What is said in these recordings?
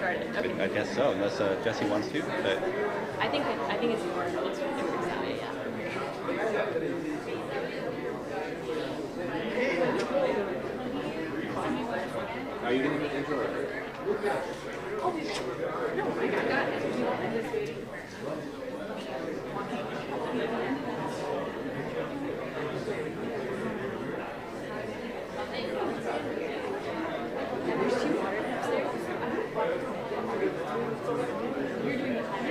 started. Okay. I guess so, unless Jesse wants to. But I think it's important. It's exciting, yeah. are you going to get intro? No, I got it. There's 2 water cups there. You're doing the time.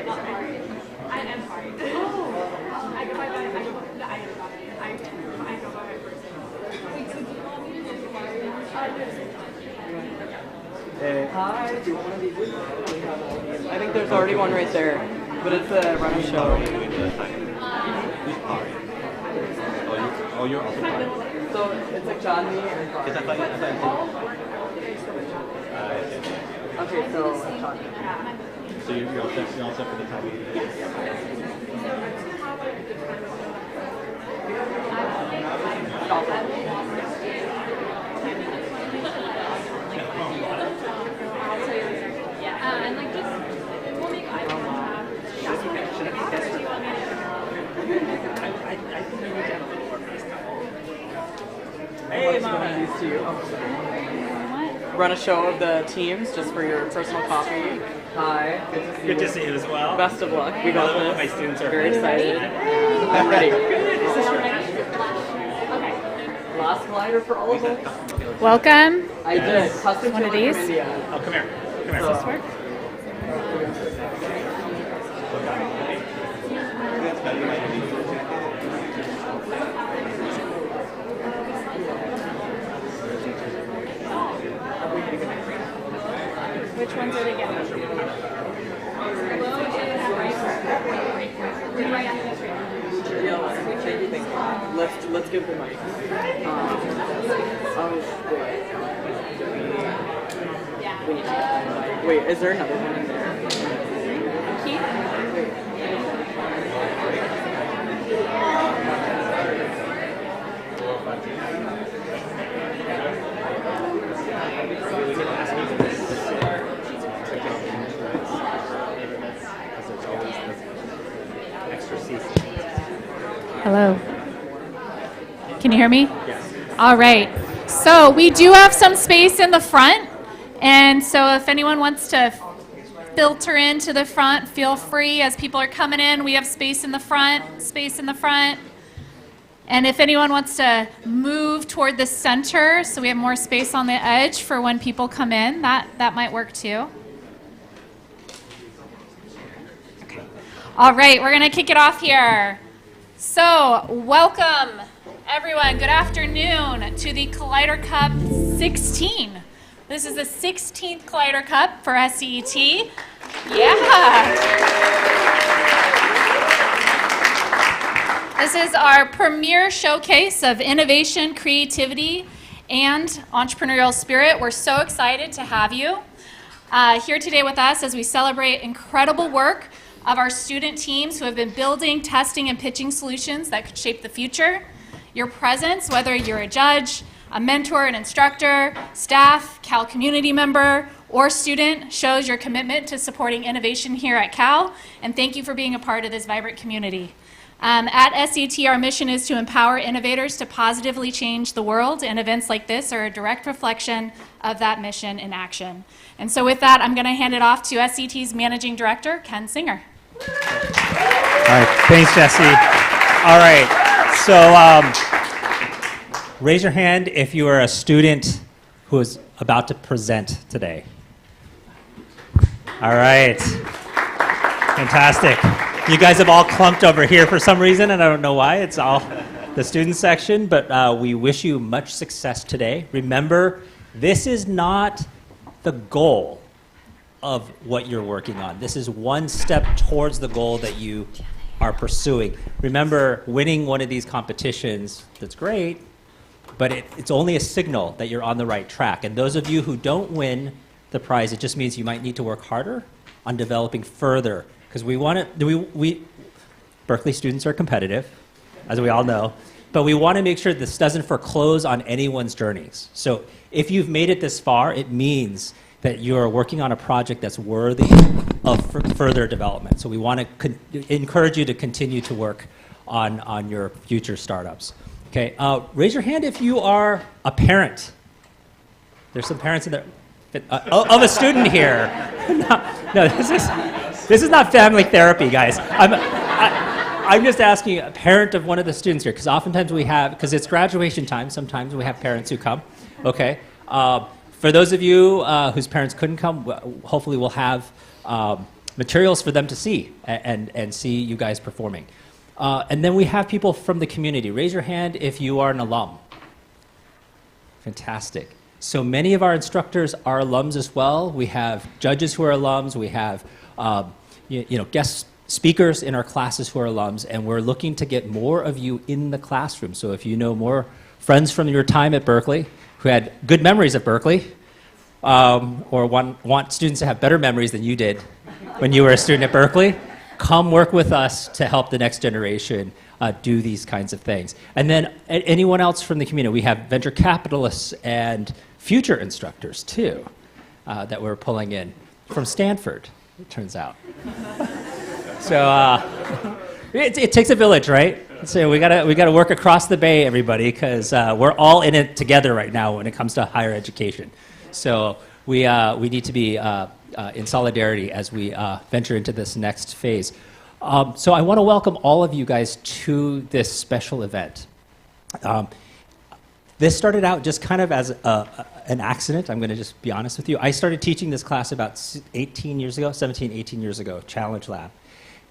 I am sorry. Oh! I go by my person. Wait, so do you want me to just water? Hi, do you want to be good? I think there's already one right there, but it's a running show. Oh, you're also part. So it's like John, me, and Carl. Because I thought Okay, so John. so you're all set for the time. And like just, we'll make eye contact. Yeah. Should I be tested? Do you want me to? I think we need to have a little more face. Hey, Mama. Used to you. Run a show of the teams just for your personal copy. Hi. Good to see you as well. Best of luck. We got this. My students are very excited. I'm ready. Last glider for all of us. Welcome. I did. Custom One of tailored these? from India. Oh, come here. Come here. Does this work? Which ones are they getting? Let's give the mic. Wait, is there another one in there? Hello. Can you hear me? Yes. All right. So we do have some space in the front. And so if anyone wants to filter into the front, feel free. As people are coming in, we have space in the front, space in the front. And if anyone wants to move toward the center, so we have more space on the edge for when people come in, that might work too. Okay. All right, we're going to kick it off here. So, welcome everyone. Good afternoon to the Collider Cup 16. This is the 16th Collider Cup for SCET. Yeah. This is our premier showcase of innovation, creativity, and entrepreneurial spirit. We're so excited to have you here today with us as we celebrate incredible work of our student teams who have been building, testing, and pitching solutions that could shape the future. Your presence, whether you're a judge, a mentor, an instructor, staff, Cal community member, or student, shows your commitment to supporting innovation here at Cal, and thank you for being a part of this vibrant community. At SCET, our mission is to empower innovators to positively change the world, and events like this are a direct reflection of that mission in action. And so with that, I'm going to hand it off to SCET's Managing Director, Ken Singer. All right, thanks, Jesse. All right, so raise your hand if you are a student who is about to present today. All right, fantastic. You guys have all clumped over here for some reason, and I don't know why. It's all the student section, but we wish you much success today. Remember, this is not the goal of what you're working on. This is one step towards the goal that you are pursuing. Remember, winning one of these competitions, that's great, but it's only a signal that you're on the right track. And those of you who don't win the prize, it just means you might need to work harder on developing further. Because Berkeley students are competitive, as we all know, but we want to make sure this doesn't foreclose on anyone's journeys. So if you've made it this far, it means that you're working on a project that's worthy of further development. So we want to encourage you to continue to work on your future startups. Okay, raise your hand if you are a parent. There's some parents in there of a student here. No, this is not family therapy, guys. I'm just asking a parent of one of the students here, because oftentimes we have, because it's graduation time, sometimes we have parents who come. Okay. For those of you whose parents couldn't come, hopefully we'll have materials for them to see and see you guys performing. And then we have people from the community. Raise your hand if you are an alum. Fantastic. So many of our instructors are alums as well. We have judges who are alums. We have guest speakers in our classes who are alums, and we're looking to get more of you in the classroom. So if you know more friends from your time at Berkeley who had good memories at Berkeley, or want students to have better memories than you did when you were a student at Berkeley, come work with us to help the next generation do these kinds of things. And then anyone else from the community, we have venture capitalists and future instructors too that we're pulling in from Stanford, it turns out. So it takes a village, right? So we gotta work across the bay, everybody, because we're all in it together right now when it comes to higher education. So we need to be in solidarity as we venture into this next phase. So I want to welcome all of you guys to this special event. This started out just kind of as an accident. I'm going to just be honest with you. I started teaching this class about 17, 18 years ago, Challenge Lab.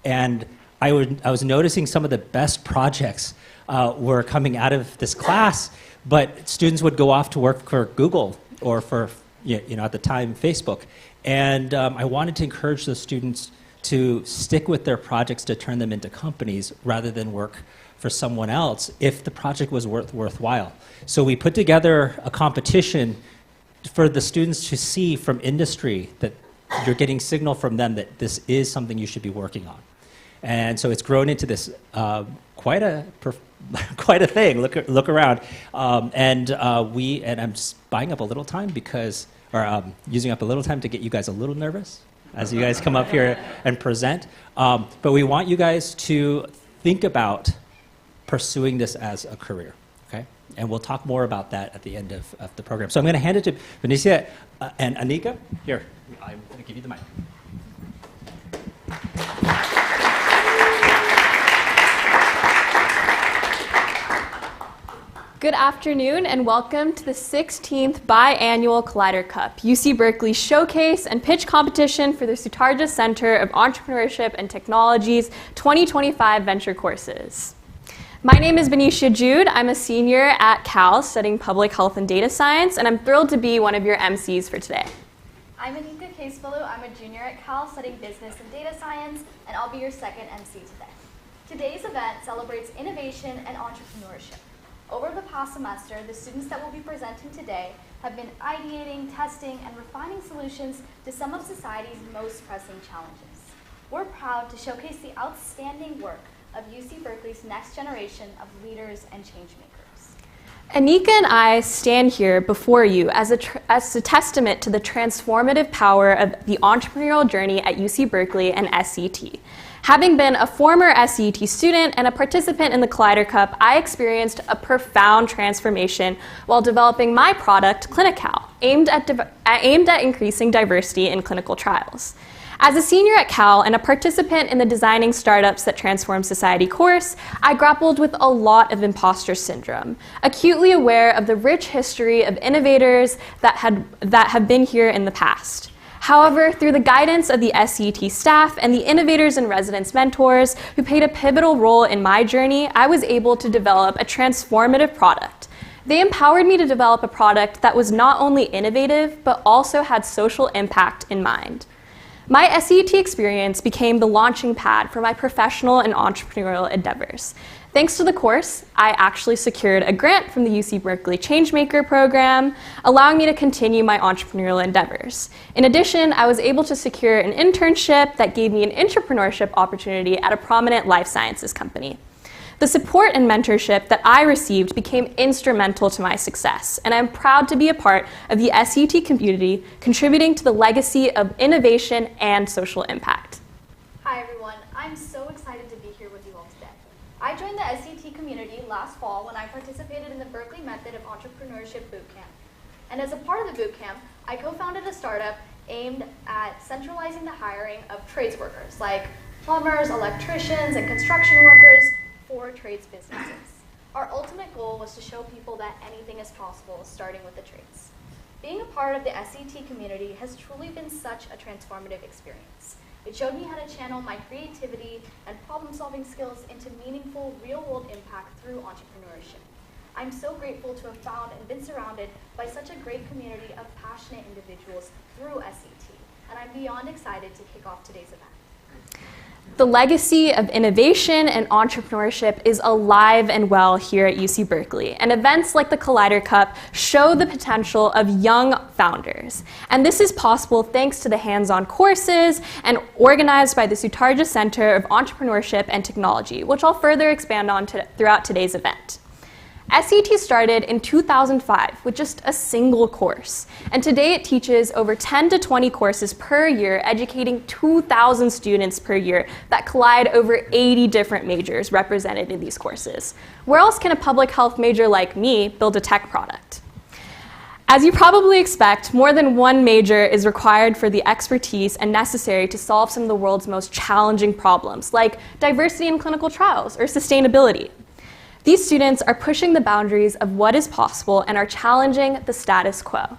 And I was noticing some of the best projects were coming out of this class, but students would go off to work for Google or for, at the time, Facebook. And I wanted to encourage those students to stick with their projects to turn them into companies rather than work for someone else if the project was worthwhile. So we put together a competition for the students to see from industry that you're getting signal from them that this is something you should be working on. And so it's grown into this quite a thing. Look around, and I'm just buying up a little time using up a little time to get you guys a little nervous as you guys come up here and present. But we want you guys to think about pursuing this as a career, okay? And we'll talk more about that at the end of the program. So I'm going to hand it to Benicia and Anika. Here, I'm going to give you the mic. Good afternoon and welcome to the 16th biannual Collider Cup, UC Berkeley's showcase and pitch competition for the Sutarja Center of Entrepreneurship and Technology's 2025 venture courses. My name is Benicia Jude. I'm a senior at Cal studying public health and data science, and I'm thrilled to be one of your MCs for today. I'm Anika Casebaloo. I'm a junior at Cal studying business and data science, and I'll be your second MC today. Today's event celebrates innovation and entrepreneurship. Over the past semester, the students that will be presenting today have been ideating, testing, and refining solutions to some of society's most pressing challenges. We're proud to showcase the outstanding work of UC Berkeley's next generation of leaders and changemakers. Anika and I stand here before you as a testament to the transformative power of the entrepreneurial journey at UC Berkeley and SCET. Having been a former SCET student and a participant in the Collider Cup, I experienced a profound transformation while developing my product, Clinical, aimed at increasing diversity in clinical trials. As a senior at Cal and a participant in the Designing Startups That Transform Society course, I grappled with a lot of imposter syndrome, acutely aware of the rich history of innovators that have been here in the past. However, through the guidance of the SCET staff and the innovators and residents mentors who played a pivotal role in my journey, I was able to develop a transformative product. They empowered me to develop a product that was not only innovative, but also had social impact in mind. My SCET experience became the launching pad for my professional and entrepreneurial endeavors. Thanks to the course, I actually secured a grant from the UC Berkeley Changemaker program, allowing me to continue my entrepreneurial endeavors. In addition, I was able to secure an internship that gave me an entrepreneurship opportunity at a prominent life sciences company. The support and mentorship that I received became instrumental to my success, and I'm proud to be a part of the SCET community, contributing to the legacy of innovation and social impact. Hi everyone, I'm so excited to be here with you all today. I joined the SCET community last fall when I participated in the Berkeley Method of Entrepreneurship Bootcamp. And as a part of the bootcamp, I co-founded a startup aimed at centralizing the hiring of trades workers, like plumbers, electricians, and construction workers for trades businesses. Our ultimate goal was to show people that anything is possible, starting with the trades. Being a part of the SCET community has truly been such a transformative experience. It showed me how to channel my creativity and problem-solving skills into meaningful, real-world impact through entrepreneurship. I'm so grateful to have found and been surrounded by such a great community of passionate individuals through SCET, and I'm beyond excited to kick off today's event. The legacy of innovation and entrepreneurship is alive and well here at UC Berkeley, and events like the Collider Cup show the potential of young founders. And this is possible thanks to the hands-on courses and organized by the Sutarja Center of Entrepreneurship and Technology, which I'll further expand on throughout today's event. SCET started in 2005 with just a single course, and today it teaches over 10 to 20 courses per year, educating 2,000 students per year that collide over 80 different majors represented in these courses. Where else can a public health major like me build a tech product? As you probably expect, more than one major is required for the expertise and necessary to solve some of the world's most challenging problems, like diversity in clinical trials or sustainability. These students are pushing the boundaries of what is possible and are challenging the status quo.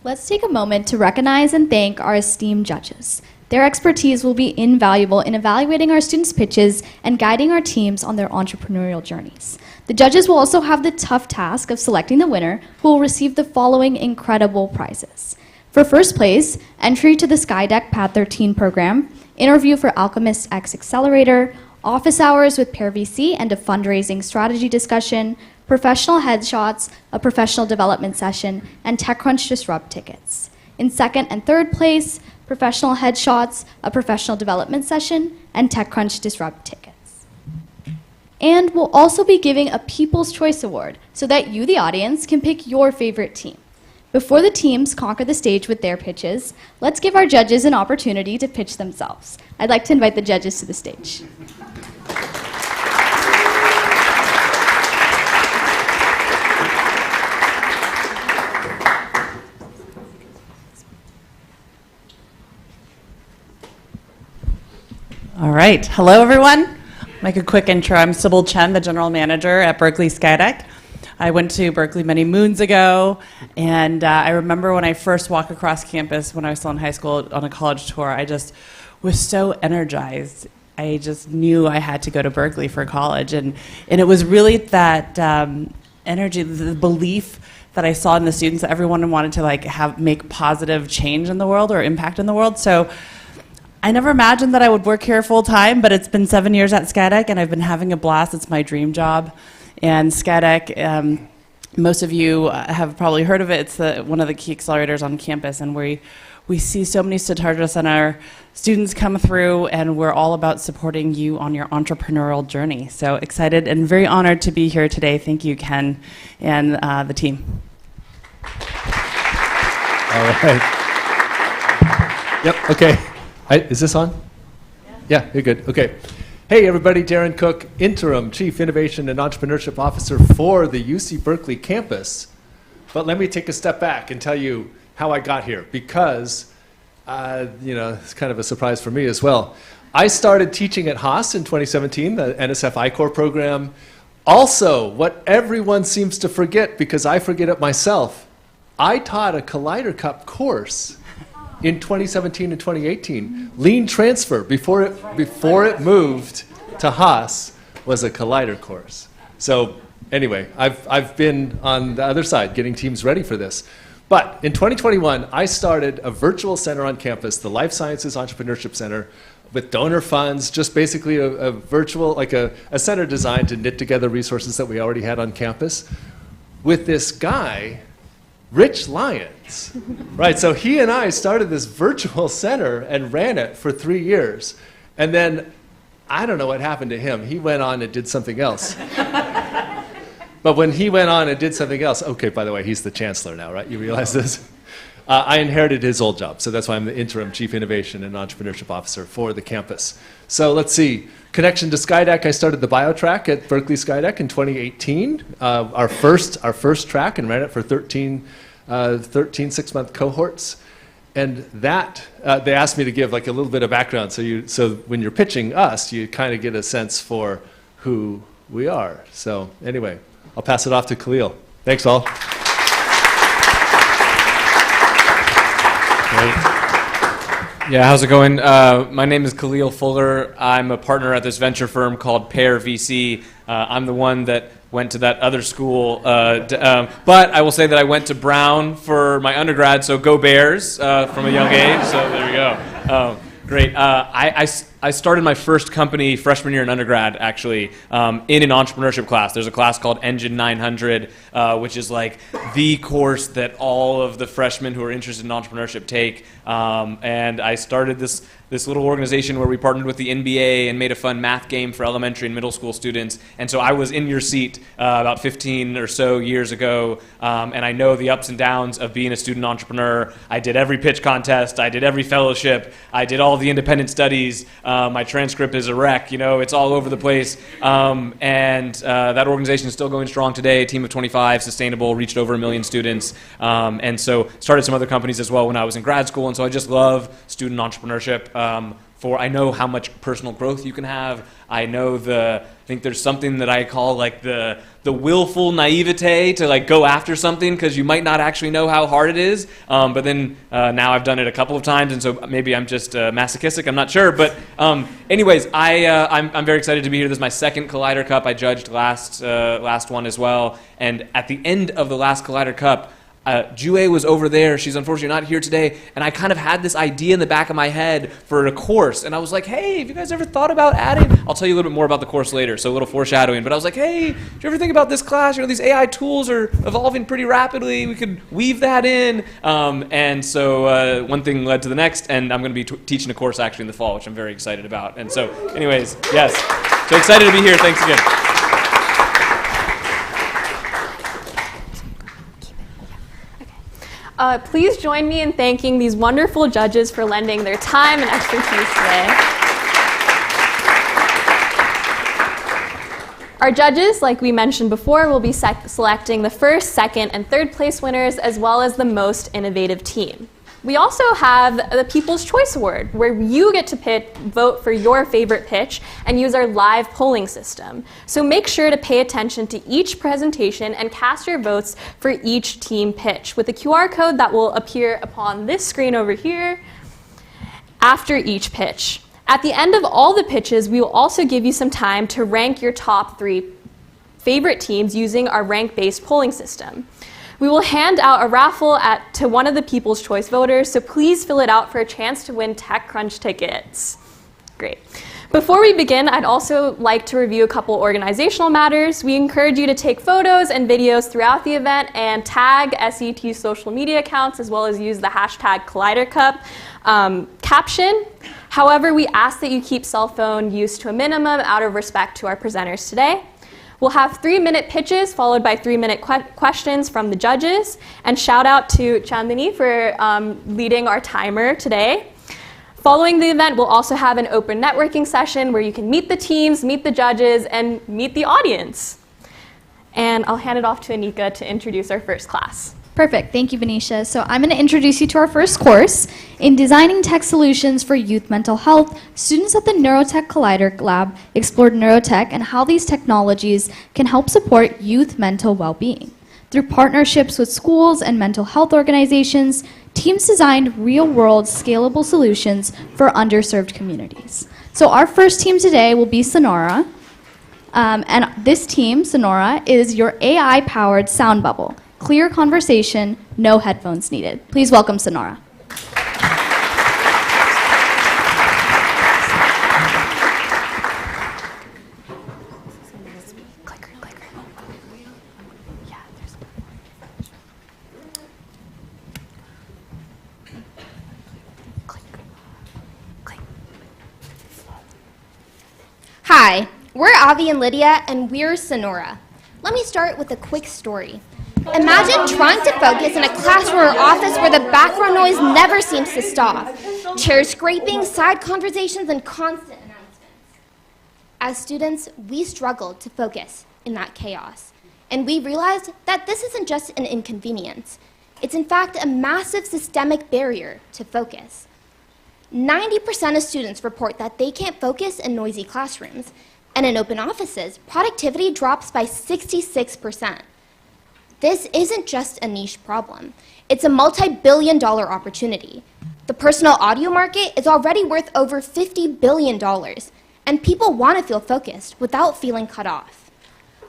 Let's take a moment to recognize and thank our esteemed judges. Their expertise will be invaluable in evaluating our students' pitches and guiding our teams on their entrepreneurial journeys. The judges will also have the tough task of selecting the winner, who will receive the following incredible prizes. For first place, entry to the Skydeck Pad 13 program, interview for Alchemist X Accelerator, office hours with Pear VC and a fundraising strategy discussion, professional headshots, a professional development session, and TechCrunch Disrupt tickets. In second and third place, professional headshots, a professional development session, and TechCrunch Disrupt tickets. And we'll also be giving a People's Choice Award so that you, the audience, can pick your favorite team. Before the teams conquer the stage with their pitches, let's give our judges an opportunity to pitch themselves. I'd like to invite the judges to the stage. All right. Hello, everyone. Make a quick intro. I'm Sybil Chen, the general manager at Berkeley Skydeck. I went to Berkeley many moons ago, and I remember when I first walked across campus when I was still in high school on a college tour, I just was so energized. I just knew I had to go to Berkeley for college, and it was really that energy, the belief that I saw in the students that everyone wanted to make positive change in the world or impact in the world. So I never imagined that I would work here full time, but it's been 7 years at Skydeck, and I've been having a blast. It's my dream job. And Skydeck, most of you have probably heard of it. It's one of the key accelerators on campus, and we see so many Sutarja Center students come through, and we're all about supporting you on your entrepreneurial journey. So excited and very honored to be here today. Thank you, Ken, and the team. All right. Yep, okay. Is this on? Yeah, you're good. Okay. Hey, everybody. Darren Cook, Interim Chief Innovation and Entrepreneurship Officer for the UC Berkeley campus. But let me take a step back and tell you how I got here, because, it's kind of a surprise for me as well. I started teaching at Haas in 2017, the NSF I-Corps program. Also, what everyone seems to forget, because I forget it myself, I taught a Collider Cup course in 2017 and 2018. Lean transfer, before it moved to Haas, was a Collider course. So anyway, I've been on the other side getting teams ready for this. But in 2021, I started a virtual center on campus, the Life Sciences Entrepreneurship Center, with donor funds, just basically a virtual, like a center designed to knit together resources that we already had on campus, with this guy, Rich Lyons, right? So he and I started this virtual center and ran it for 3 years. And then I don't know what happened to him. He went on and did something else. But when he went on and did something else, okay, by the way, he's the chancellor now, right? You realize this? I inherited his old job, so that's why I'm the interim Chief Innovation and Entrepreneurship Officer for the campus. So let's see. Connection to Skydeck, I started the bio track at Berkeley Skydeck in 2018, our first track, and ran it for 13 six-month cohorts. And that, they asked me to give like a little bit of background, so when you're pitching us, you kind of get a sense for who we are. So anyway, I'll pass it off to Khalil. Thanks all. Yeah, how's it going? My name is Khalil Fuller. I'm a partner at this venture firm called Pear VC. I'm the one that went to that other school, but I will say that I went to Brown for my undergrad, so go Bears from a young age, so there we go. Great. I started my first company freshman year in undergrad, actually, in an entrepreneurship class. There's a class called Engine 900, which is like the course that all of the freshmen who are interested in entrepreneurship take. And I started this little organization where we partnered with the NBA and made a fun math game for elementary and middle school students. And so I was in your seat about 15 or so years ago, and I know the ups and downs of being a student entrepreneur. I did every pitch contest, I did every fellowship, I did all the independent studies. My transcript is a wreck, it's all over the place. And that organization is still going strong today, a team of 25, sustainable, reached over 1 million students. And so started some other companies as well when I was in grad school. And so I just love student entrepreneurship. I know how much personal growth you can have. I think there's something that I call like the willful naivete to like go after something because you might not actually know how hard it is. But then now I've done it a couple of times, and so maybe I'm just masochistic. I'm not sure. But anyways, I'm very excited to be here. This is my second Collider Cup. I judged last one as well. And at the end of the last Collider Cup, Jue was over there. She's unfortunately not here today. And I kind of had this idea in the back of my head for a course. And I was like, hey, have you guys ever thought about adding? I'll tell you a little bit more about the course later, so a little foreshadowing. But I was like, hey, did you ever think about this class? These AI tools are evolving pretty rapidly. We could weave that in. And so one thing led to the next. And I'm going to be teaching a course actually in the fall, which I'm very excited about. And so anyways, yes. So excited to be here. Thanks again. Please join me in thanking these wonderful judges for lending their time and expertise today. Our judges, like we mentioned before, will be selecting the first, second, and third place winners, as well as the most innovative team. We also have the People's Choice Award, where you get to vote for your favorite pitch and use our live polling system. So make sure to pay attention to each presentation and cast your votes for each team pitch with a QR code that will appear upon this screen over here after each pitch. At the end of all the pitches, we will also give you some time to rank your top 3 favorite teams using our rank-based polling system. We will hand out a raffle to one of the People's Choice voters, so please fill it out for a chance to win TechCrunch tickets. Great. Before we begin, I'd also like to review a couple organizational matters. We encourage you to take photos and videos throughout the event and tag SCET social media accounts, as well as use the hashtag ColliderCup caption. However, we ask that you keep cell phone use to a minimum out of respect to our presenters today. We'll have 3-minute pitches followed by 3-minute questions from the judges. And shout out to Chandani for leading our timer today. Following the event, we'll also have an open networking session where you can meet the teams, meet the judges, and meet the audience. And I'll hand it off to Anika to introduce our first class. Perfect. Thank you, Venetia. So I'm going to introduce you to our first course. In Designing Tech Solutions for Youth Mental Health, students at the Neurotech Collider Lab explored neurotech and how these technologies can help support youth mental well-being. Through partnerships with schools and mental health organizations, teams designed real-world scalable solutions for underserved communities. So our first team today will be SonAura. And this team, SonAura, is your AI-powered sound bubble. Clear conversation, no headphones needed. Please welcome SonAura. Hi, we're Avi and Lydia, and we're SonAura. Let me start with a quick story. Imagine trying to focus in a classroom or office where the background noise never seems to stop. Chair scraping, side conversations, and constant announcements. As students, we struggled to focus in that chaos. And we realized that this isn't just an inconvenience. It's in fact a massive systemic barrier to focus. 90% of students report that they can't focus in noisy classrooms. And in open offices, productivity drops by 66%. This isn't just a niche problem. It's a multi-billion-dollar opportunity. The personal audio market is already worth over $50 billion, and people want to feel focused without feeling cut off.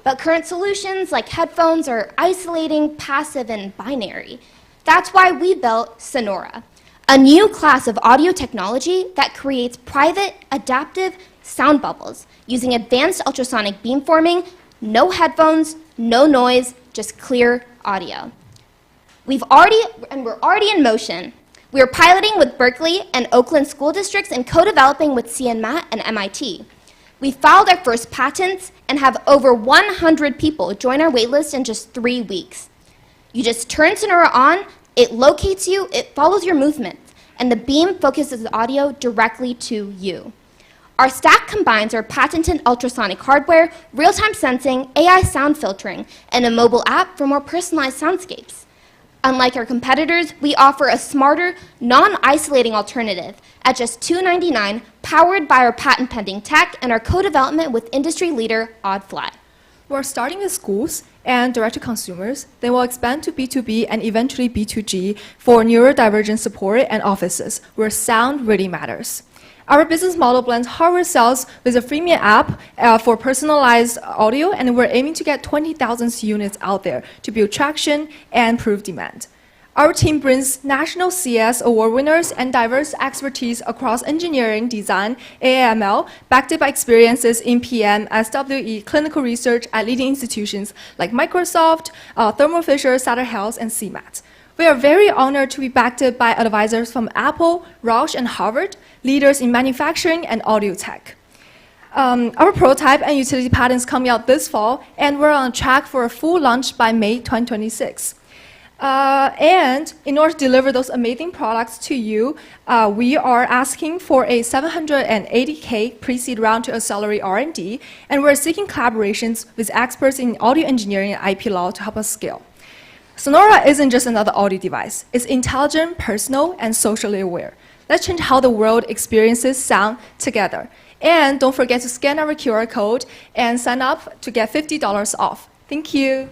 But current solutions like headphones are isolating, passive, and binary. That's why we built SonAura, a new class of audio technology that creates private, adaptive sound bubbles using advanced ultrasonic beamforming, no headphones, no noise, just clear audio. We're already in motion. We are piloting with Berkeley and Oakland school districts and co-developing with CNMAT and MIT. We filed our first patents and have over 100 people join our waitlist in just 3 weeks. You just turn SonAura on, it locates you, it follows your movements, and the beam focuses the audio directly to you. Our stack combines our patented ultrasonic hardware, real-time sensing, AI sound filtering, and a mobile app for more personalized soundscapes. Unlike our competitors, we offer a smarter, non-isolating alternative at just $299, powered by our patent-pending tech and our co-development with industry leader Oddfly. We're starting with schools and direct to consumers, then we'll expand to B2B and eventually B2G for neurodivergent support and offices where sound really matters. Our business model blends hardware sales with a freemium app for personalized audio, and we're aiming to get 20,000 units out there to build traction and prove demand. Our team brings national CS award winners and diverse expertise across engineering, design, AI/ML, backed by experiences in PM, SWE, clinical research at leading institutions like Microsoft, Thermo Fisher, Sutter Health, and CMAT. We are very honored to be backed by advisors from Apple, Roche, and Harvard, leaders in manufacturing and audio tech. Our prototype and utility patents coming out this fall, and we're on track for a full launch by May 2026. And in order to deliver those amazing products to you, we are asking for a $780K pre-seed round to accelerate R&D, and we're seeking collaborations with experts in audio engineering and IP law to help us scale. SonAura isn't just another audio device. It's intelligent, personal, and socially aware. Let's change how the world experiences sound together. And don't forget to scan our QR code and sign up to get $50 off. Thank you.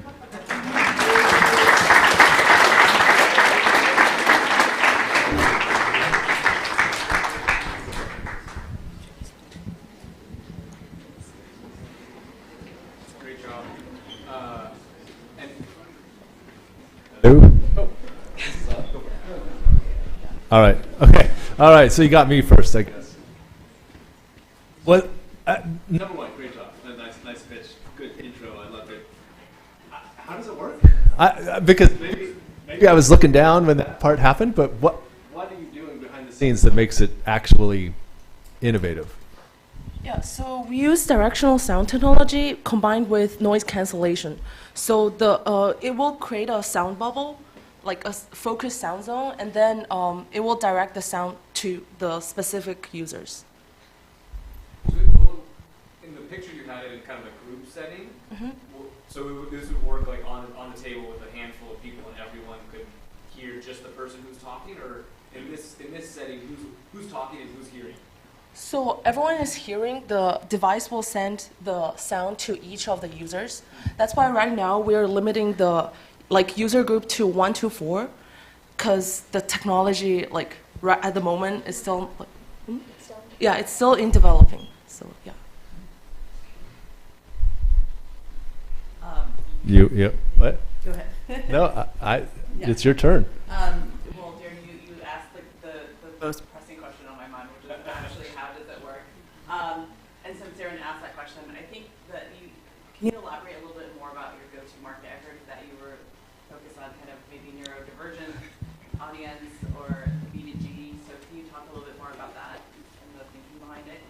Great job. Hello? All right. Okay. All right. So you got me first, I guess. What? Number one, great job. Nice pitch. Good intro. I love it. How does it work? Because maybe I was looking down when that part happened, but what are you doing behind the scenes that makes it actually innovative? Yeah, so we use directional sound technology combined with noise cancellation. So it will create a sound bubble, like a focused sound zone, and then it will direct the sound to the specific users. In the picture you had it in kind of a group setting, so this would work like on the table with a handful of people and everyone could hear just the person who's talking, or in this setting, who's talking and who's hearing? So everyone is hearing, the device will send the sound to each of the users. That's why right now we're limiting the user group to 1 to 4, because the technology right at the moment is still it's still in developing. So yeah. What? Go ahead. No, it's your turn. Well, Darren, you asked the most pressing question on my mind, which is actually how does it work? And since Darren asked that question, I think that can you elaborate a little bit more about your go-to market? I heard that you were focused on kind of maybe neurodivergent audience or B2G. So can you talk a little bit more about that and the thinking behind it?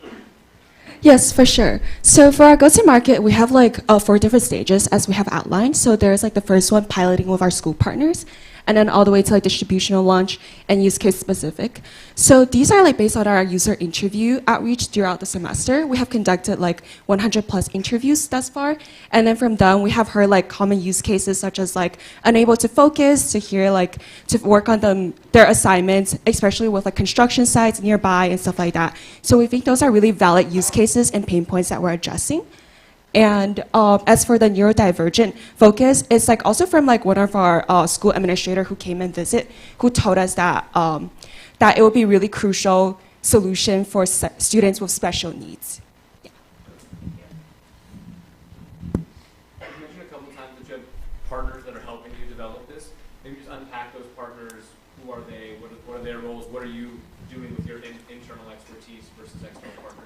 Yes, for sure. So for our go-to-market, we have like 4 different stages as we have outlined. So there's like the first one, piloting with our school partners, and then all the way to like distributional launch and use case specific. So these are like based on our user interview outreach throughout the semester. We have conducted like 100 plus interviews thus far. And then from them, we have heard like common use cases such as like unable to focus, to hear like, to work on their assignments, especially with like construction sites nearby and stuff like that. So we think those are really valid use cases and pain points that we're addressing. And as for the neurodivergent focus, it's like also from like one of our school administrator who came and visit, who told us that that it would be really crucial solution for students with special needs. You mentioned a couple times that you have partners that are helping you develop this. Maybe just unpack those partners. Who are they? What are their roles? What are you doing with your internal expertise versus external partners?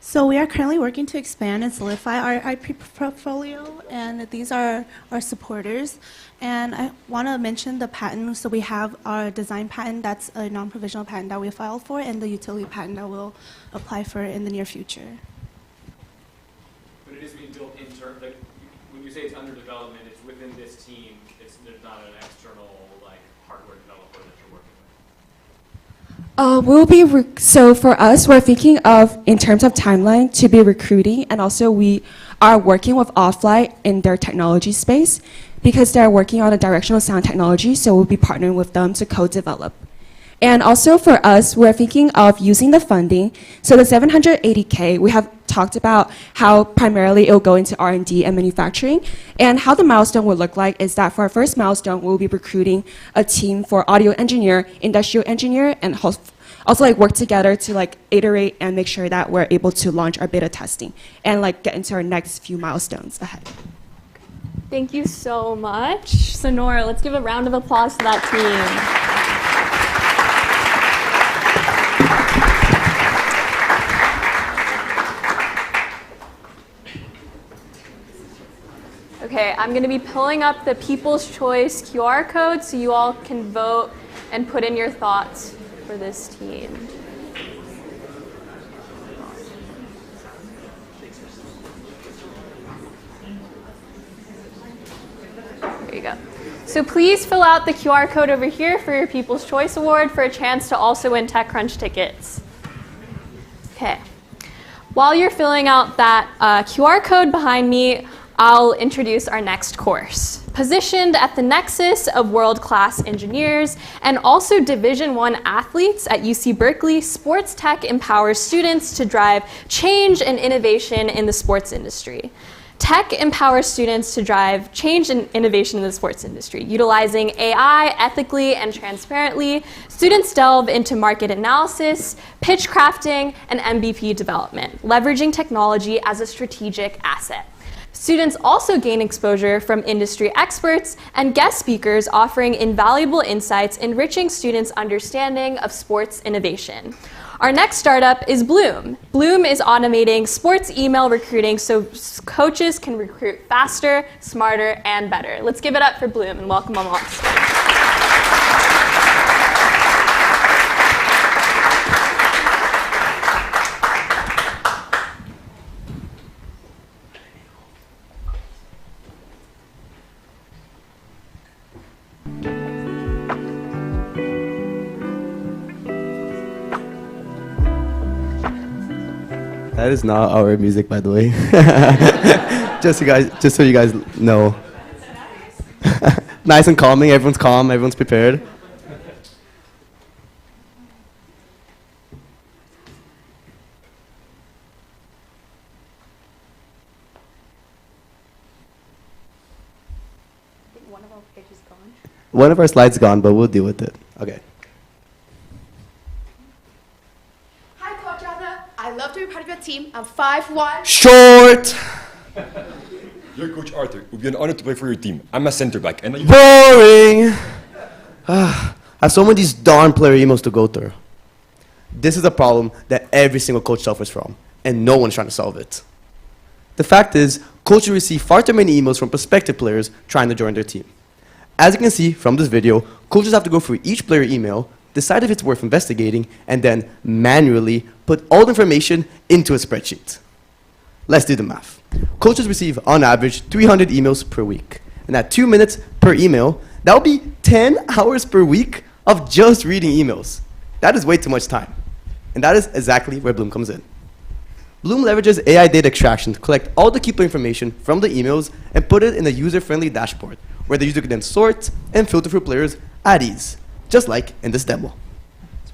So we are currently working to expand and solidify our IP portfolio, and these are our supporters. And I want to mention the patent. So we have our design patent, that's a non-provisional patent that we filed for, and the utility patent that we'll apply for in the near future. But it is being built like, when you say it's under development, it's within this team. There's not an external like hardware developer that you're working with. So for us, we're thinking of, in terms of timeline, to be recruiting, and also we are working with Offlight in their technology space because they're working on a directional sound technology, so we'll be partnering with them to co-develop. And also for us, we're thinking of using the funding. So the $780K, we have talked about how primarily it'll go into R&D and manufacturing. And how the milestone will look like is that for our first milestone, we'll be recruiting a team for audio engineer, industrial engineer, and also like work together to like iterate and make sure that we're able to launch our beta testing and like get into our next few milestones ahead. Thank you so much. SonAura, let's give a round of applause to that team. Okay, I'm going to be pulling up the People's Choice QR code so you all can vote and put in your thoughts for this team. There you go. So please fill out the QR code over here for your People's Choice Award for a chance to also win TechCrunch tickets. Okay. While you're filling out that QR code behind me, I'll introduce our next course. Positioned at the nexus of world-class engineers and also Division I athletes at UC Berkeley, Sports Tech empowers students to drive change and innovation in the sports industry. Tech empowers students to drive change and innovation in the sports industry. Utilizing AI ethically and transparently, students delve into market analysis, pitch crafting, and MVP development, leveraging technology as a strategic asset. Students also gain exposure from industry experts and guest speakers offering invaluable insights, enriching students' understanding of sports innovation. Our next startup is Bloom. Bloom is automating sports email recruiting so coaches can recruit faster, smarter, and better. Let's give it up for Bloom and welcome them all on stage. That is not our music, by the way. just so you guys know. Nice and calming. Everyone's calm. Everyone's prepared. One of our pages gone. One of our slides gone, but we'll deal with it. Okay. I love to be part of your team. I'm 5'1". Short! You're Coach Arthur. It would be an honor to play for your team. I'm a center back. And Boring! I have so many of these darn player emails to go through. This is a problem that every single coach suffers from, and no one's trying to solve it. The fact is, coaches receive far too many emails from prospective players trying to join their team. As you can see from this video, coaches have to go through each player email, decide if it's worth investigating, and then manually put all the information into a spreadsheet. Let's do the math. Coaches receive, on average, 300 emails per week. And at 2 minutes per email, that would be 10 hours per week of just reading emails. That is way too much time. And that is exactly where Bloom comes in. Bloom leverages AI data extraction to collect all the key player information from the emails and put it in a user-friendly dashboard, where the user can then sort and filter for players at ease, just like in this demo.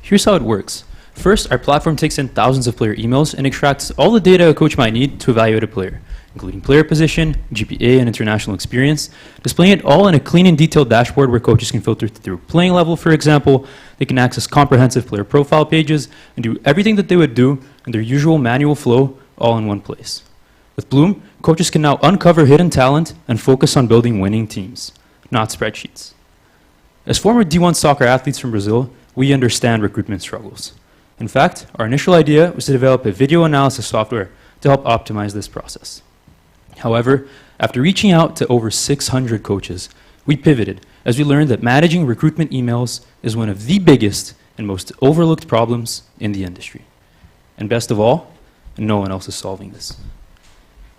Here's how it works. First, our platform takes in thousands of player emails and extracts all the data a coach might need to evaluate a player, including player position, GPA, and international experience, displaying it all in a clean and detailed dashboard where coaches can filter through playing level, for example. They can access comprehensive player profile pages and do everything that they would do in their usual manual flow all in one place. With Bloom, coaches can now uncover hidden talent and focus on building winning teams, not spreadsheets. As former D1 soccer athletes from Brazil, we understand recruitment struggles. In fact, our initial idea was to develop a video analysis software to help optimize this process. However, after reaching out to over 600 coaches, we pivoted as we learned that managing recruitment emails is one of the biggest and most overlooked problems in the industry. And best of all, no one else is solving this.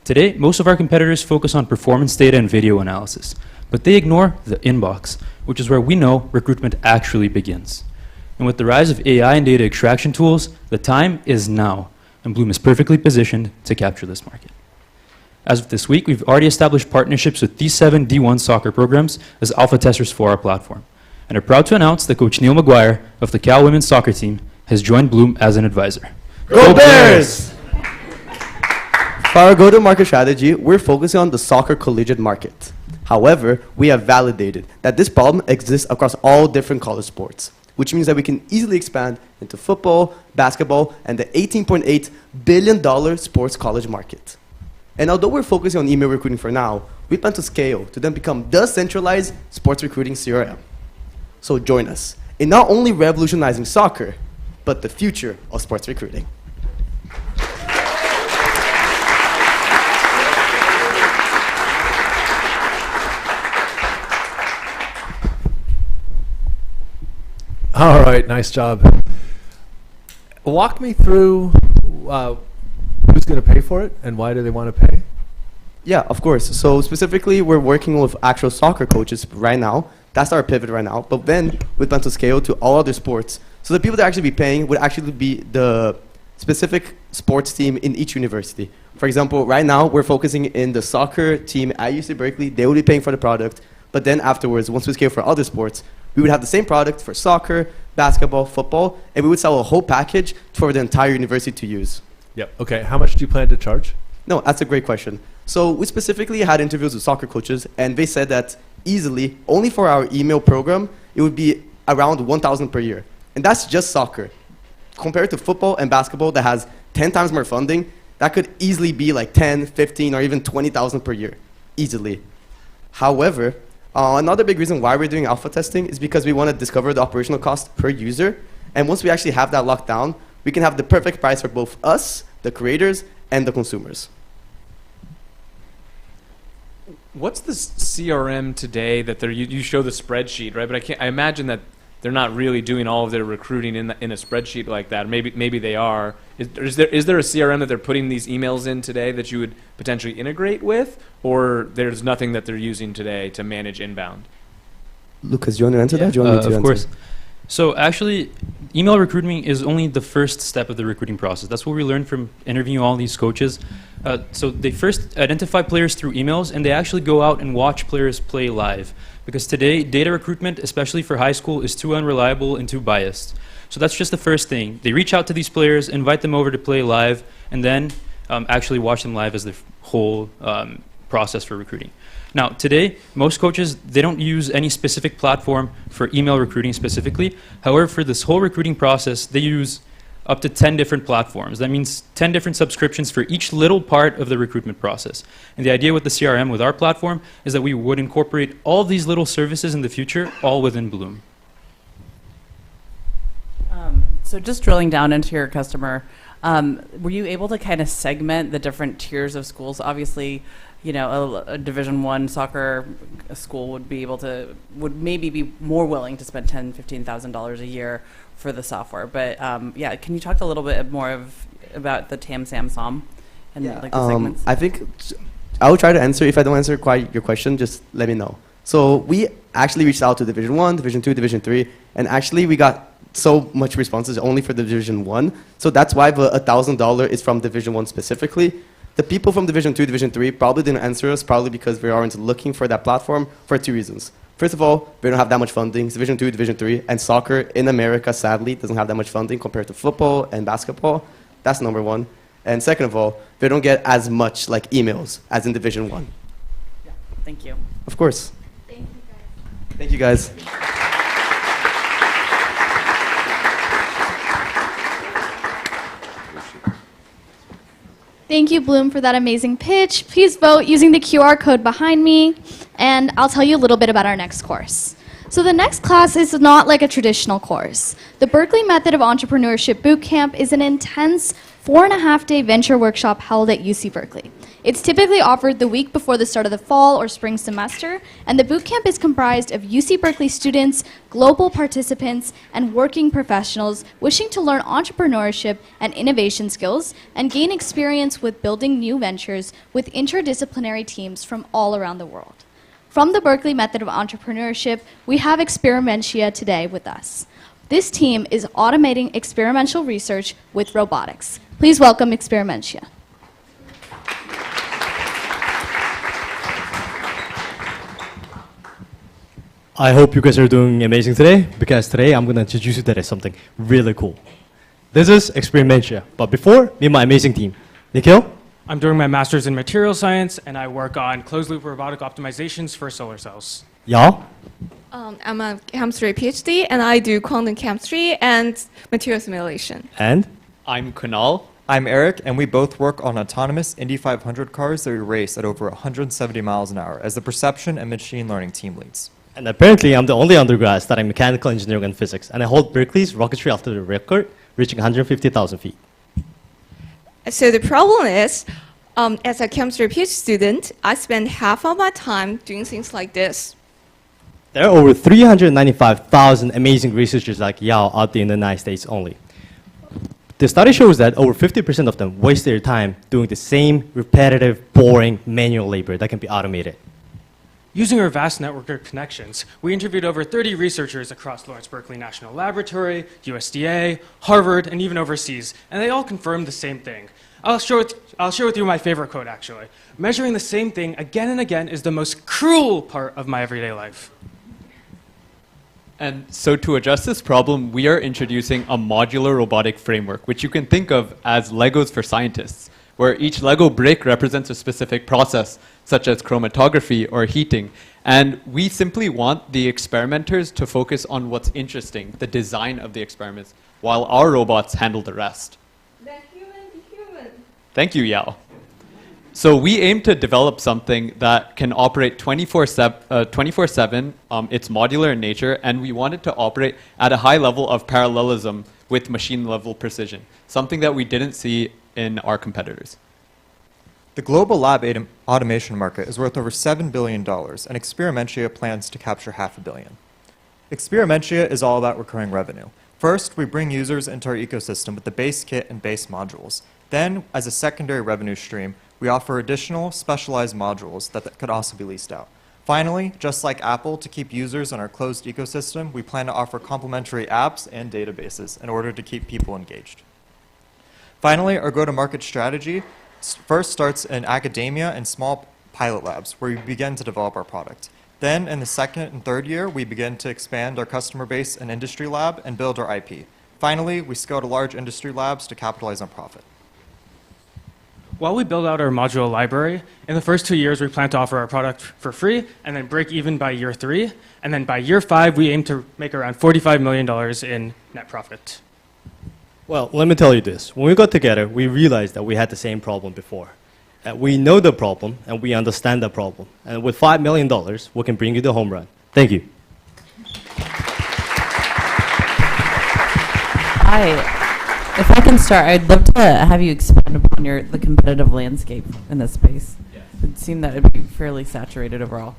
Today, most of our competitors focus on performance data and video analysis, but they ignore the inbox, which is where we know recruitment actually begins. And with the rise of AI and data extraction tools, the time is now, and Bloom is perfectly positioned to capture this market. As of this week, we've already established partnerships with these 7 D1 soccer programs as alpha testers for our platform, and are proud to announce that Coach Neil McGuire of the Cal women's soccer team has joined Bloom as an advisor. Go Bears! For our go-to-market strategy, we're focusing on the soccer collegiate market. However, we have validated that this problem exists across all different college sports, which means that we can easily expand into football, basketball, and the $18.8 billion sports college market. And although we're focusing on email recruiting for now, we plan to scale to then become the centralized sports recruiting CRM. So join us in not only revolutionizing soccer, but the future of sports recruiting. All right, nice job. Walk me through who's going to pay for it and why do they want to pay? Yeah, of course. So specifically, we're working with actual soccer coaches right now. That's our pivot right now. But then we plan to scale to all other sports. So the people that actually be paying would actually be the specific sports team in each university. For example, right now we're focusing in the soccer team at UC Berkeley. They will be paying for the product. But then afterwards, once we scale for other sports, we would have the same product for soccer, basketball, football, and we would sell a whole package for the entire university to use. Yep. Okay. How much do you plan to charge? No, that's a great question. So we specifically had interviews with soccer coaches, and they said that easily, only for our email program, it would be around $1,000 per year. And that's just soccer. Compared to football and basketball that has 10 times more funding, that could easily be like 10, 15, or even 20,000 per year, easily. However, another big reason why we're doing alpha testing is because we want to discover the operational cost per user. And once we actually have that locked down, we can have the perfect price for both us, the creators, and the consumers. What's the CRM today that you show the spreadsheet, right? But I imagine that they're not really doing all of their recruiting in a spreadsheet like that. Maybe they are. Is there a CRM that they're putting these emails in today that you would potentially integrate with, or there's nothing that they're using today to manage inbound? Lucas, do you want to answer that? Do you want me to Of answer? course. So actually, email recruiting is only the first step of the recruiting process. That's what we learned from interviewing all these coaches. So they first identify players through emails, and they actually go out and watch players play live. Because today, data recruitment, especially for high school, is too unreliable and too biased. So that's just the first thing. They reach out to these players, invite them over to play live, and then actually watch them live as the whole process for recruiting. Now, today, most coaches, they don't use any specific platform for email recruiting specifically. However, for this whole recruiting process, they use up to 10 different platforms. That means 10 different subscriptions for each little part of the recruitment process. And the idea with the CRM, with our platform, is that we would incorporate all these little services in the future, all within Bloom. So just drilling down into your customer, were you able to kind of segment the different tiers of schools? Obviously, you know, a Division I soccer school would maybe be more willing to spend $10,000-$15,000 a year for the software. But yeah, can you talk a little bit more about the TAM, SAM, SOM, and like the segments? I think I will try to answer. If I don't answer quite your question, just let me know. So we actually reached out to Division I, Division II, Division III, and actually we got so much responses only for Division I. So that's why the $1,000 is from Division I specifically. The people from Division II, Division III probably didn't answer us, probably because we aren't looking for that platform for 2 reasons. First of all, we don't have that much funding. It's Division II, Division III, and soccer in America, sadly, doesn't have that much funding compared to football and basketball. That's number one. And second of all, they don't get as much like emails as in Division I. Yeah, thank you. Of course. Thank you, guys. Thank you, Bloom, for that amazing pitch. Please vote using the QR code behind me, and I'll tell you a little bit about our next course. So the next class is not like a traditional course. The Berkeley Method of Entrepreneurship Bootcamp is an intense 4.5-day venture workshop held at UC Berkeley. It's typically offered the week before the start of the fall or spring semester, and the bootcamp is comprised of UC Berkeley students, global participants, and working professionals wishing to learn entrepreneurship and innovation skills and gain experience with building new ventures with interdisciplinary teams from all around the world. From the Berkeley Method of Entrepreneurship, we have Experimentia today with us. This team is automating experimental research with robotics. Please welcome Experimentia. I hope you guys are doing amazing today, because today I'm going to introduce you to something really cool. This is Experimentia, but before, meet my amazing team. Nikhil? I'm doing my master's in material science, and I work on closed-loop robotic optimizations for solar cells. Y'all? I'm a chemistry PhD, and I do quantum chemistry and material simulation. And? I'm Kunal. I'm Eric, and we both work on autonomous Indy 500 cars that we race at over 170 miles an hour as the perception and machine learning team leads. And apparently, I'm the only undergrad studying mechanical engineering and physics, and I hold Berkeley's rocketry altitude record, reaching 150,000 feet. So the problem is, as a chemistry PhD student, I spend half of my time doing things like this. There are over 395,000 amazing researchers like Yao out there in the United States only. The study shows that over 50% of them waste their time doing the same repetitive, boring manual labor that can be automated. Using our vast network of connections, we interviewed over 30 researchers across Lawrence Berkeley National Laboratory, USDA, Harvard, and even overseas, and they all confirmed the same thing. I'll share with you my favorite quote, actually. Measuring the same thing again and again is the most cruel part of my everyday life. And so to address this problem, we are introducing a modular robotic framework, which you can think of as Legos for scientists, where each Lego brick represents a specific process, such as chromatography or heating. And we simply want the experimenters to focus on what's interesting, the design of the experiments, while our robots handle the rest. The human. Thank you, Yao. So we aim to develop something that can operate 24/7. It's modular in nature, and we want it to operate at a high level of parallelism with machine-level precision, something that we didn't see in our competitors. The global lab automation market is worth over $7 billion, and Experimentia plans to capture $500 million. Experimentia is all about recurring revenue. First, we bring users into our ecosystem with the base kit and base modules. Then, as a secondary revenue stream, we offer additional specialized modules that could also be leased out. Finally, just like Apple, to keep users in our closed ecosystem, we plan to offer complementary apps and databases in order to keep people engaged. Finally, our go-to-market strategy first starts in academia and small pilot labs, where we begin to develop our product. Then, in the second and third year, we begin to expand our customer base and industry lab and build our IP. Finally, we scale to large industry labs to capitalize on profit. While we build out our module library, in the first 2 years, we plan to offer our product for free and then break even by year 3. And then by year 5, we aim to make around $45 million in net profit. Well, let me tell you this. When we got together, we realized that we had the same problem before. We know the problem, and we understand the problem. And with $5 million, we can bring you the home run. Thank you. If I can start, I'd love to have you expand upon the competitive landscape in this space. Yeah. It would seem that it'd be fairly saturated overall.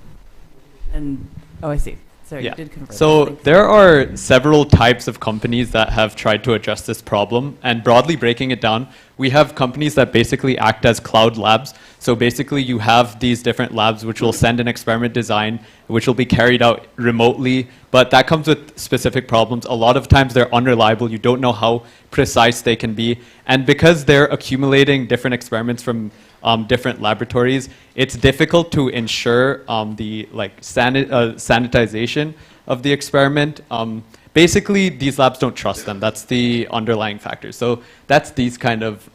And, I see. Sorry, you did convert. So there are several types of companies that have tried to address this problem, and broadly breaking it down, we have companies that basically act as cloud labs. So basically you have these different labs which will send an experiment design, which will be carried out remotely, but that comes with specific problems. A lot of times they're unreliable, you don't know how precise they can be, and because they're accumulating different experiments from different laboratories, it's difficult to ensure the sanitization of the experiment. Basically, these labs don't trust them. That's the underlying factor. So that's these kind of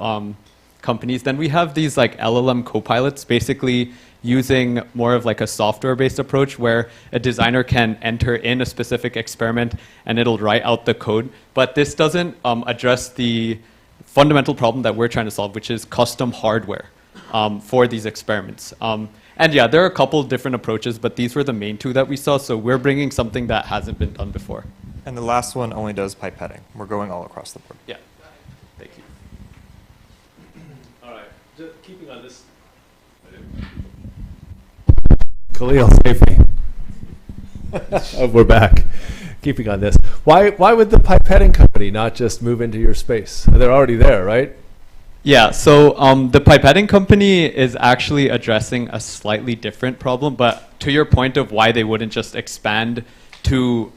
companies. Then we have these like LLM copilots, basically using more of like a software-based approach where a designer can enter in a specific experiment and it'll write out the code. But this doesn't address the fundamental problem that we're trying to solve, which is custom hardware for these experiments. And yeah, there are a couple different approaches, but these were the main two that we saw. So we're bringing something that hasn't been done before. And the last one only does pipetting. We're going all across the board. Yeah. Thank you. All right. Just keeping on this. Khalil, save me. Oh, we're back. Keeping on this. Why would the pipetting company not just move into your space? They're already there, right? Yeah, so the pipetting company is actually addressing a slightly different problem, but to your point of why they wouldn't just expand to,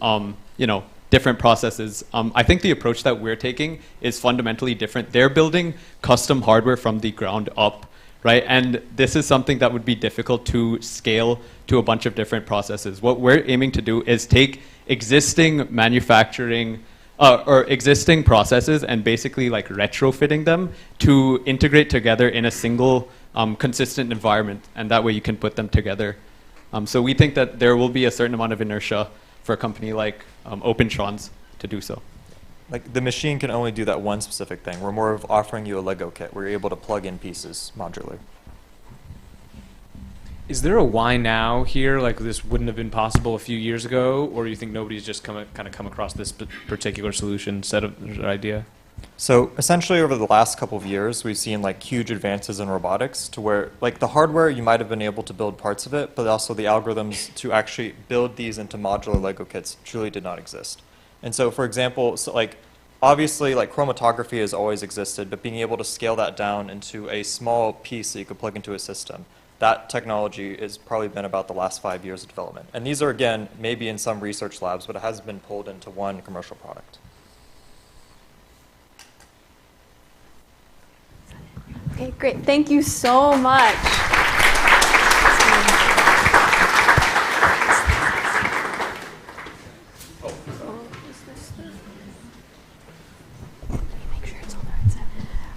different processes, I think the approach that we're taking is fundamentally different. They're building custom hardware from the ground up, right? And this is something that would be difficult to scale to a bunch of different processes. What we're aiming to do is take existing manufacturing or existing processes and basically like retrofitting them to integrate together in a single consistent environment, and that way you can put them together. So we think that there will be a certain amount of inertia for a company like OpenTrons to do so. Like the machine can only do that one specific thing. We're more of offering you a Lego kit where you're able to plug in pieces modularly. Is there a why now here? Like this wouldn't have been possible a few years ago, or do you think nobody's just come across this particular solution set of idea? So essentially over the last couple of years, we've seen like huge advances in robotics to where like the hardware, you might have been able to build parts of it, but also the algorithms to actually build these into modular Lego kits truly did not exist. And so for example, obviously like chromatography has always existed, but being able to scale that down into a small piece that you could plug into a system, that technology has probably been about the last 5 years of development. And these are, again, maybe in some research labs, but it hasn't been pulled into one commercial product. Okay, great. Thank you so much.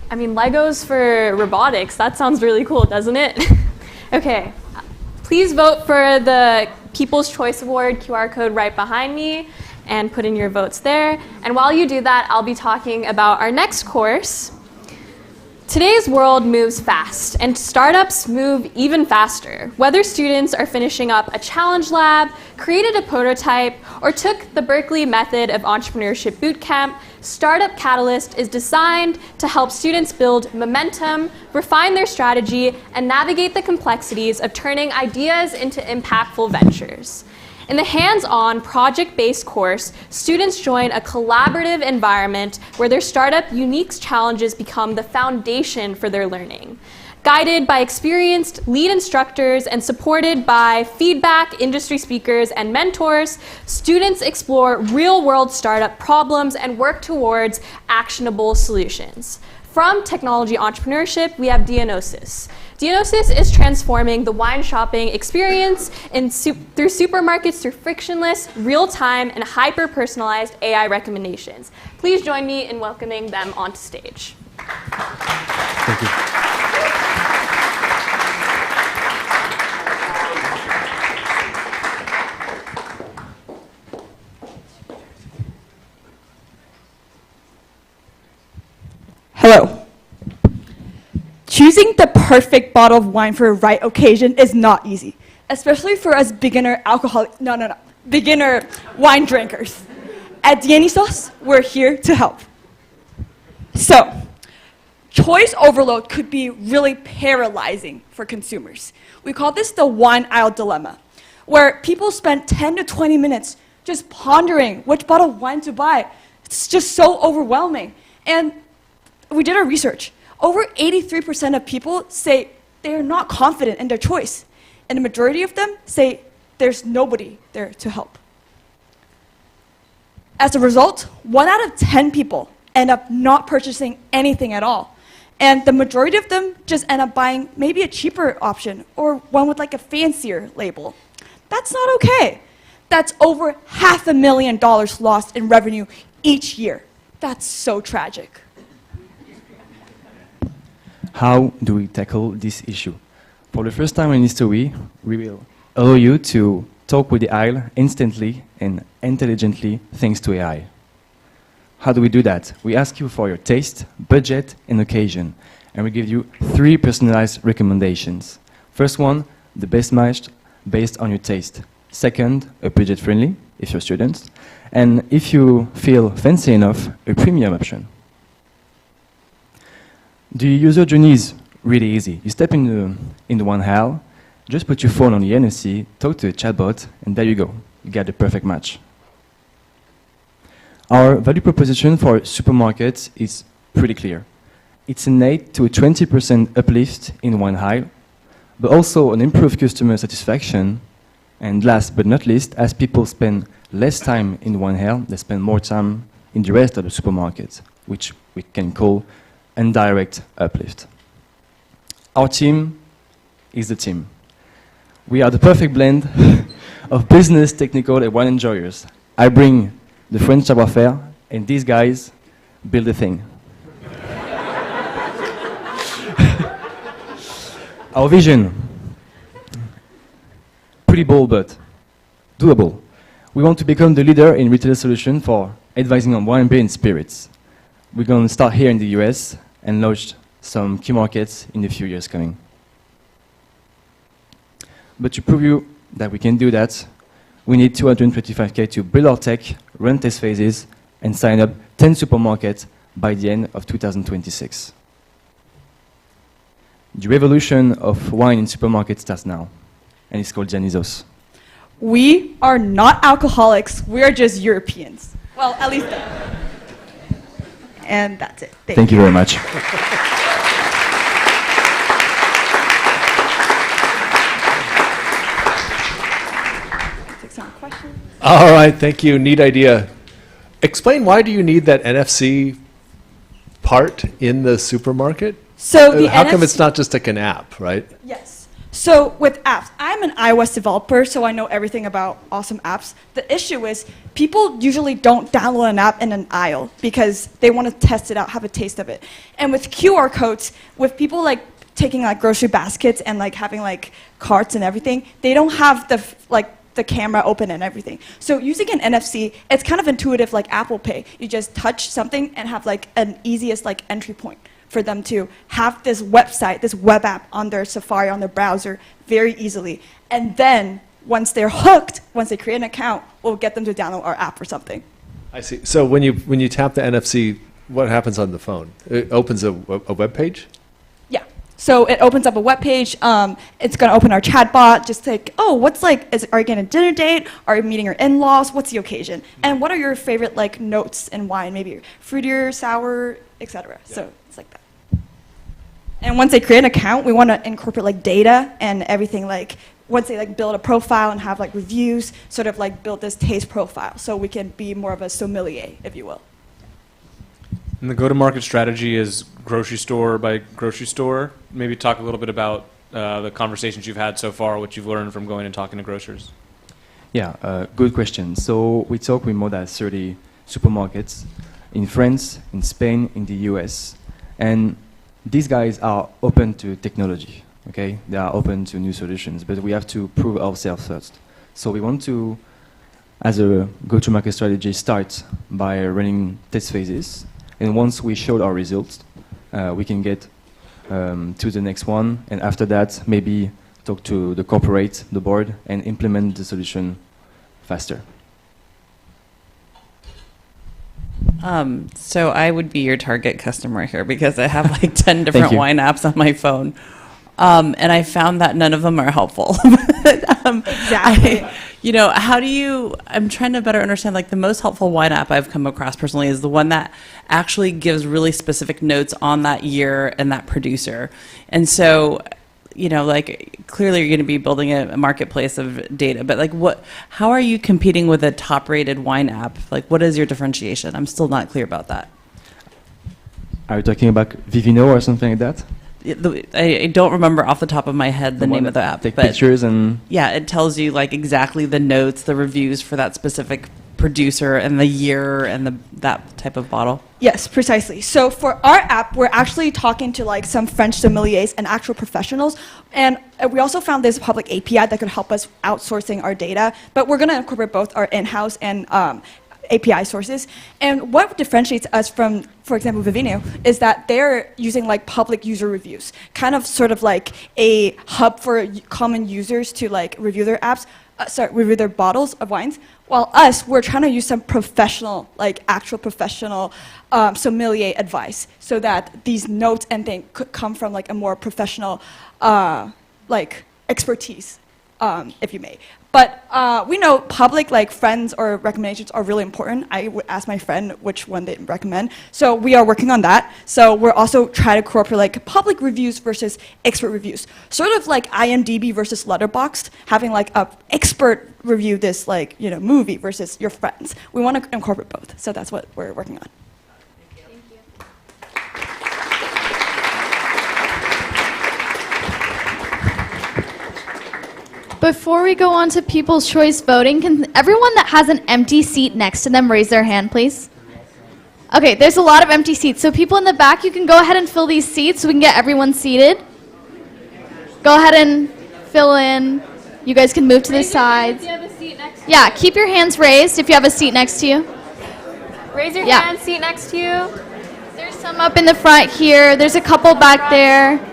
I mean, Legos for robotics, that sounds really cool, doesn't it? Okay, please vote for the People's Choice Award QR code right behind me and put in your votes there. And while you do that, I'll be talking about our next course. Today's world moves fast, and startups move even faster. Whether students are finishing up a challenge lab, created a prototype, or took the Berkeley method of entrepreneurship bootcamp, Startup Catalyst is designed to help students build momentum, refine their strategy, and navigate the complexities of turning ideas into impactful ventures. In the hands-on, project-based course, students join a collaborative environment where their startup unique challenges become the foundation for their learning. Guided by experienced lead instructors and supported by feedback, industry speakers, and mentors, students explore real-world startup problems and work towards actionable solutions. From technology entrepreneurship, we have Dianysos. Dianysos is transforming the wine shopping experience through supermarkets through frictionless, real-time, and hyper-personalized AI recommendations. Please join me in welcoming them onto stage. Thank you. Hello. Choosing the perfect bottle of wine for a right occasion is not easy, especially for us beginner wine drinkers. At Dianysos, we're here to help. So, choice overload could be really paralyzing for consumers. We call this the wine aisle dilemma, where people spend 10 to 20 minutes just pondering which bottle of wine to buy. It's just so overwhelming. And we did our research. Over 83% of people say they're not confident in their choice. And the majority of them say there's nobody there to help. As a result, 1 out of 10 people end up not purchasing anything at all. And the majority of them just end up buying maybe a cheaper option or one with like a fancier label. That's not okay. That's over $500,000 lost in revenue each year. That's so tragic. How do we tackle this issue? For the first time in history, we will allow you to talk with the aisle instantly and intelligently thanks to AI. How do we do that? We ask you for your taste, budget, and occasion, and we give you 3 personalized recommendations. First one, the best match based on your taste. Second, a budget-friendly, if you're students. And if you feel fancy enough, a premium option. The user journey is really easy. You step in the one aisle, just put your phone on the NFC, talk to a chatbot, and there you go. You get the perfect match. Our value proposition for supermarkets is pretty clear. It's an 8 to a 20% uplift in one aisle, but also an improved customer satisfaction. And last but not least, as people spend less time in one aisle, they spend more time in the rest of the supermarket, which we can call indirect uplift. Our team is the team. We are the perfect blend of business, technical, and wine enjoyers. I bring the French savoir-faire, and these guys build the thing. Our vision, pretty bold but doable. We want to become the leader in retail solution for advising on wine, beer, and spirits. We're going to start here in the US and launch some key markets in the few years coming. But to prove you that we can do that, we need 225K to build our tech, run test phases, and sign up 10 supermarkets by the end of 2026. The revolution of wine in supermarkets starts now, and it's called Dianysos. We are not alcoholics, we are just Europeans. Well, at least that. And that's it. Thank you very much. Take some questions. All right, thank you. Neat idea. Explain, why do you need that NFC part in the supermarket? So the how come NFC it's not just like an app, right? Yes. So with apps, I'm an iOS developer, so I know everything about awesome apps. The issue is people usually don't download an app in an aisle because they want to test it out, have a taste of it. And with QR codes, with people like taking like grocery baskets and like having like carts and everything, they don't have the camera open and everything. So using an NFC, it's kind of intuitive like Apple Pay. You just touch something and have like an easiest like entry point for them to have this website, this web app on their Safari, on their browser very easily. And then once they're hooked, once they create an account, we'll get them to download our app or something. I see. So when you tap the NFC, what happens on the phone? It opens a web page? Yeah. So it opens up a web page. It's going to open our chat bot, just like, oh, what's like, are you getting a dinner date? Are you meeting your in-laws? What's the occasion? And what are your favorite like notes in wine? Maybe fruitier, sour, etc. Yeah. So it's like that. And once they create an account, we want to incorporate like data and everything. Like once they like build a profile and have like reviews, sort of like build this taste profile, so we can be more of a sommelier, if you will. And the go-to-market strategy is grocery store by grocery store. Maybe talk a little bit about the conversations you've had so far, what you've learned from going and talking to grocers. Yeah, good question. So we talk with more than 30 supermarkets in France, in Spain, in the US, and these guys are open to technology, okay? They are open to new solutions, but we have to prove ourselves first. So we want to, as a go-to-market strategy, start by running test phases. And once we showed our results, we can get to the next one. And after that, maybe talk to the corporate, the board, and implement the solution faster. So I would be your target customer here because I have like 10 different you. wine apps on my phone. And I found that none of them are helpful. Exactly. How do you, I'm trying to better understand, like the most helpful wine app I've come across personally is the one that actually gives really specific notes on that year and that producer. And so, like clearly you're going to be building a marketplace of data, but like how are you competing with a top rated wine app? Like what is your differentiation? I'm still not clear about that. Are you talking about Vivino or something like that? I don't remember off the top of my head the name of the app. Take but pictures and... Yeah, it tells you like exactly the notes, the reviews for that specific producer and the year and that type of bottle. Yes, precisely. So for our app, we're actually talking to like some French sommeliers and actual professionals. And we also found this public API that could help us outsourcing our data. But we're going to incorporate both our in-house and API sources. And what differentiates us from, for example, Vivino, is that they're using like public user reviews, kind of sort of like a hub for common users to like review their apps, review their bottles of wines. While us, we're trying to use some professional, like actual professional sommelier advice so that these notes and things could come from like a more professional like expertise, if you may. But we know public like friends or recommendations are really important. I would ask my friend which one they recommend. So we are working on that. So we're also trying to incorporate like public reviews versus expert reviews. Sort of like IMDb versus Letterboxd, having like a expert review this like movie versus your friends. We want to incorporate both. So that's what we're working on. Before we go on to people's choice voting, can everyone that has an empty seat next to them raise their hand, please? Okay, there's a lot of empty seats. So people in the back, you can go ahead and fill these seats so we can get everyone seated. Go ahead and fill in. You guys can move to the sides. Yeah, keep your hands raised if you have a seat next to you. Raise your hand, seat next to you. There's some up in the front here. There's a couple back there.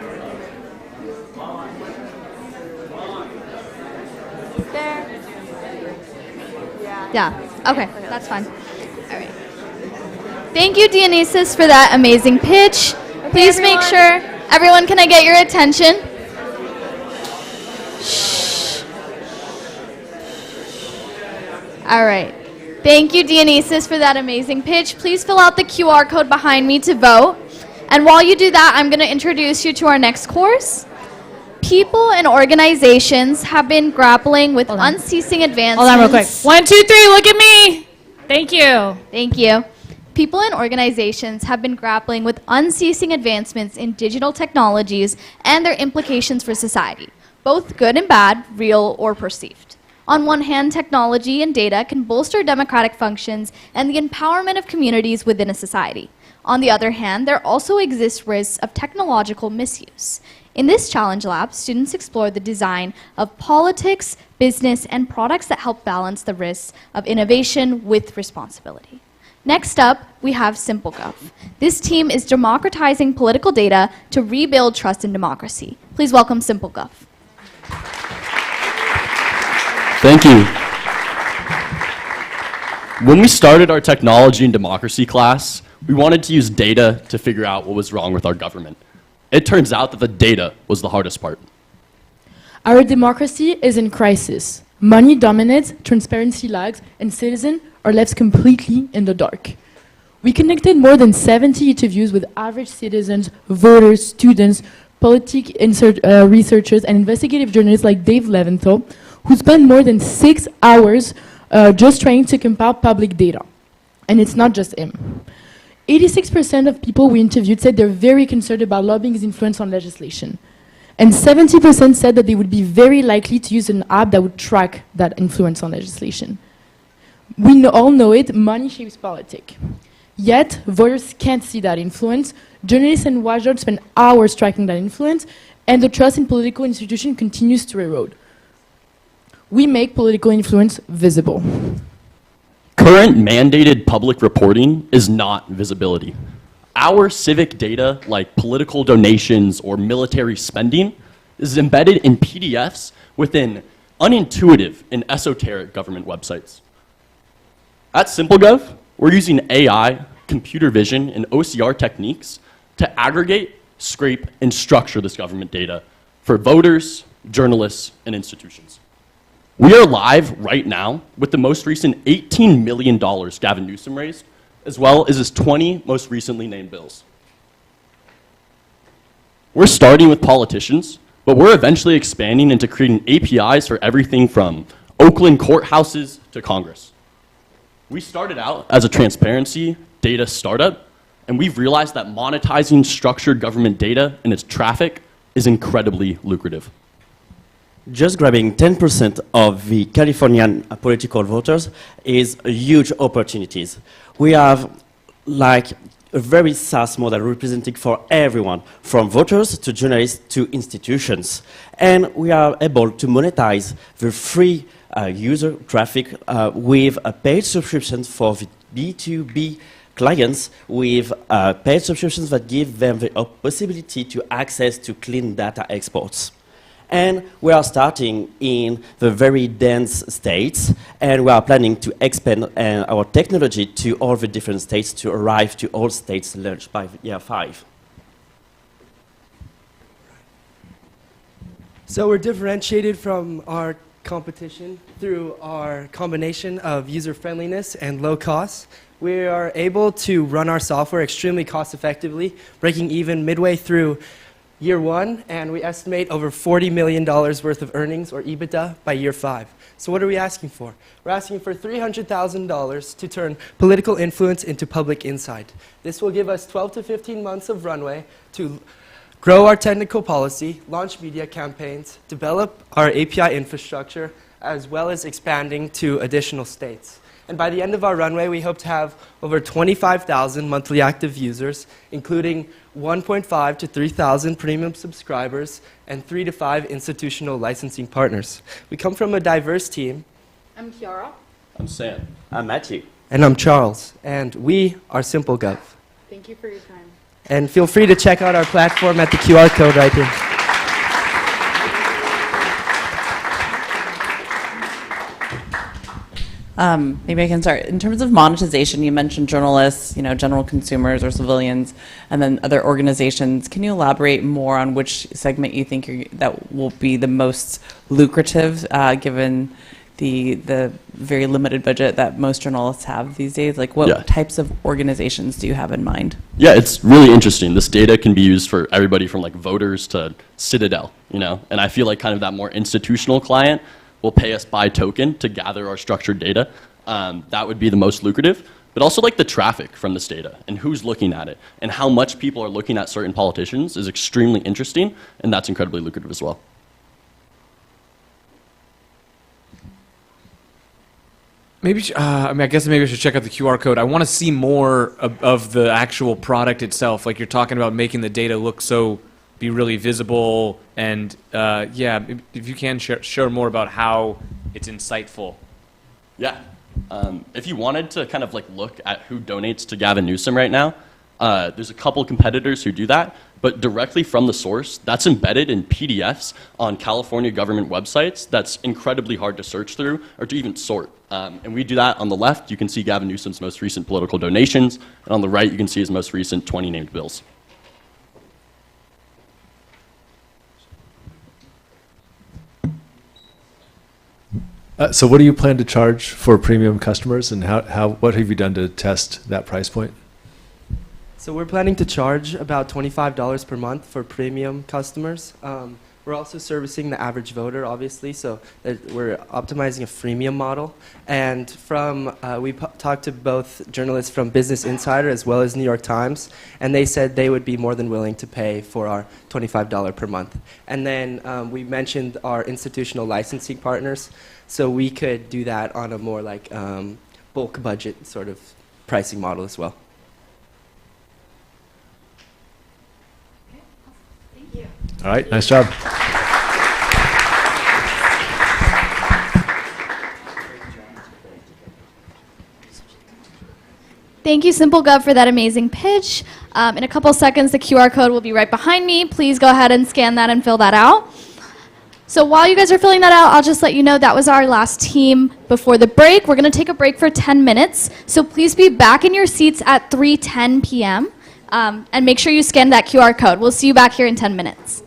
Yeah, okay, that's fine. All right. Thank you, Dianysos, for that amazing pitch. Please make sure, everyone, can I get your attention? Shh. All right. Thank you, Dianysos, for that amazing pitch. Please fill out the QR code behind me to vote. And while you do that, I'm going to introduce you to our next course. People and organizations have been grappling with unceasing advancements. Hold on real quick. 1, 2, 3, look at me. Thank you. Thank you. People and organizations have been grappling with unceasing advancements in digital technologies and their implications for society, both good and bad, real or perceived. On one hand, technology and data can bolster democratic functions and the empowerment of communities within a society. On the other hand, there also exists risks of technological misuse. In this challenge lab, students explore the design of politics, business, and products that help balance the risks of innovation with responsibility. Next up, we have SimpleGov. This team is democratizing political data to rebuild trust in democracy. Please welcome SimpleGov. Thank you. When we started our technology and democracy class, we wanted to use data to figure out what was wrong with our government. It turns out that the data was the hardest part. Our democracy is in crisis. Money dominates, transparency lags, and citizens are left completely in the dark. We conducted more than 70 interviews with average citizens, voters, students, researchers, and investigative journalists like Dave Leventhal, who spent more than 6 hours just trying to compile public data. And it's not just him. 86% of people we interviewed said they're very concerned about lobbying's influence on legislation. And 70% said that they would be very likely to use an app that would track that influence on legislation. We all know it, money shapes politics. Yet, voters can't see that influence. Journalists and watchdogs spend hours tracking that influence, and the trust in political institutions continues to erode. We make political influence visible. Current mandated public reporting is not visibility. Our civic data, like political donations or military spending, is embedded in PDFs within unintuitive and esoteric government websites. At SimpleGov, we're using AI computer vision and OCR techniques to aggregate, scrape, and structure this government data for voters, journalists, and institutions. We are live right now with the most recent $18 million Gavin Newsom raised, as well as his 20 most recently named bills. We're starting with politicians, but we're eventually expanding into creating APIs for everything from Oakland courthouses to Congress. We started out as a transparency data startup, and we've realized that monetizing structured government data and its traffic is incredibly lucrative. Just grabbing 10% of the Californian political voters is a huge opportunity. We have like a very SaaS model representing for everyone, from voters to journalists to institutions. And we are able to monetize the free user traffic with a paid subscription for the B2B clients, with paid subscriptions that give them the possibility to access to clean data exports. And we are starting in the very dense states, and we are planning to expand our technology to all the different states to arrive to all states launched by year 5. So we're differentiated from our competition through our combination of user-friendliness and low cost. We are able to run our software extremely cost-effectively, breaking even midway through year 1, and we estimate over $40 million worth of earnings, or EBITDA, by year 5. So what are we asking for? We're asking for $300,000 to turn political influence into public insight. This will give us 12 to 15 months of runway to grow our technical policy, launch media campaigns, develop our API infrastructure, as well as expanding to additional states. And by the end of our runway, we hope to have over 25,000 monthly active users, including 1.5 to 3,000 premium subscribers and 3 to 5 institutional licensing partners. We come from a diverse team. I'm Kiara. I'm Sam. I'm Matthew. And I'm Charles. And we are SimpleGov. Thank you for your time. And feel free to check out our platform at the QR code right here. Maybe I can start. In terms of monetization, you mentioned journalists, general consumers or civilians, and then other organizations. Can you elaborate more on which segment you think that will be the most lucrative, given the very limited budget that most journalists have these days? Like, what types of organizations do you have in mind? Yeah, it's really interesting. This data can be used for everybody from like voters to Citadel, and I feel like kind of that more institutional client will pay us by token to gather our structured data. That would be the most lucrative, but also like the traffic from this data and who's looking at it and how much people are looking at certain politicians is extremely interesting, and that's incredibly lucrative as well. Maybe, I guess maybe I should check out the QR code. I want to see more of the actual product itself. Like you're talking about making the data look be really visible, and yeah, if you can share more about how it's insightful. Yeah, if you wanted to kind of like look at who donates to Gavin Newsom right now, there's a couple competitors who do that, but directly from the source, that's embedded in PDFs on California government websites. That's incredibly hard to search through or to even sort. And we do that on the left. You can see Gavin Newsom's most recent political donations, and on the right, you can see his most recent 20 named bills. So what do you plan to charge for premium customers, and what have you done to test that price point? So we're planning to charge about $25 per month for premium customers. We're also servicing the average voter, obviously, so we're optimizing a freemium model. And we talked to both journalists from Business Insider as well as New York Times, and they said they would be more than willing to pay for our $25 per month. And then we mentioned our institutional licensing partners, so we could do that on a more like bulk budget sort of pricing model as well. All right, nice job. Thank you, SimpleGov, for that amazing pitch. In a couple seconds, the QR code will be right behind me. Please go ahead and scan that and fill that out. So while you guys are filling that out, I'll just let you know that was our last team before the break. We're going to take a break for 10 minutes. So please be back in your seats at 3:10 p.m. And make sure you scan that QR code. We'll see you back here in 10 minutes.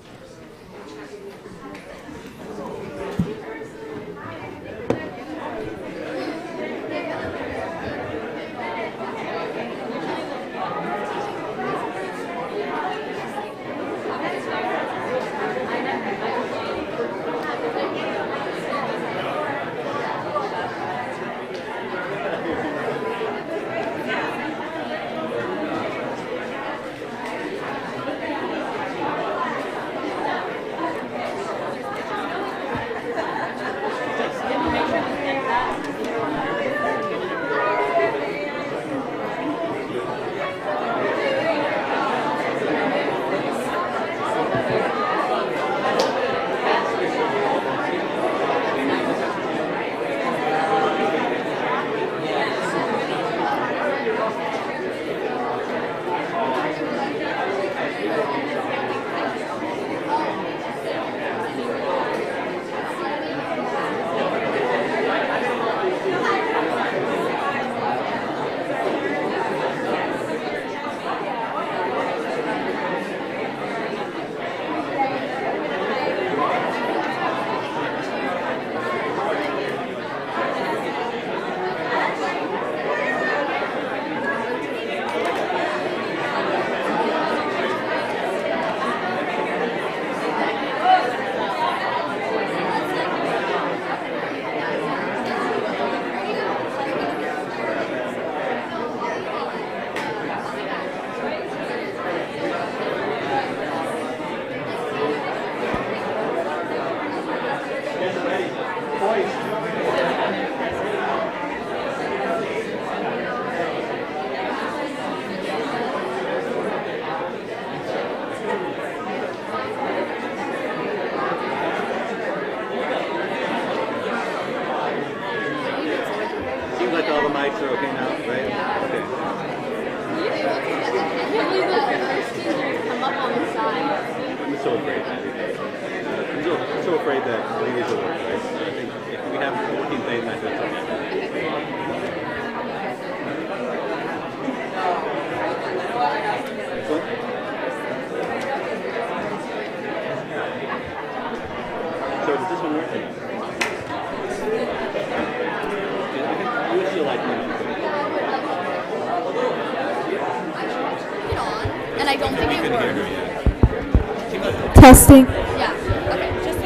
And I don't think it worked. Testing. Yeah. Okay. Just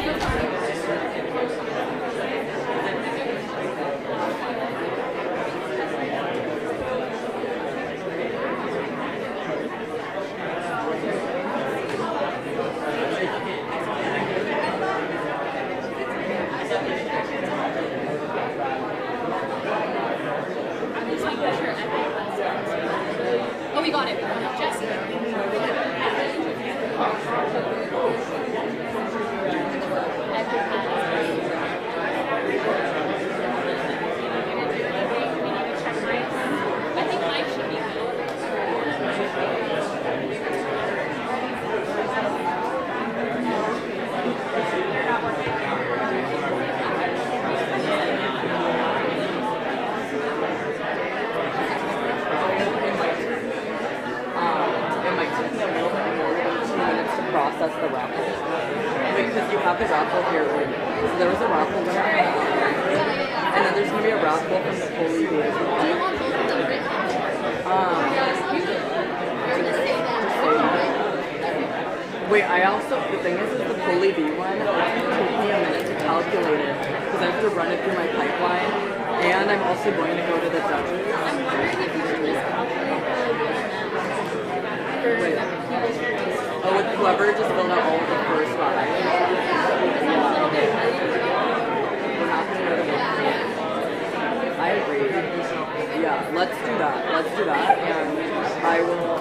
oh, we got it. Jesse. Process the raffle. Because you have the raffle here already. So there was a raffle winner. And then there's going to be a raffle from the Foley Day. Wait, I also, the thing is the Foley B one, it's going to take me a minute to calculate it. Because I have to run it through my pipeline. And I'm also going to go to the judges. I'm wondering if you should just calculate the oh, with whoever just filled out all of the first five. I agree. Yeah, let's do that. Let's do that, and I will.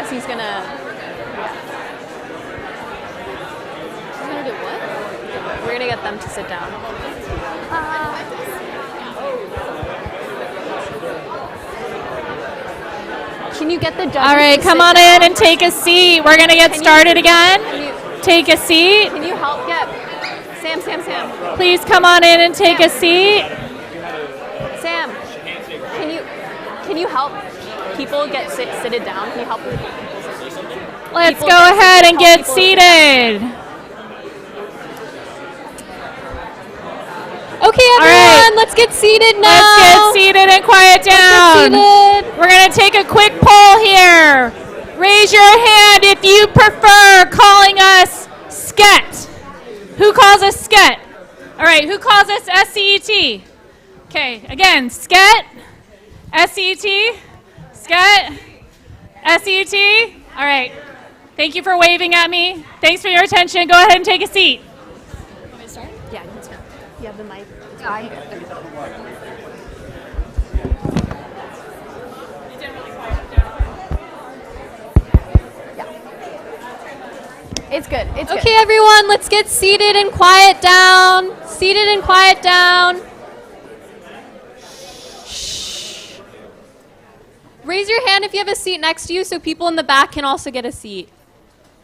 Jesse's gonna. She's gonna do what? We're gonna get them to sit down. Can you get the judges? All right, to come sit on down? in and take a seat. We're going to get started again. Take a seat. Can you help get Sam? Please come on in and take a seat. Sam, can you help people get seated down? Can you help people? Let's People go get ahead seated, and help get people seated. Okay, everyone, let's get seated now. Let's get seated and quiet down. We're going to take a quick poll here. Raise your hand if you prefer calling us SCET. Who calls us SCET? All right, who calls us SCET? Okay, again, SCET, SCET, SCET, SCET. All right, thank you for waving at me. Thanks for your attention. Go ahead and take a seat. Want me to start? Yeah, you can start. You have the mic. It's good. It's good. Okay, everyone, let's get seated and quiet down. Seated and quiet down. Shh. Raise your hand if you have a seat next to you so people in the back can also get a seat.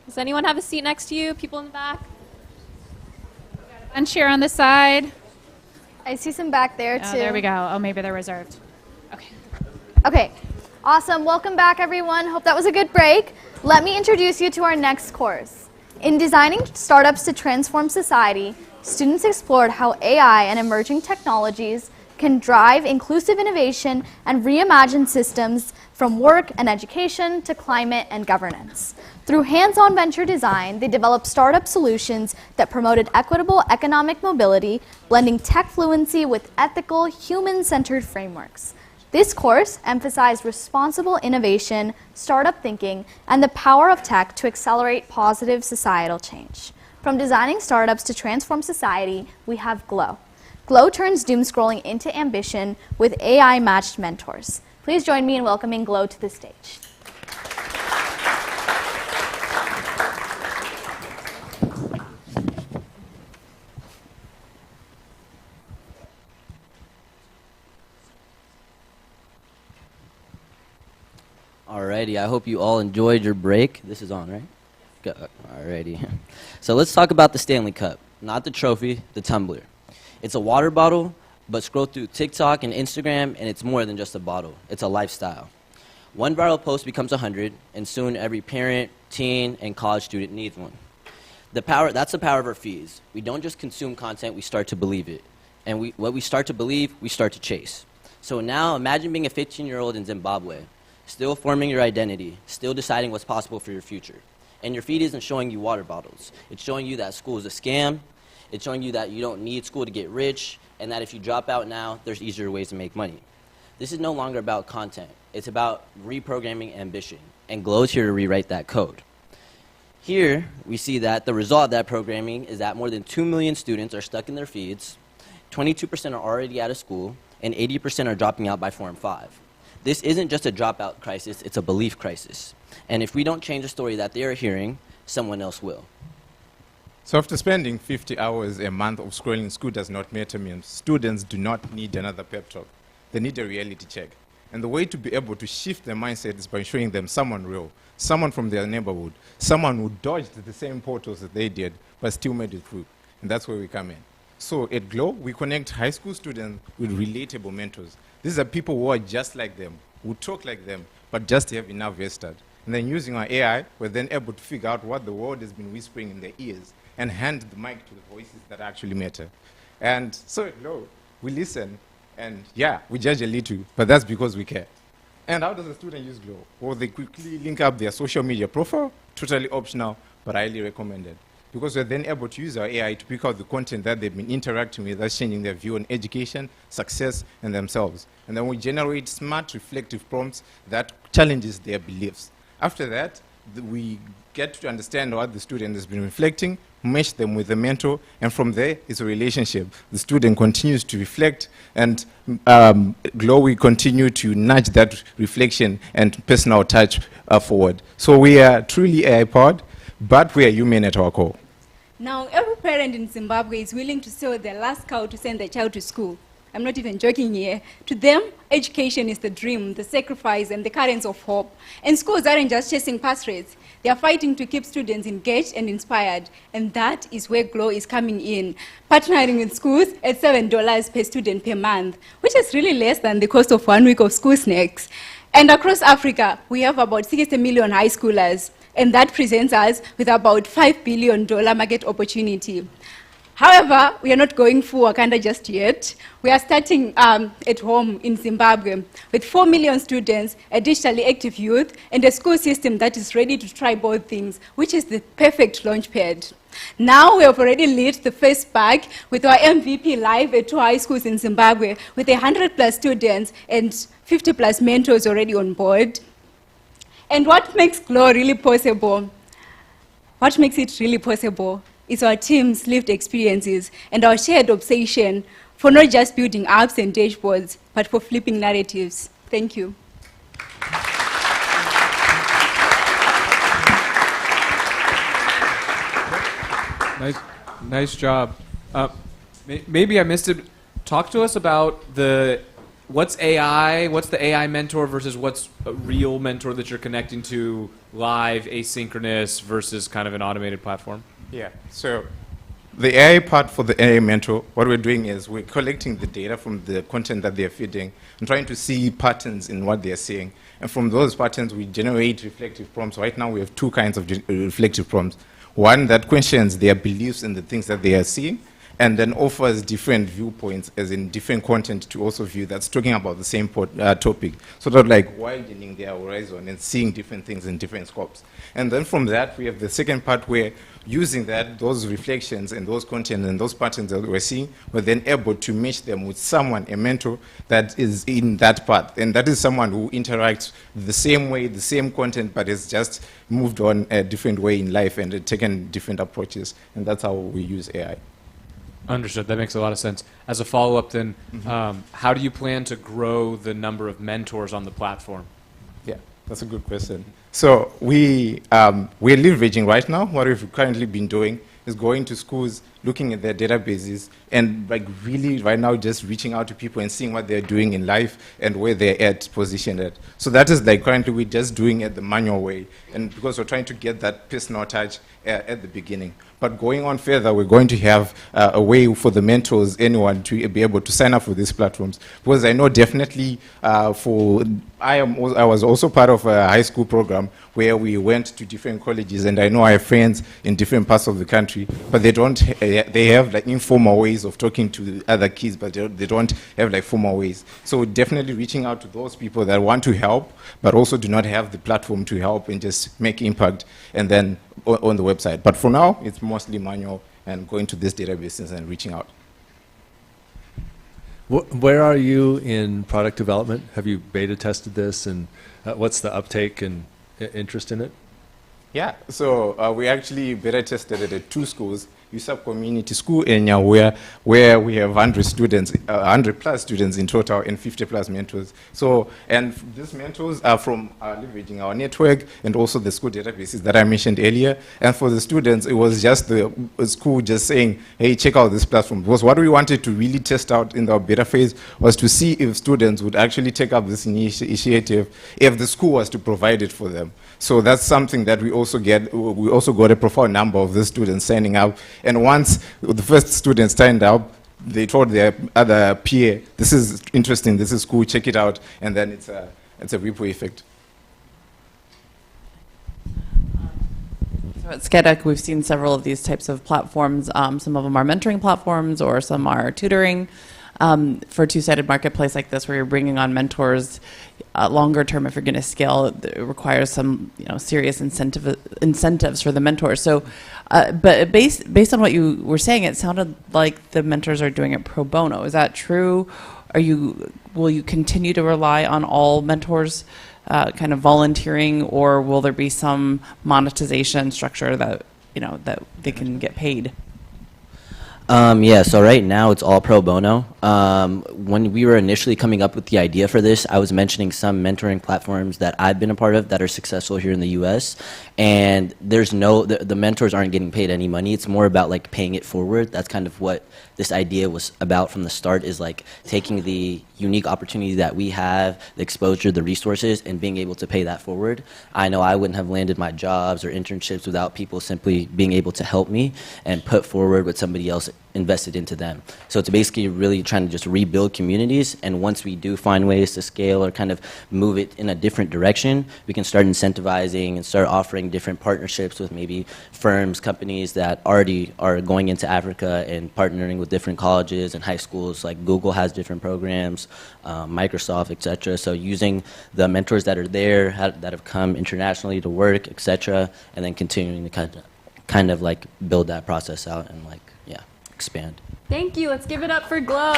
Does anyone have a seat next to you? People in the back? And cheer on the side. I see some back there, Oh, too. there we go. Oh, maybe they're reserved. Okay, awesome. Welcome back, everyone. Hope that was a good break. Let me introduce you to our next course. In designing startups to transform society, students explored how AI and emerging technologies can drive inclusive innovation and reimagine systems from work and education to climate and governance. Through hands-on venture design, they developed startup solutions that promoted equitable economic mobility, blending tech fluency with ethical, human-centered frameworks. This course emphasized responsible innovation, startup thinking, and the power of tech to accelerate positive societal change. From designing startups to transform society, we have Glow. Glow turns doom scrolling into ambition with AI-matched mentors. Please join me in welcoming Glow to the stage. Alrighty, I hope you all enjoyed your break. This is on, right? Good. Alrighty. So let's talk about the Stanley Cup. Not the trophy, the tumbler. It's a water bottle, but scroll through TikTok and Instagram, and it's more than just a bottle. It's a lifestyle. One viral post becomes 100, and soon every parent, teen, and college student needs one. That's the power of our feeds. We don't just consume content, we start to believe it. And what we start to believe, we start to chase. So now imagine being a 15-year-old in Zimbabwe, still forming your identity, still deciding what's possible for your future. And your feed isn't showing you water bottles. It's showing you that school is a scam. It's showing you that you don't need school to get rich, and that if you drop out now, there's easier ways to make money. This is no longer about content. It's about reprogramming ambition, and Glow is here to rewrite that code. Here, we see that the result of that programming is that more than 2 million students are stuck in their feeds, 22% are already out of school, and 80% are dropping out by Form 5. This isn't just a dropout crisis, it's a belief crisis. And if we don't change the story that they are hearing, someone else will. So after spending 50 hours a month of scrolling school does not matter means students do not need another pep talk. They need a reality check. And the way to be able to shift their mindset is by showing them someone real, someone from their neighborhood, someone who dodged the same portals that they did, but still made it through. And that's where we come in. So at Glow, we connect high school students with relatable mentors. These are people who are just like them, who talk like them, but just have enough vested. And then using our AI, we're then able to figure out what the world has been whispering in their ears and hand the mic to the voices that actually matter. And so at Glow, we listen, and yeah, we judge a little, but that's because we care. And how does a student use Glow? Well, they quickly link up their social media profile, totally optional, but highly recommended. Because we're then able to use our AI to pick out the content that they've been interacting with, that's changing their view on education, success, and themselves. And then we generate smart, reflective prompts that challenges their beliefs. After that, we get to understand what the student has been reflecting, mesh them with the mentor, and from there, it's a relationship. The student continues to reflect, and Glow will continue to nudge that reflection and personal touch forward. So we are truly AI-powered, but we are human at our core. Now, every parent in Zimbabwe is willing to sell their last cow to send their child to school. I'm not even joking here. To them, education is the dream, the sacrifice, and the currents of hope. And schools aren't just chasing pass rates. They are fighting to keep students engaged and inspired. And that is where Glow is coming in, partnering with schools at $7 per student per month, which is really less than the cost of 1 week of school snacks. And across Africa, we have about 60 million high schoolers. And that presents us with about $5 billion market opportunity. However, we are not going for Wakanda just yet. We are starting at home in Zimbabwe with 4 million students, a digitally active youth, and a school system that is ready to try both things, which is the perfect launchpad. Now we have already lit the first bag with our MVP live at 2 high schools in Zimbabwe with 100+ students and 50+ mentors already on board. And what makes Glow really possible? What makes it really possible is our team's lived experiences and our shared obsession for not just building apps and dashboards, but for flipping narratives. Thank you. Nice job. Maybe I missed it. Talk to us about what's AI, what's the AI mentor versus what's a real mentor that you're connecting to live, asynchronous versus kind of an automated platform? Yeah, so the AI part for the AI mentor, what we're doing is we're collecting the data from the content that they're feeding and trying to see patterns in what they're seeing. And from those patterns, we generate reflective prompts. Right now, we have 2 kinds of reflective prompts. One that questions their beliefs in the things that they are seeing, and then offers different viewpoints, as in different content to also view that's talking about the same topic, sort of like widening their horizon and seeing different things in different scopes. And then from that, we have the second part where using those reflections and those content and those patterns that we're seeing, we're then able to match them with someone, a mentor that is in that path. And that is someone who interacts the same way, the same content, but has just moved on a different way in life and taken different approaches. And that's how we use AI. Understood. That makes a lot of sense. As a follow-up then, how do you plan to grow the number of mentors on the platform? Yeah, that's a good question. So we're leveraging right now. What we've currently been doing is going to schools, looking at their databases, and like really right now just reaching out to people and seeing what they're doing in life and where they're positioned at. So that is like currently we're just doing it the manual way, and because we're trying to get that personal touch at the beginning. But going on further, we're going to have a way for the mentors, anyone, to be able to sign up for these platforms. Because I know definitely I was also part of a high school program where we went to different colleges, and I know I have friends in different parts of the country, but they have like informal ways of talking to other kids, but they don't have like formal ways. So definitely reaching out to those people that want to help, but also do not have the platform to help and just make impact, and then on the website. But for now, it's mostly manual and going to these databases and reaching out. Where are you in product development? Have you beta tested this, and what's the uptake and interest in it? Yeah, so we actually beta tested it at 2 schools, USAP Community School in Nyaweya, where we have 100 students, 100+ students in total, and 50+ mentors. So, and these mentors are from leveraging our network and also the school databases that I mentioned earlier. And for the students, it was just the school just saying, hey, check out this platform. Because what we wanted to really test out in our beta phase was to see if students would actually take up this initiative if the school was to provide it for them. So that's something that we also got a profound number of the students signing up. And once the first students signed up, they told their other peer, this is interesting, this is cool, check it out. And then it's a ripple effect. So at SCET, we've seen several of these types of platforms. Some of them are mentoring platforms, or some are tutoring. For a two-sided marketplace like this, where you're bringing on mentors, longer term, if you're going to scale, it requires some serious incentives for the mentors. So, but based on what you were saying, it sounded like the mentors are doing it pro bono. Is that true? Will you continue to rely on all mentors kind of volunteering, or will there be some monetization structure that that they can get paid? Yeah, so right now it's all pro bono. When we were initially coming up with the idea for this, I was mentioning some mentoring platforms that I've been a part of that are successful here in the US. And the mentors aren't getting paid any money. It's more about like paying it forward. That's kind of what this idea was about from the start, is like taking the unique opportunity that we have, the exposure, the resources, and being able to pay that forward. I know I wouldn't have landed my jobs or internships without people simply being able to help me and put forward what somebody else invested into them. So it's basically really trying to just rebuild communities, and once we do find ways to scale or kind of move it in a different direction, we can start incentivizing and start offering different partnerships with maybe firms, companies that already are going into Africa and partnering with different colleges and high schools. Like Google has different programs, Microsoft, etc. So using the mentors that are there, that have come internationally to work, etc., and then continuing to kind of like build that process out and like, yeah, expand. Thank you. Let's give it up for Glow.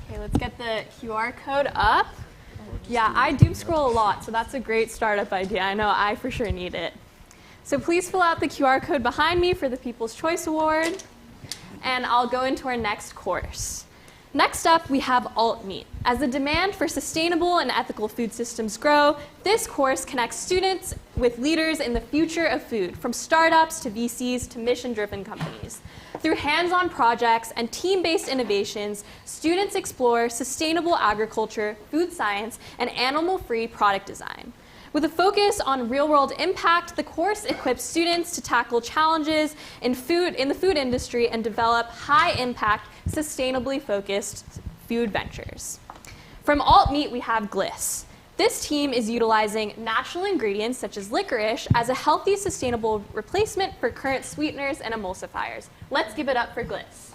Okay, let's get the QR code up. Yeah, I doom scroll a lot, so that's a great startup idea. I know I for sure need it. So please fill out the QR code behind me for the People's Choice Award, and I'll go into our next course. Next up, we have alt-meat. As the demand for sustainable and ethical food systems grow, this course connects students with leaders in the future of food, from startups to VCs to mission-driven companies. Through hands-on projects and team-based innovations, students explore sustainable agriculture, food science, and animal-free product design. With a focus on real-world impact, the course equips students to tackle challenges in the food industry and develop high-impact, sustainably focused food ventures. From alt-meat, we have Gliss. This team is utilizing natural ingredients such as licorice as a healthy, sustainable replacement for current sweeteners and emulsifiers. Let's give it up for Gliss.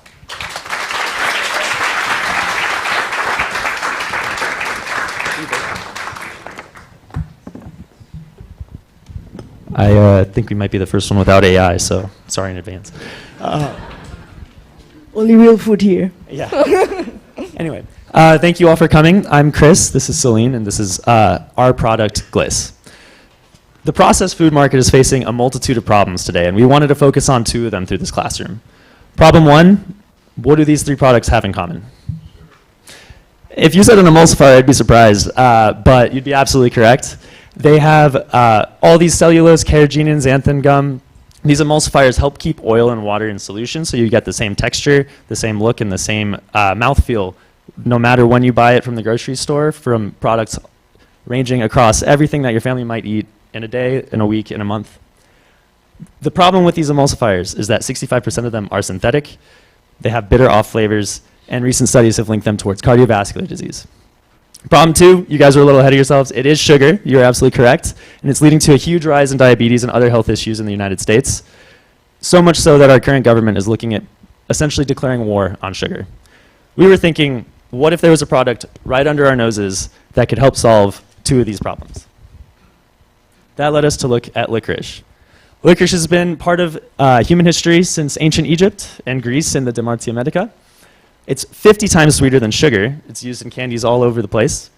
I think we might be the first one without AI, so sorry in advance. Only real food here. Yeah. Anyway, thank you all for coming. I'm Chris, this is Celine, and this is our product, Gliss. The processed food market is facing a multitude of problems today, and we wanted to focus on two of them through this classroom. Problem one, what do these three products have in common? If you said an emulsifier, I'd be surprised, but you'd be absolutely correct. They have all these cellulose, carrageenan, xanthan gum. These emulsifiers help keep oil and water in solution, so you get the same texture, the same look, and the same mouthfeel, no matter when you buy it from the grocery store, from products ranging across everything that your family might eat in a day, in a week, in a month. The problem with these emulsifiers is that 65% of them are synthetic, they have bitter off flavors, and recent studies have linked them towards cardiovascular disease. Problem two, you guys are a little ahead of yourselves. It is sugar. You're absolutely correct. And it's leading to a huge rise in diabetes and other health issues in the United States. So much so that our current government is looking at essentially declaring war on sugar. We were thinking, what if there was a product right under our noses that could help solve two of these problems? That led us to look at licorice. Licorice has been part of human history since ancient Egypt and Greece in the De Martia Medica. It's 50 times sweeter than sugar. It's used in candies all over the place.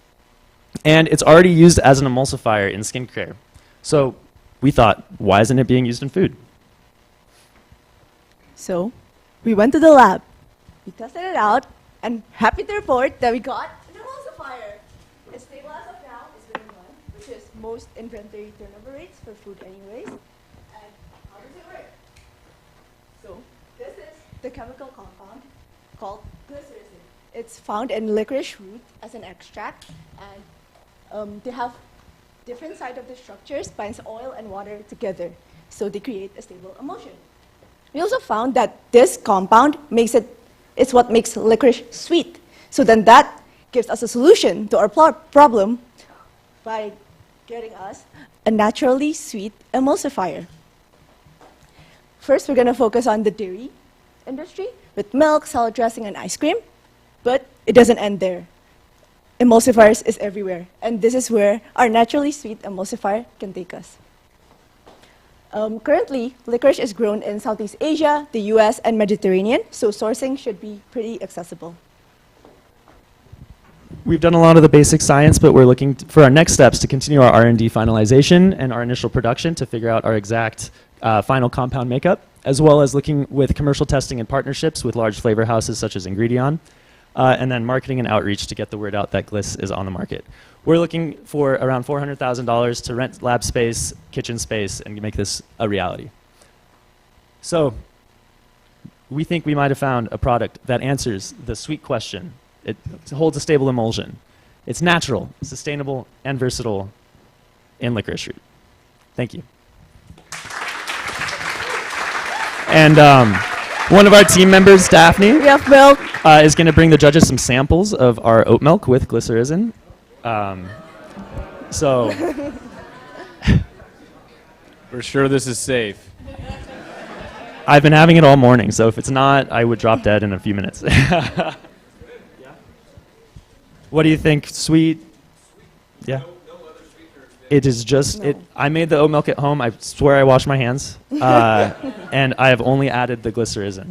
And it's already used as an emulsifier in skincare. So we thought, why isn't it being used in food? So we went to the lab, we tested it out, and happy to report that we got an emulsifier. It's stable as of now, it's doing one, which is most inventory turnover rates for food anyways. And how does it work? So this is the chemical compound called glycerin. It's found in licorice root as an extract, and they have different side of the structures, binds oil and water together, so they create a stable emulsion. We also found that this compound it's what makes licorice sweet. So then that gives us a solution to our problem by getting us a naturally sweet emulsifier. First, we're going to focus on the dairy industry with milk, salad dressing, and ice cream. But it doesn't end there. Emulsifiers is everywhere, and this is where our naturally sweet emulsifier can take us. Currently, licorice is grown in Southeast Asia, the US, and Mediterranean, so sourcing should be pretty accessible. We've done a lot of the basic science, but we're looking for our next steps to continue our R&D finalization and our initial production to figure out our exact final compound makeup, as well as looking with commercial testing and partnerships with large flavor houses such as Ingredion, and then marketing and outreach to get the word out that Gliss is on the market. We're looking for around $400,000 to rent lab space, kitchen space, and make this a reality. So we think we might have found a product that answers the sweet question. It holds a stable emulsion. It's natural, sustainable, and versatile in licorice root. Thank you. And one of our team members, Daphne, is going to bring the judges some samples of our oat milk with glycyrrhizin. So we're sure this is safe. I've been having it all morning, so if it's not, I would drop dead in a few minutes. What do you think? Sweet? Yeah. It is just, I made the oat milk at home. I swear I washed my hands. And I have only added the glycyrrhizin.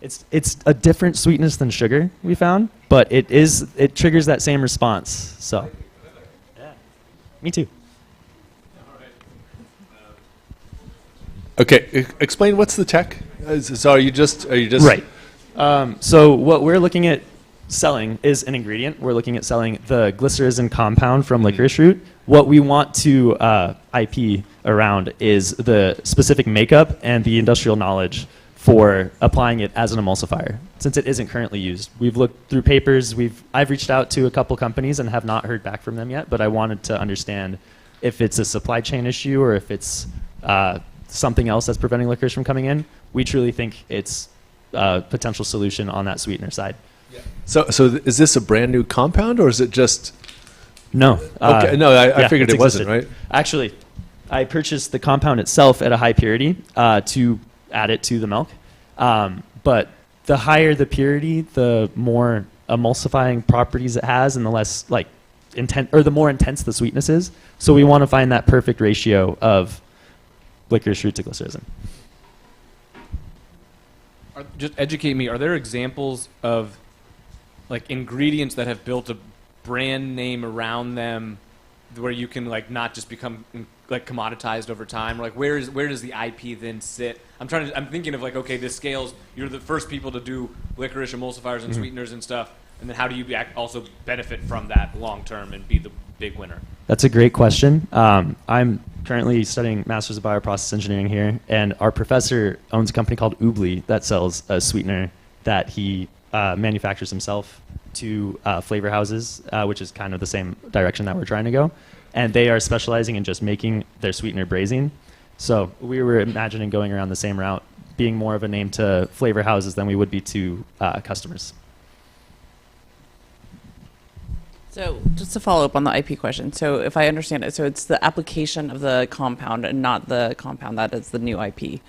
It's a different sweetness than sugar, we found, but it triggers that same response. So, yeah. Me too. Okay, explain what's the tech. So are you just right? So what we're looking at selling is an ingredient. We're looking at selling the glycyrrhizin compound from licorice root. What we want to IP around is the specific makeup and the industrial knowledge for applying it as an emulsifier, since it isn't currently used. We've looked through papers. I've reached out to a couple companies and have not heard back from them yet, but I wanted to understand if it's a supply chain issue or if it's something else that's preventing licorice from coming in. We truly think it's a potential solution on that sweetener side. Yeah. So is this a brand new compound, or is it just? No. Okay. No, I figured it wasn't, right? Actually, I purchased the compound itself at a high purity to add it to the milk. But the higher the purity, the more emulsifying properties it has, and the less the more intense the sweetness is. So we want to find that perfect ratio of licorice root to glycyrrhizin. Just educate me. Are there examples of ingredients that have built a brand name around them, where you can not just become commoditized over time? Where does the IP then sit? I'm thinking of okay, this scales. You're the first people to do licorice emulsifiers and sweeteners and stuff, and then how do you also benefit from that long term and be the big winner? That's a great question. I'm currently studying Masters of Bioprocess Engineering here, and our professor owns a company called Oobly that sells a sweetener that he manufactures himself to flavor houses, which is kind of the same direction that we're trying to go. And they are specializing in just making their sweetener brazing. So we were imagining going around the same route, being more of a name to flavor houses than we would be to customers. So just to follow up on the IP question, so if I understand it, so it's the application of the compound and not the compound that is the new IP,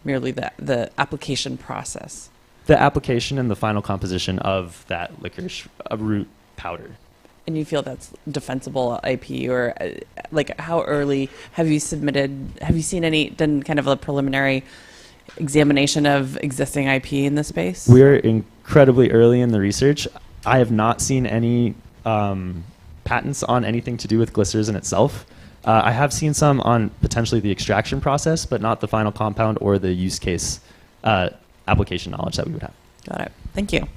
merely the application process. The application and the final composition of that licorice root powder. And you feel that's defensible IP, or how early have you done kind of a preliminary examination of existing IP in this space? We're incredibly early in the research. I have not seen any patents on anything to do with glycyrrhizin itself. I have seen some on potentially the extraction process, but not the final compound or the use case application knowledge that we would have. Got it. Thank you.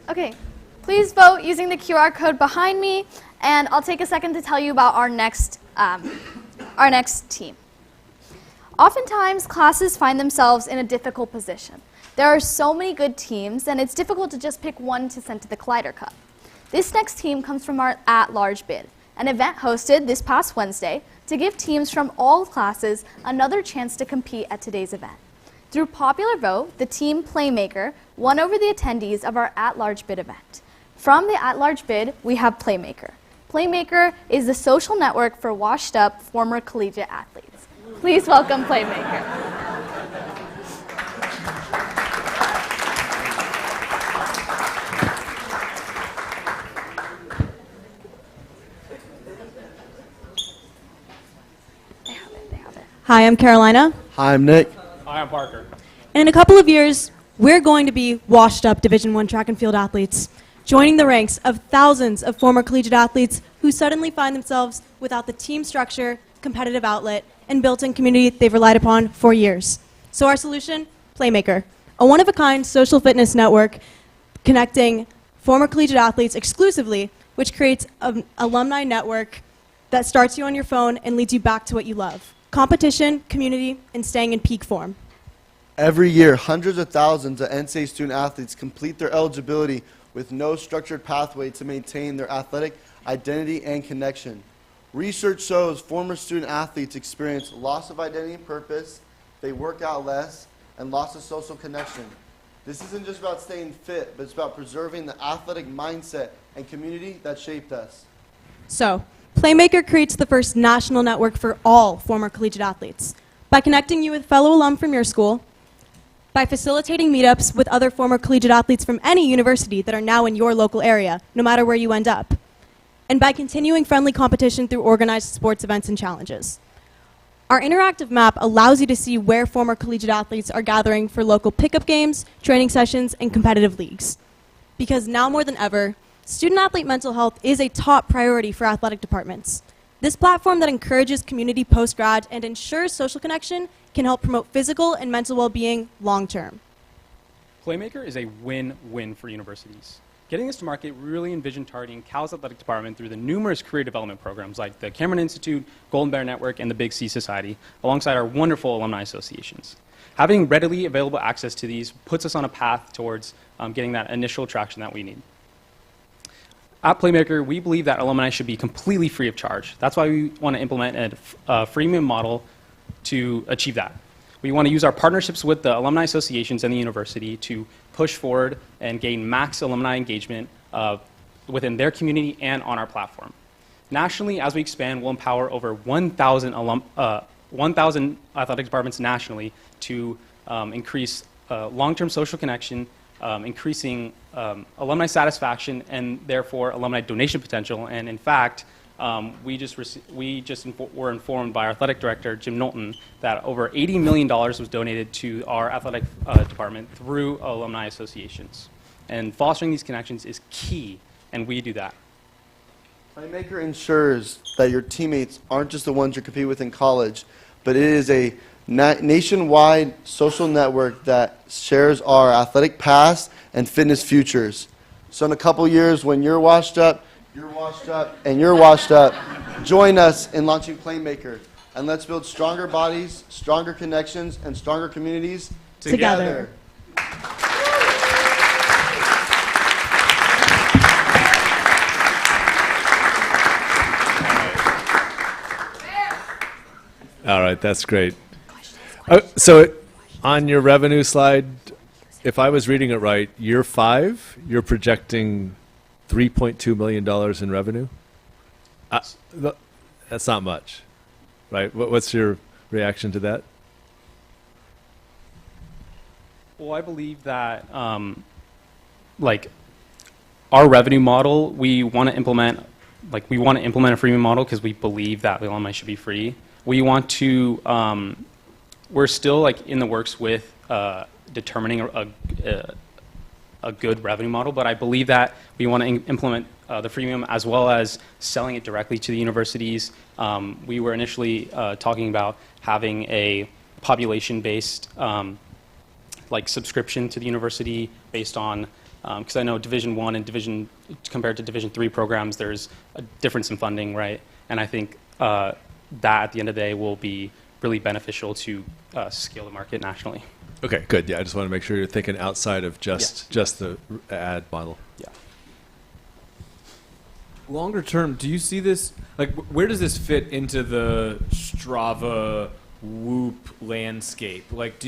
Okay, please vote using the QR code behind me, and I'll take a second to tell you about our next team. Oftentimes, classes find themselves in a difficult position. There are so many good teams, and it's difficult to just pick one to send to the Collider Cup. This next team comes from our at-large bid, an event hosted this past Wednesday to give teams from all classes another chance to compete at today's event. Through popular vote, the team Playmaker won over the attendees of our at-large bid event. From the at-large bid, we have Playmaker. Playmaker is the social network for washed-up former collegiate athletes. Please welcome Playmaker. Hi, I'm Carolina. Hi, I'm Nick. Hi, I'm Parker. And in a couple of years, we're going to be washed up Division I track and field athletes, joining the ranks of thousands of former collegiate athletes who suddenly find themselves without the team structure, competitive outlet, and built-in community they've relied upon for years. So our solution, Playmaker, a one-of-a-kind social fitness network connecting former collegiate athletes exclusively, which creates an alumni network that starts you on your phone and leads you back to what you love: competition, community, and staying in peak form. Every year, hundreds of thousands of NCAA student athletes complete their eligibility with no structured pathway to maintain their athletic identity and connection. Research shows former student athletes experience loss of identity and purpose, they work out less, and loss of social connection. This isn't just about staying fit, but it's about preserving the athletic mindset and community that shaped us. So, Playmaker creates the first national network for all former collegiate athletes by connecting you with fellow alum from your school, by facilitating meetups with other former collegiate athletes from any university that are now in your local area, no matter where you end up, and by continuing friendly competition through organized sports events and challenges. Our interactive map allows you to see where former collegiate athletes are gathering for local pickup games, training sessions, and competitive leagues. Because now more than ever, student-athlete mental health is a top priority for athletic departments. This platform that encourages community post-grad and ensures social connection can help promote physical and mental well-being long-term. Playmaker is a win-win for universities. Getting this to market really envisioned targeting Cal's athletic department through the numerous career development programs like the Cameron Institute, Golden Bear Network, and the Big C Society, alongside our wonderful alumni associations. Having readily available access to these puts us on a path towards getting that initial traction that we need. At Playmaker, we believe that alumni should be completely free of charge. That's why we want to implement a freemium model to achieve that. We want to use our partnerships with the alumni associations and the university to push forward and gain max alumni engagement within their community and on our platform. Nationally, as we expand, we'll empower over 1,000 athletic departments nationally to increase long-term social connection, increasing alumni satisfaction, and therefore alumni donation potential. And in fact, we just were informed by our athletic director, Jim Knowlton, that over $80 million was donated to our athletic department through alumni associations. And fostering these connections is key, and we do that. Playmaker ensures that your teammates aren't just the ones you compete with in college, but it is a nationwide social network that shares our athletic past and fitness futures. So in a couple years, when you're washed up, and you're washed up, join us in launching Playmaker. And let's build stronger bodies, stronger connections, and stronger communities together. All right, that's great. So on your revenue slide, if I was reading it right, year 5, you're projecting $3.2 million in revenue? That's not much, right? What's your reaction to that? Well, I believe that like our revenue model, we want to implement a freemium model because we believe that the alumni should be free. We want to, we're still like in the works with determining a good revenue model, but I believe that we want to implement the freemium as well as selling it directly to the universities. We were initially talking about having a population-based like subscription to the university based on, because I know Division I and compared to Division III programs, there's a difference in funding, right? And I think that at the end of the day will be really beneficial to scale the market nationally. Okay, good. Yeah, I just want to make sure you're thinking outside of just the ad model. Yeah. Longer term, do you see this, like, where does this fit into the Strava Whoop landscape? Like,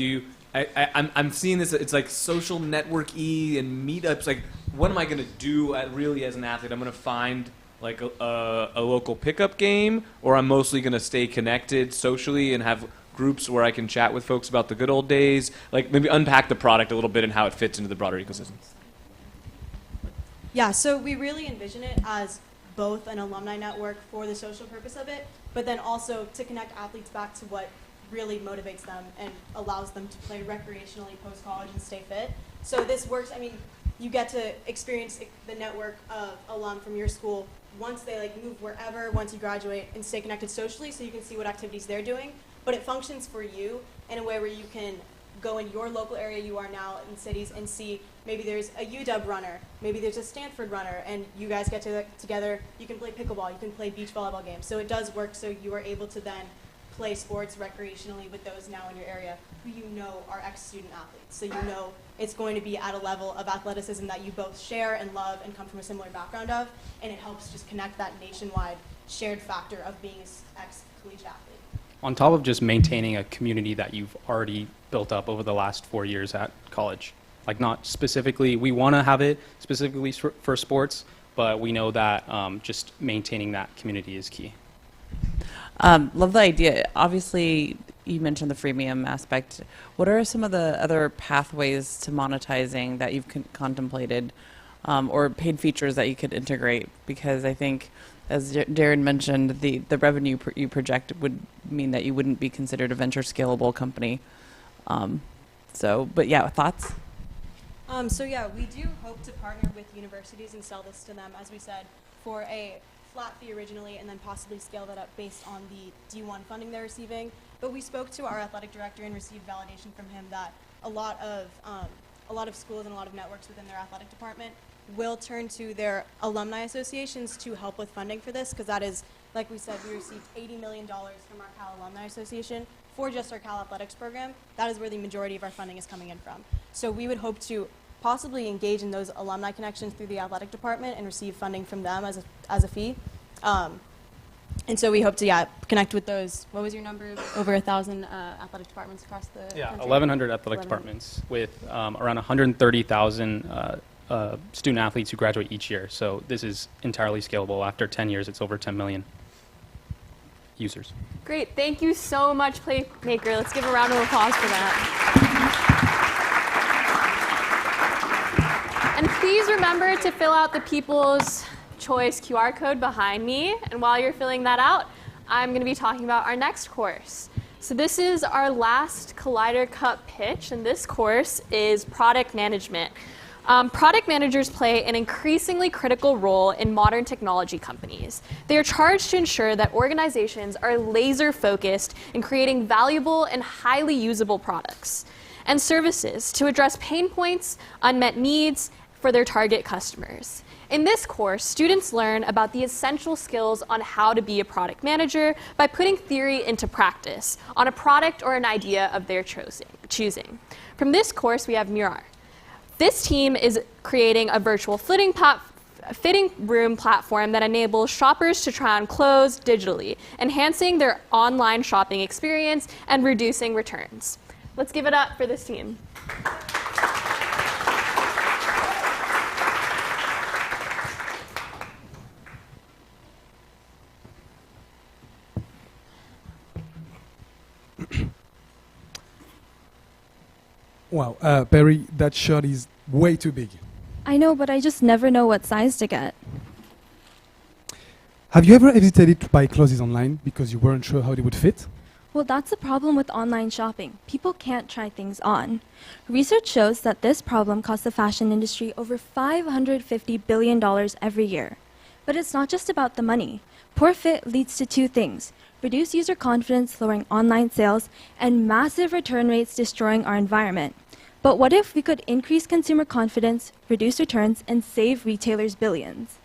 I'm seeing this, it's like social network-y and meetups. Like, what am I going to do really as an athlete? I'm going to find like a local pickup game, or I'm mostly going to stay connected socially and have groups where I can chat with folks about the good old days? Like maybe unpack the product a little bit and how it fits into the broader ecosystem. Yeah, so we really envision it as both an alumni network for the social purpose of it, but then also to connect athletes back to what really motivates them and allows them to play recreationally post-college and stay fit. So this works, I mean, you get to experience the network of alum from your school once they like move wherever, once you graduate, and stay connected socially so you can see what activities they're doing. But it functions for you in a way where you can go in your local area you are now in cities and see maybe there's a UW runner, maybe there's a Stanford runner, and you guys get together, you can play pickleball, you can play beach volleyball games. So it does work so you are able to then play sports recreationally with those now in your area who you know are ex-student athletes. So you know it's going to be at a level of athleticism that you both share and love and come from a similar background of, and it helps just connect that nationwide shared factor of being an ex-collegiate athlete. On top of just maintaining a community that you've already built up over the last 4 years at college. Like not specifically, we want to have it specifically for sports, but we know that just maintaining that community is key. Love the idea. Obviously, you mentioned the freemium aspect. What are some of the other pathways to monetizing that you've contemplated, or paid features that you could integrate? Because I think, as Darren mentioned, the revenue you project would mean that you wouldn't be considered a venture scalable company. But yeah, thoughts? So yeah, we do hope to partner with universities and sell this to them, as we said, for a flat fee originally, and then possibly scale that up based on the D1 funding they're receiving. But we spoke to our athletic director and received validation from him that a lot of schools and a lot of networks within their athletic department will turn to their alumni associations to help with funding for this, because that is, like we said, we received $80 million from our Cal Alumni Association for just our Cal Athletics program. That is where the majority of our funding is coming in from. So we would hope to possibly engage in those alumni connections through the athletic department and receive funding from them as a fee. And so we hope to, connect with those, what was your number? Over 1,000 athletic departments across the country? 1,100 athletic departments with around 130,000 student athletes who graduate each year. So this is entirely scalable. After 10 years, it's over 10 million users. Great. Thank you so much, Playmaker. Let's give a round of applause for that. And please remember to fill out the People's Choice QR code behind me. And while you're filling that out, I'm going to be talking about our next course. So this is our last Collider Cup pitch, and this course is product management. Product managers play an increasingly critical role in modern technology companies. They are charged to ensure that organizations are laser focused in creating valuable and highly usable products and services to address pain points, unmet needs for their target customers. In this course, students learn about the essential skills on how to be a product manager by putting theory into practice on a product or an idea of their choosing. From this course, we have Murar. This team is creating a virtual fitting room platform that enables shoppers to try on clothes digitally, enhancing their online shopping experience and reducing returns. Let's give it up for this team. Wow, Perry, that shot is way too big. I know, but I just never know what size to get. Have you ever hesitated to buy clothes online because you weren't sure how they would fit? Well, that's the problem with online shopping. People can't try things on. Research shows that this problem costs the fashion industry over $550 billion every year. But it's not just about the money. Poor fit leads to two things: reduced user confidence, lowering online sales, and massive return rates destroying our environment. But what if we could increase consumer confidence, reduce returns, and save retailers billions?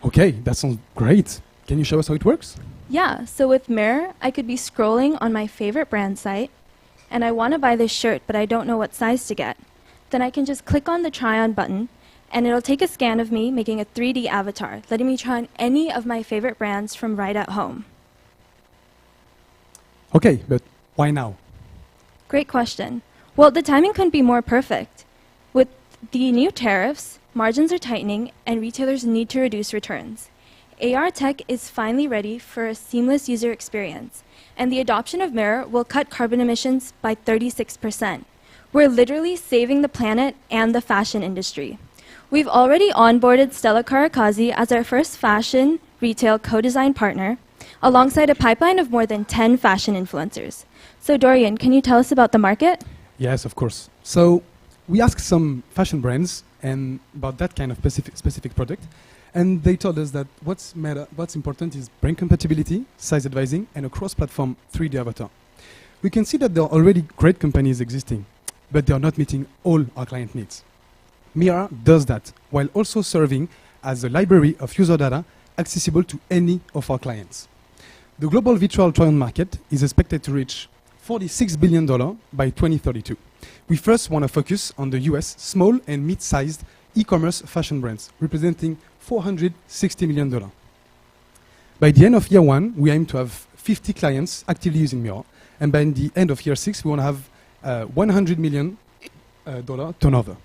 Okay, that sounds great. Can you show us how it works? Yeah, so with Mirror, I could be scrolling on my favorite brand site, and I want to buy this shirt, but I don't know what size to get. Then I can just click on the try on button, and it'll take a scan of me, making a 3D avatar, letting me try on any of my favorite brands from right at home. Okay, but why now? Great question. Well, the timing couldn't be more perfect. With the new tariffs, margins are tightening, and retailers need to reduce returns. AR tech is finally ready for a seamless user experience, and the adoption of Mirror will cut carbon emissions by 36%. We're literally saving the planet and the fashion industry. We've already onboarded Stella Karakazi as our first fashion retail co-design partner, alongside a pipeline of more than 10 fashion influencers. So Dorian, can you tell us about the market? Yes, of course. So we asked some fashion brands and about that kind of specific product, and they told us that what's important is brand compatibility, size advising, and a cross-platform 3D avatar. We can see that there are already great companies existing, but they are not meeting all our client needs. Mira does that while also serving as a library of user data accessible to any of our clients. The global virtual try-on market is expected to reach $46 billion by 2032. We first want to focus on the US small and mid-sized e-commerce fashion brands, representing $460 million. By the end of year one, we aim to have 50 clients actively using Mira, and by the end of year 6, we want to have $100 million turnover.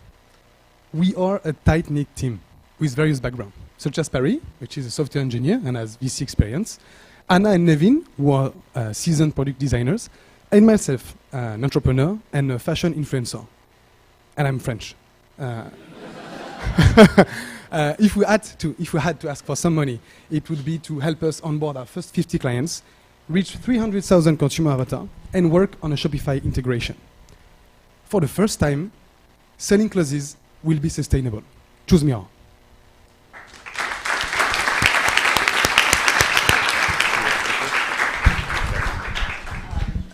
We are a tight-knit team with various backgrounds, such as Perry, which is a software engineer and has VC experience, Anna and Nevin, who are seasoned product designers, and myself, an entrepreneur and a fashion influencer. And I'm French. If we had to ask for some money, it would be to help us onboard our first 50 clients, reach 300,000 consumer avatar, and work on a Shopify integration. For the first time, selling clothes will be sustainable. Choose Mira.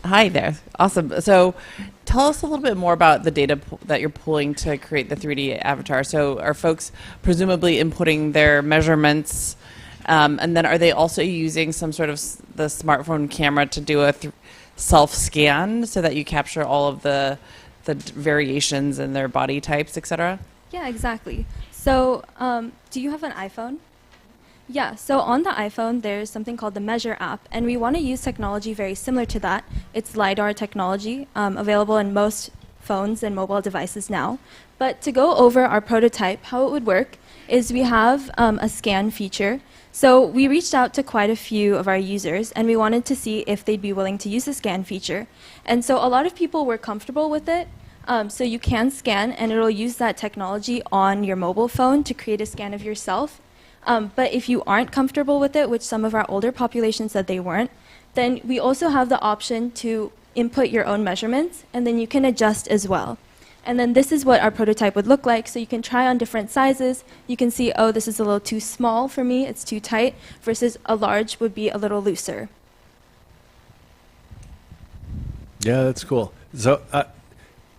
Hi there. Awesome. So tell us a little bit more about the data that you're pulling to create the 3D avatar. So are folks presumably inputting their measurements, and then are they also using some sort of the smartphone camera to do a self-scan so that you capture all of the variations in their body types, etc.? Yeah, exactly. So do you have an iPhone? Yeah, so on the iPhone, there's something called the Measure app, and we want to use technology very similar to that. It's LiDAR technology, available in most phones and mobile devices now. But to go over our prototype, how it would work is we have a scan feature. So we reached out to quite a few of our users, and we wanted to see if they'd be willing to use the scan feature. And so a lot of people were comfortable with it. So you can scan, and it'll use that technology on your mobile phone to create a scan of yourself. But if you aren't comfortable with it, which some of our older populations said they weren't, then we also have the option to input your own measurements, and then you can adjust as well. And then this is what our prototype would look like. So you can try on different sizes. You can see, oh, this is a little too small for me, it's too tight, versus a large would be a little looser. Yeah, that's cool. So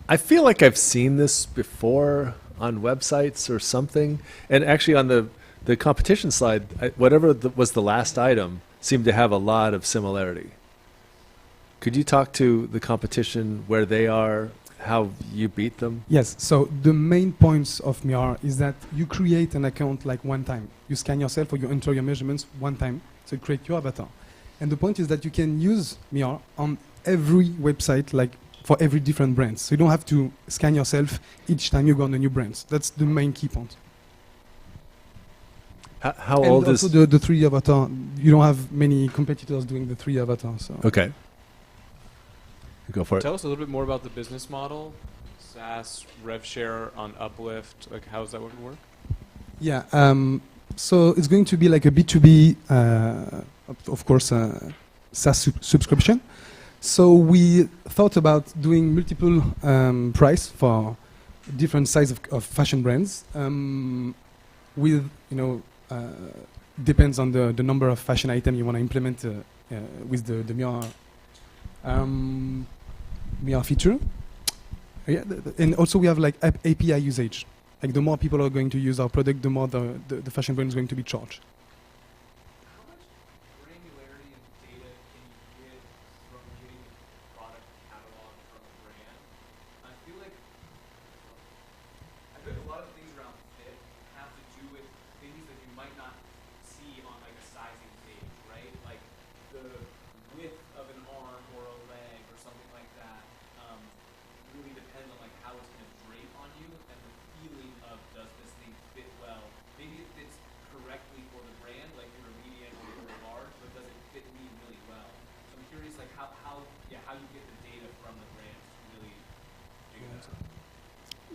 I feel like I've seen this before on websites or something. And actually on the competition slide, whatever was the last item seemed to have a lot of similarity. Could you talk to the competition, where they are, how you beat them? Yes, so the main points of Mira is that you create an account like one time. You scan yourself or you enter your measurements one time, so you create your avatar. And the point is that you can use Mira on every website, like for every different brand. So you don't have to scan yourself each time you go on a new brand. That's the main key point. How old is the 3D avatar? You don't have many competitors doing the 3D avatar. So okay, go for it. Tell us a little bit more about the business model, SaaS, rev share on Uplift. Like, how is that going to work? Yeah, so it's going to be like a B2B, of course, SaaS subscription. So we thought about doing multiple price for different size of fashion brands. With depends on the number of fashion item you want to implement with the Mira feature. Yeah, and also we have like API usage. Like the more people are going to use our product, the more the fashion brand is going to be charged.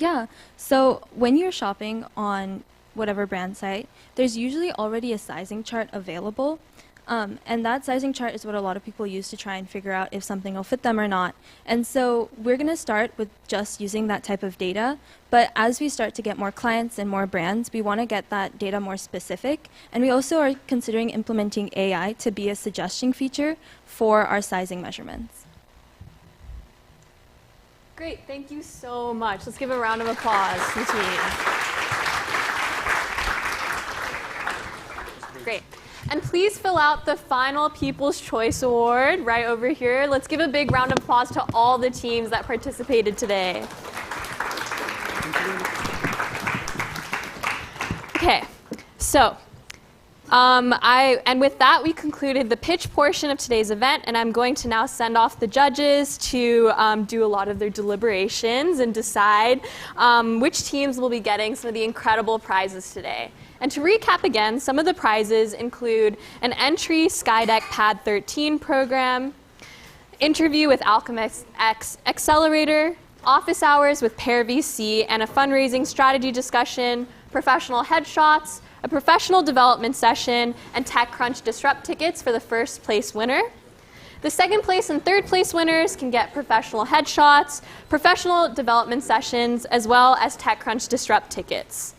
Yeah. So when you're shopping on whatever brand site, there's usually already a sizing chart available. And that sizing chart is what a lot of people use to try and figure out if something will fit them or not. And so we're going to start with just using that type of data. But as we start to get more clients and more brands, we want to get that data more specific. And we also are considering implementing AI to be a suggestion feature for our sizing measurements. Great, thank you so much. Let's give a round of applause to the team. Great. And please fill out the final People's Choice Award right over here. Let's give a big round of applause to all the teams that participated today. Okay, so and with that, we concluded the pitch portion of today's event, and I'm going to now send off the judges to do a lot of their deliberations and decide which teams will be getting some of the incredible prizes today. And to recap again, some of the prizes include an entry Skydeck Pad 13 program, interview with Alchemist X Accelerator, office hours with Pair VC, and a fundraising strategy discussion, professional headshots, a professional development session, and TechCrunch Disrupt tickets for the first place winner. The second place and third place winners can get professional headshots, professional development sessions, as well as TechCrunch Disrupt tickets.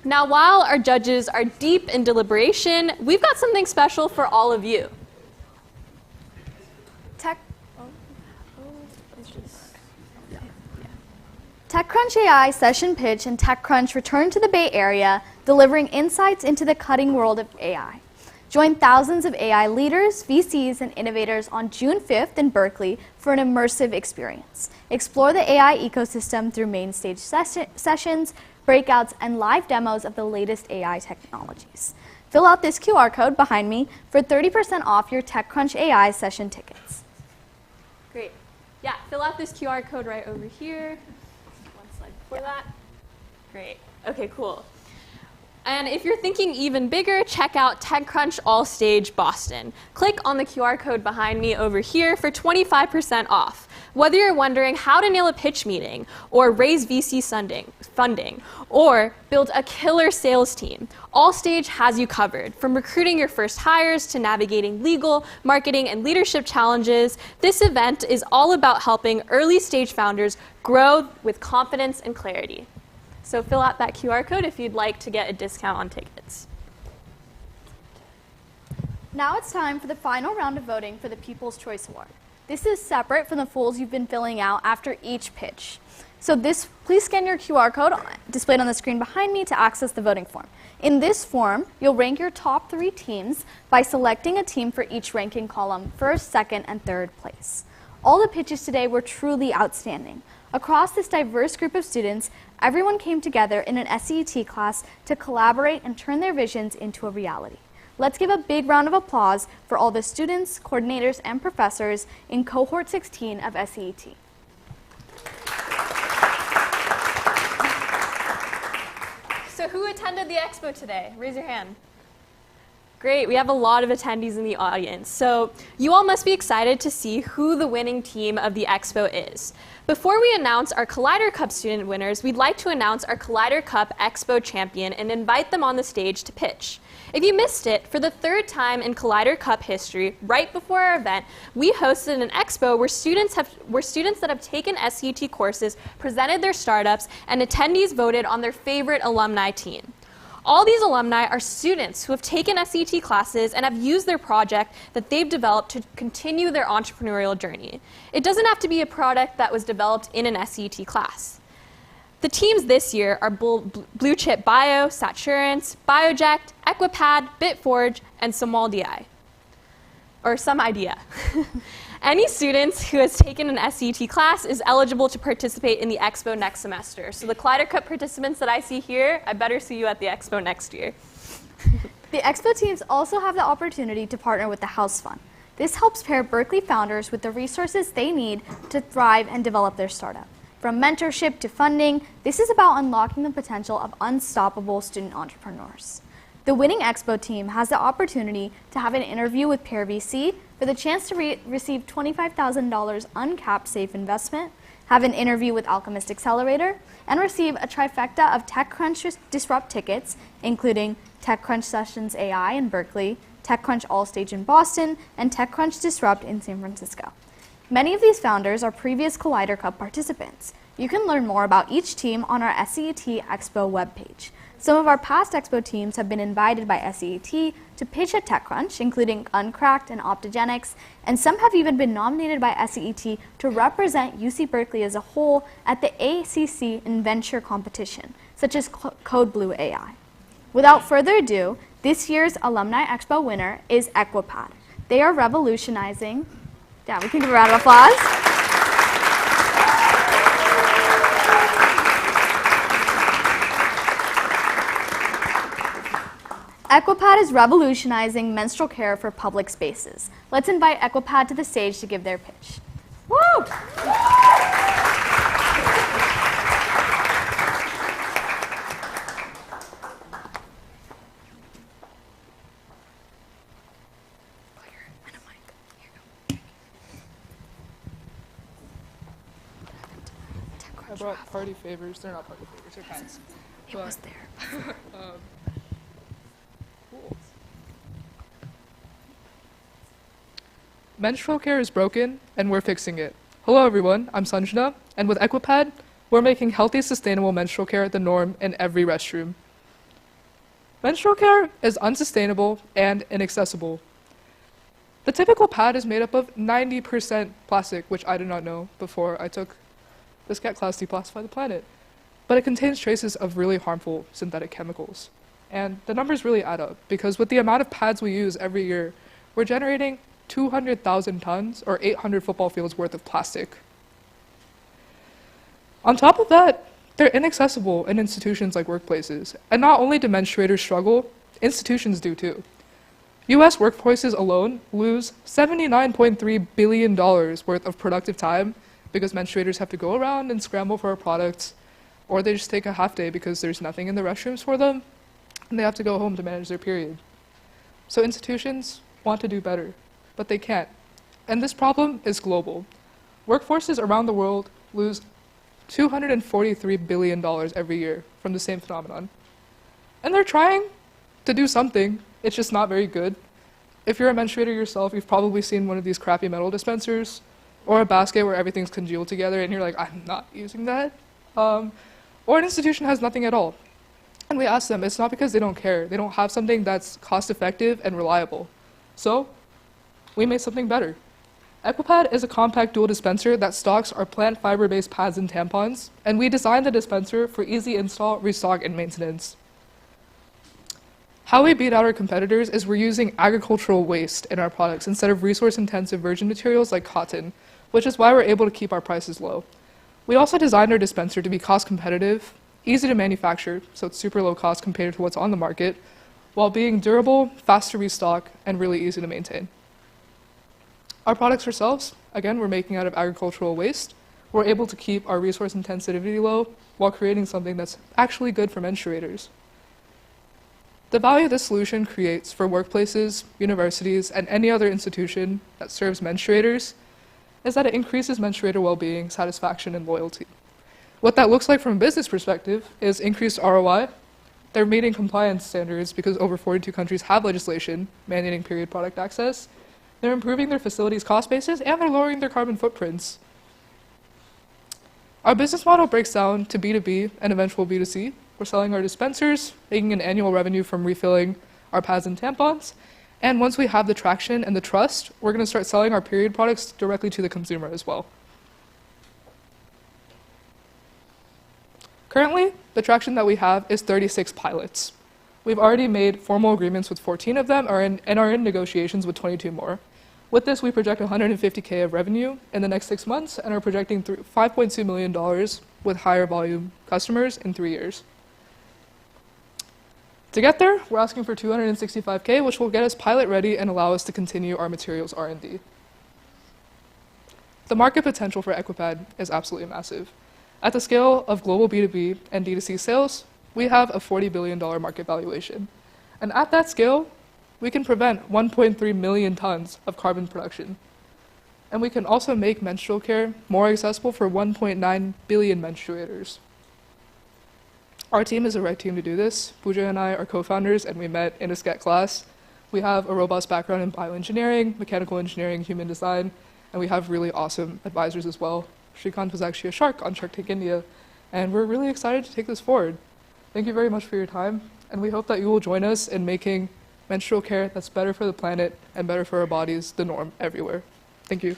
Now, while our judges are deep in deliberation, we've got something special for all of you. TechCrunch AI Session Pitch and TechCrunch return to the Bay Area, delivering insights into the cutting world of AI. Join thousands of AI leaders, VCs, and innovators on June 5th in Berkeley for an immersive experience. Explore the AI ecosystem through main stage sessions, breakouts, and live demos of the latest AI technologies. Fill out this QR code behind me for 30% off your TechCrunch AI session tickets. Great. Yeah, fill out this QR code right over here. One slide before that. Great. Okay, cool. And if you're thinking even bigger, check out TechCrunch All Stage Boston. Click on the QR code behind me over here for 25% off. Whether you're wondering how to nail a pitch meeting, or raise VC funding, or build a killer sales team, Allstage has you covered. From recruiting your first hires to navigating legal, marketing, and leadership challenges, this event is all about helping early stage founders grow with confidence and clarity. So fill out that QR code if you'd like to get a discount on tickets. Now it's time for the final round of voting for the People's Choice Award. This is separate from the polls you've been filling out after each pitch. So please scan your QR code displayed on the screen behind me to access the voting form. In this form, you'll rank your top 3 teams by selecting a team for each ranking column, first, second, and third place. All the pitches today were truly outstanding. Across this diverse group of students, everyone came together in an SCET class to collaborate and turn their visions into a reality. Let's give a big round of applause for all the students, coordinators, and professors in Cohort 16 of SCET. So who attended the Expo today? Raise your hand. Great, we have a lot of attendees in the audience. So you all must be excited to see who the winning team of the Expo is. Before we announce our Collider Cup student winners, we'd like to announce our Collider Cup Expo champion and invite them on the stage to pitch. If you missed it, for the 3rd time in Collider Cup history, right before our event, we hosted an expo where students that have taken SCET courses presented their startups, and attendees voted on their favorite alumni team. All these alumni are students who have taken SCET classes and have used their project that they've developed to continue their entrepreneurial journey. It doesn't have to be a product that was developed in an SCET class. The teams this year are Blue Chip Bio, Saturance, Bioject, Equipad, Bitforge, and SomAI. Or some idea. Any students who has taken an SCET class is eligible to participate in the Expo next semester. So the Collider Cup participants that I see here, I better see you at the Expo next year. The Expo teams also have the opportunity to partner with the House Fund. This helps pair Berkeley founders with the resources they need to thrive and develop their startup. From mentorship to funding, this is about unlocking the potential of unstoppable student entrepreneurs. The winning Expo team has the opportunity to have an interview with Pair VC for the chance to receive $25,000 uncapped safe investment, have an interview with Alchemist Accelerator, and receive a trifecta of TechCrunch Disrupt tickets, including TechCrunch Sessions AI in Berkeley, TechCrunch All Stage in Boston, and TechCrunch Disrupt in San Francisco. Many of these founders are previous Collider Cup participants. You can learn more about each team on our SCET Expo webpage. Some of our past Expo teams have been invited by SCET to pitch at TechCrunch, including Uncracked and Optogenics, and some have even been nominated by SCET to represent UC Berkeley as a whole at the ACC Inventure competition, such as CodeBlue AI. Without further ado, this year's Alumni Expo winner is Equipad. They are revolutionizing. Yeah, we can give a round of applause. Equipad is revolutionizing menstrual care for public spaces. Let's invite Equipad to the stage to give their pitch. Woo! I brought party favors. They're not party favors, they're pants. It was there. Cool. Menstrual care is broken, and we're fixing it. Hello everyone, I'm Sanjana, and with Equipad, we're making healthy, sustainable menstrual care the norm in every restroom. Menstrual care is unsustainable and inaccessible. The typical pad is made up of 90% plastic, which I did not know before I took the SCET class Declassify the Planet. But it contains traces of really harmful synthetic chemicals. And the numbers really add up, because with the amount of pads we use every year, we're generating 200,000 tons, or 800 football fields worth of plastic. On top of that, they're inaccessible in institutions like workplaces. And not only do menstruators struggle, institutions do too. US workplaces alone lose $79.3 billion worth of productive time because menstruators have to go around and scramble for a product, or they just take a half day because there's nothing in the restrooms for them, and they have to go home to manage their period. So institutions want to do better, but they can't. And this problem is global. Workforces around the world lose $243 billion every year from the same phenomenon. And they're trying to do something, it's just not very good. If you're a menstruator yourself, you've probably seen one of these crappy metal dispensers, or a basket where everything's congealed together and you're like, I'm not using that. Or an institution has nothing at all. And we ask them, it's not because they don't care. They don't have something that's cost-effective and reliable. So we made something better. Equipad is a compact dual dispenser that stocks our plant fiber-based pads and tampons, and we designed the dispenser for easy install, restock, and maintenance. How we beat out our competitors is we're using agricultural waste in our products instead of resource-intensive virgin materials like cotton, which is why we're able to keep our prices low. We also designed our dispenser to be cost competitive, easy to manufacture, so it's super low cost compared to what's on the market, while being durable, fast to restock, and really easy to maintain. Our products ourselves, again, we're making out of agricultural waste. We're able to keep our resource intensity low while creating something that's actually good for menstruators. The value this solution creates for workplaces, universities, and any other institution that serves menstruators is that it increases menstruator well-being, satisfaction, and loyalty. What that looks like from a business perspective is increased ROI. They're meeting compliance standards because over 42 countries have legislation mandating period product access. They're improving their facilities' cost basis, and they're lowering their carbon footprints. Our business model breaks down to B2B and eventual B2C. We're selling our dispensers, making an annual revenue from refilling our pads and tampons. And once we have the traction and the trust, we're going to start selling our period products directly to the consumer as well. Currently, the traction that we have is 36 pilots. We've already made formal agreements with 14 of them and are in negotiations with 22 more. With this, we project $150K of revenue in the next 6 months and are projecting $5.2 million with higher volume customers in 3 years. To get there, we're asking for $265K, which will get us pilot ready and allow us to continue our materials R&D. The market potential for Equipad is absolutely massive. At the scale of global B2B and D2C sales, we have a $40 billion market valuation. And at that scale, we can prevent 1.3 million tons of carbon production. And we can also make menstrual care more accessible for 1.9 billion menstruators. Our team is the right team to do this. Pooja and I are co-founders, and we met in a SCET class. We have a robust background in bioengineering, mechanical engineering, human design, and we have really awesome advisors as well. Shrikant was actually a shark on Shark Tank India, and we're really excited to take this forward. Thank you very much for your time, and we hope that you will join us in making menstrual care that's better for the planet and better for our bodies the norm everywhere. Thank you.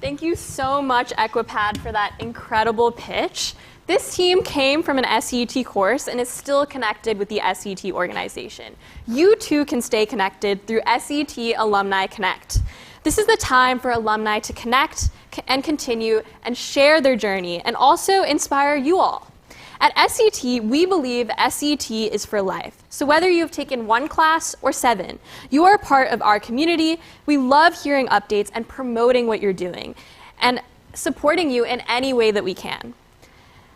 Thank you so much, Equipad, for that incredible pitch. This team came from an SCET course and is still connected with the SCET organization. You too can stay connected through SCET Alumni Connect. This is the time for alumni to connect and continue and share their journey and also inspire you all. At SCET, we believe SCET is for life. So whether you've taken 1 class or 7, you are a part of our community. We love hearing updates and promoting what you're doing and supporting you in any way that we can.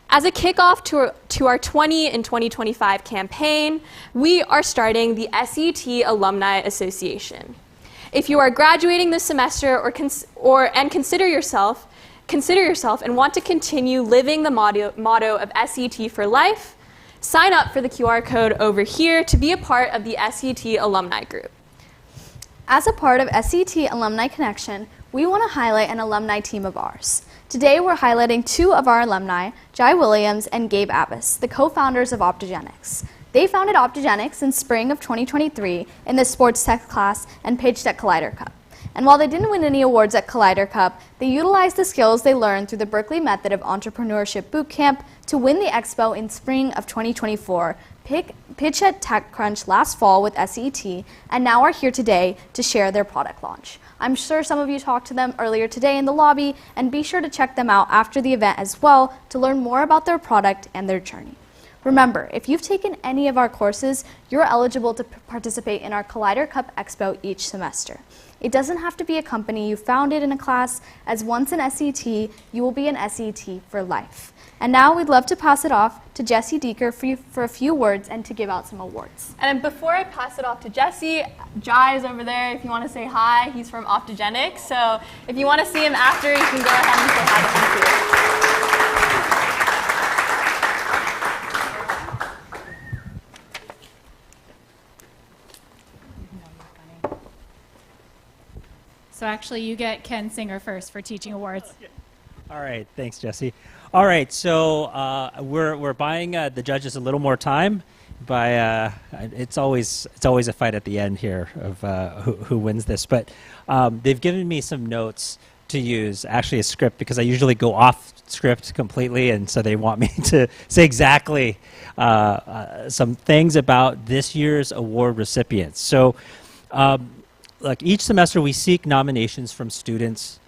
As a kickoff to our 20 in 2025 campaign, we are starting the SCET Alumni Association. If you are graduating this semester and consider yourself and want to continue living the motto of SCET for life, sign up for the QR code over here to be a part of the SCET alumni group. As a part of SCET Alumni Connection, we want to highlight an alumni team of ours. Today we're highlighting 2 of our alumni, Jai Williams and Gabe Abbas, the co-founders of Optogenics. They founded Optogenics in spring of 2023 in the sports tech class and pitched at Collider Cup. And while they didn't win any awards at Collider Cup, they utilized the skills they learned through the Berkeley method of entrepreneurship bootcamp to win the Expo in spring of 2024, pitch at TechCrunch last fall with SCET, and now are here today to share their product launch. I'm sure some of you talked to them earlier today in the lobby, and be sure to check them out after the event as well to learn more about their product and their journey. Remember, if you've taken any of our courses, you're eligible to participate in our Collider Cup Expo each semester. It doesn't have to be a company you founded in a class, as once an SCET, you will be an SCET for life. And now we'd love to pass it off to Jesse Deeker for a few words and to give out some awards. And before I pass it off to Jesse, Jai is over there if you want to say hi. He's from Optogenics, so if you want to see him after, you can go ahead and say hi to him too. So actually, you get Ken Singer first for teaching awards. All right, thanks, Jesse. All right, so we're buying the judges a little more time. It's always a fight at the end here of who wins this. But they've given me some notes to use, actually a script, because I usually go off script completely, and so they want me to say exactly some things about this year's award recipients. So. Look, each semester we seek nominations from students,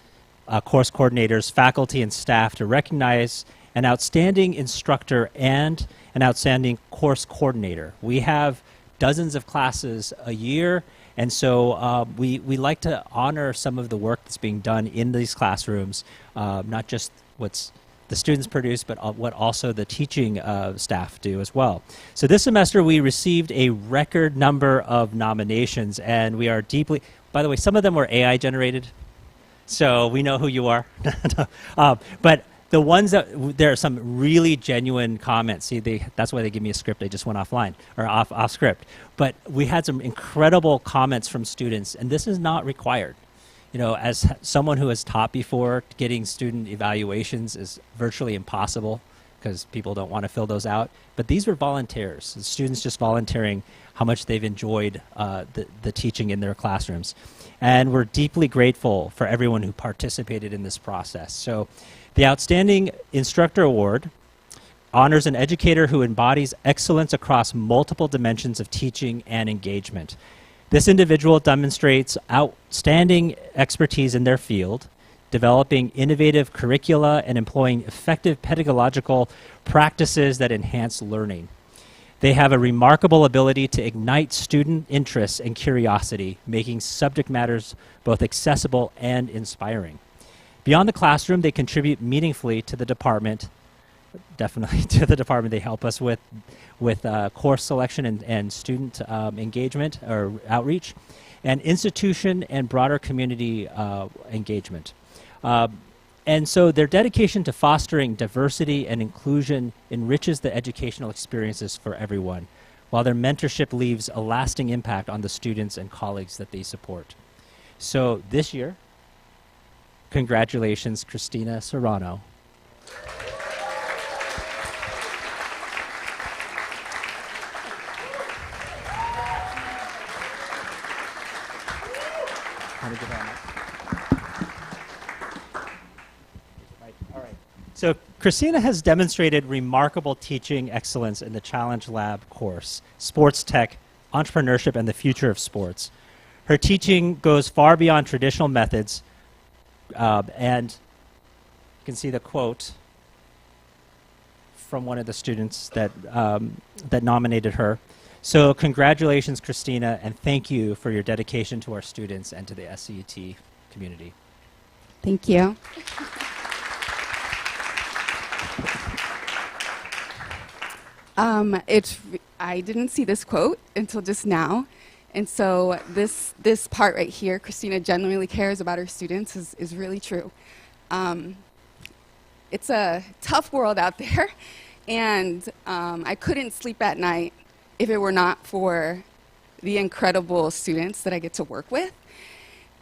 course coordinators, faculty, and staff to recognize an outstanding instructor and an outstanding course coordinator. We have dozens of classes a year, and so we like to honor some of the work that's being done in these classrooms, not just what's the students produce, but what also the teaching staff do as well. So this semester we received a record number of nominations, and we are deeply, by the way, some of them were AI generated, so we know who you are. But the ones that, there are some really genuine comments. See, that's why they give me a script. I just went offline, or off script. But we had some incredible comments from students, and this is not required. You know, as someone who has taught before, getting student evaluations is virtually impossible because people don't want to fill those out. But these were volunteers, the students just volunteering how much they've enjoyed the teaching in their classrooms. And we're deeply grateful for everyone who participated in this process. So the Outstanding Instructor Award honors an educator who embodies excellence across multiple dimensions of teaching and engagement. This individual demonstrates outstanding expertise in their field, developing innovative curricula and employing effective pedagogical practices that enhance learning. They have a remarkable ability to ignite student interest and curiosity, making subject matters both accessible and inspiring. Beyond the classroom, they contribute meaningfully to the department definitely to the department. They help us with course selection and student engagement or outreach, and institution and broader community engagement. And so their dedication to fostering diversity and inclusion enriches the educational experiences for everyone, while their mentorship leaves a lasting impact on the students and colleagues that they support. So this year, congratulations, Christina Serrano. So Christina has demonstrated remarkable teaching excellence in the Challenge Lab course, Sports Tech, Entrepreneurship, and the Future of Sports. Her teaching goes far beyond traditional methods, and you can see the quote from one of the students that, that nominated her. So congratulations, Christina, and thank you for your dedication to our students and to the SCET community. Thank you. I didn't see this quote until just now, and so this part right here, Christina genuinely cares about her students, is really true. It's a tough world out there, and I couldn't sleep at night if it were not for the incredible students that I get to work with.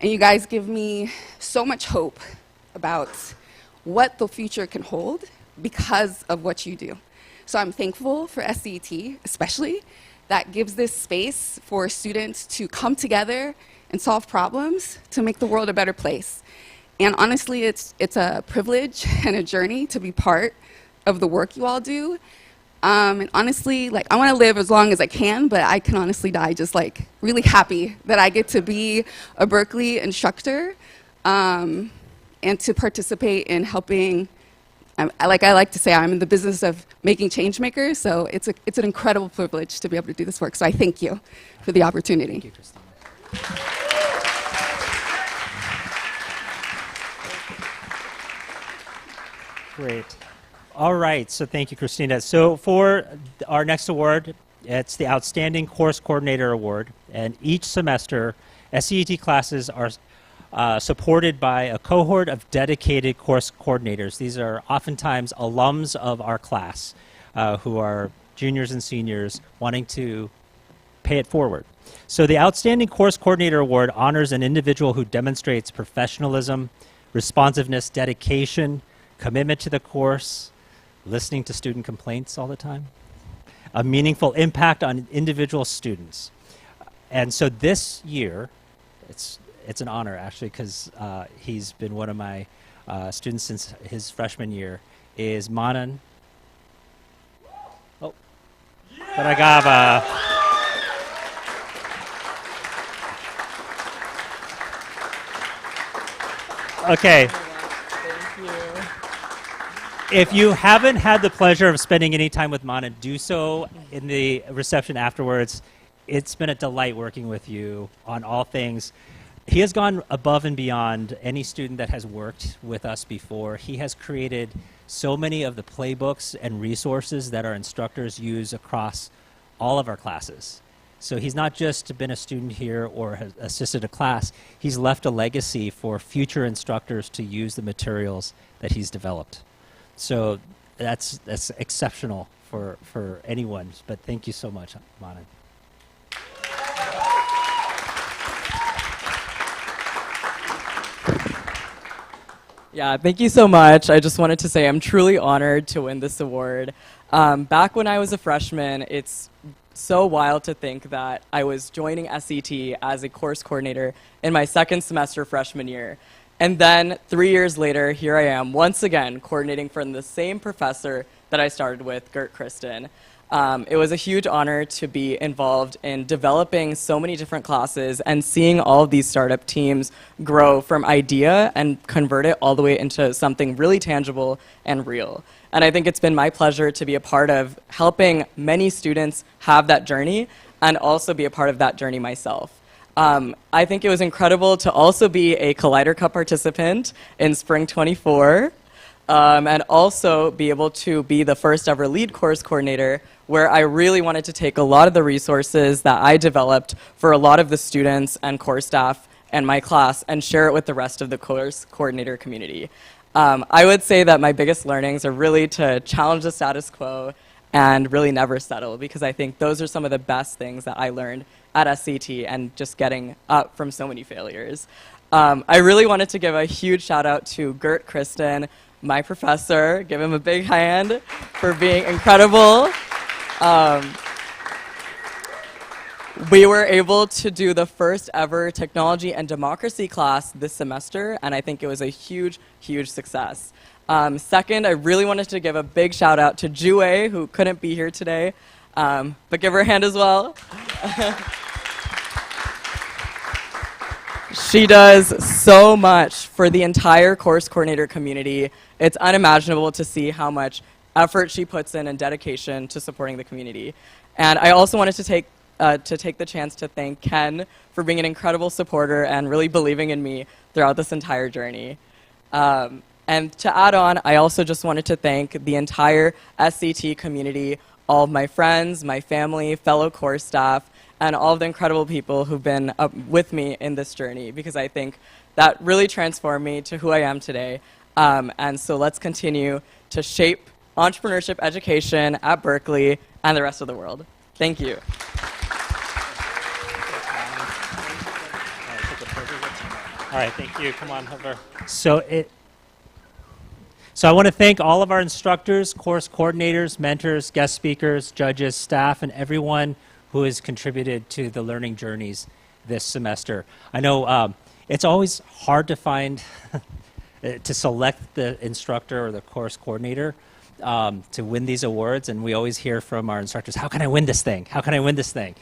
And you guys give me so much hope about what the future can hold because of what you do. So I'm thankful for SCET, especially, that gives this space for students to come together and solve problems to make the world a better place. And honestly, it's a privilege and a journey to be part of the work you all do. And honestly, like, I want to live as long as I can, but I can honestly die just like really happy that I get to be a Berkeley instructor and to participate in helping. Like I like to say, I'm in the business of making change makers, so it's an incredible privilege to be able to do this work. So I thank you for the opportunity. Thank you, Christina. Great. All right, so thank you, Christina. So for our next award, it's the Outstanding Course Coordinator Award, and each semester, SCET classes are supported by a cohort of dedicated course coordinators. These are oftentimes alums of our class who are juniors and seniors wanting to pay it forward. So the Outstanding Course Coordinator Award honors an individual who demonstrates professionalism, responsiveness, dedication, commitment to the course, listening to student complaints all the time, a meaningful impact on individual students. And so this year, it's an honor, actually, because he's been one of my students since his freshman year, is Manan. Oh, Paragava. Okay. If you haven't had the pleasure of spending any time with Manan, do so in the reception afterwards. It's been a delight working with you on all things. He has gone above and beyond any student that has worked with us before. He has created so many of the playbooks and resources that our instructors use across all of our classes. So he's not just been a student here or has assisted a class, he's left a legacy for future instructors to use the materials that he's developed. So that's exceptional for anyone, but thank you so much, Manan. Yeah, thank you so much. I just wanted to say I'm truly honored to win this award. Back when I was a freshman, it's so wild to think that I was joining SCET as a course coordinator in my second semester freshman year. And then 3 years later, here I am once again coordinating for the same professor that I started with, Gert Kristen. It was a huge honor to be involved in developing so many different classes and seeing all of these startup teams grow from idea and convert it all the way into something really tangible and real. And I think it's been my pleasure to be a part of helping many students have that journey and also be a part of that journey myself. I think it was incredible to also be a Collider Cup participant in Spring 24. and also be able to be the first ever lead course coordinator, where I really wanted to take a lot of the resources that I developed for a lot of the students and core staff and my class and share it with the rest of the course coordinator community. I would say that my biggest learnings are really to challenge the status quo and really never settle, because I think those are some of the best things that I learned at SCET and just getting up from so many failures. I really wanted to give a huge shout out to Gert Kristen, my professor. Give him a big hand for being incredible. We were able to do the first ever technology and democracy class this semester, and I think it was a huge, huge success. Second, I really wanted to give a big shout out to Jue, who couldn't be here today, but give her a hand as well. She does so much for the entire course coordinator community. It's unimaginable to see how much effort she puts in and dedication to supporting the community. And I also wanted to take the chance to thank Ken for being an incredible supporter and really believing in me throughout this entire journey. And to add on, I also just wanted to thank the entire SCET community, all of my friends, my family, fellow course staff, and all of the incredible people who've been up with me in this journey, because I think that really transformed me to who I am today. And so let's continue to shape entrepreneurship education at Berkeley and the rest of the world. Thank you. All right, thank you. Come on over. So I want to thank all of our instructors, course coordinators, mentors, guest speakers, judges, staff, and everyone who has contributed to the learning journeys this semester. I know it's always hard to find, to select the instructor or the course coordinator to win these awards, and we always hear from our instructors, how can I win this thing? How can I win this thing?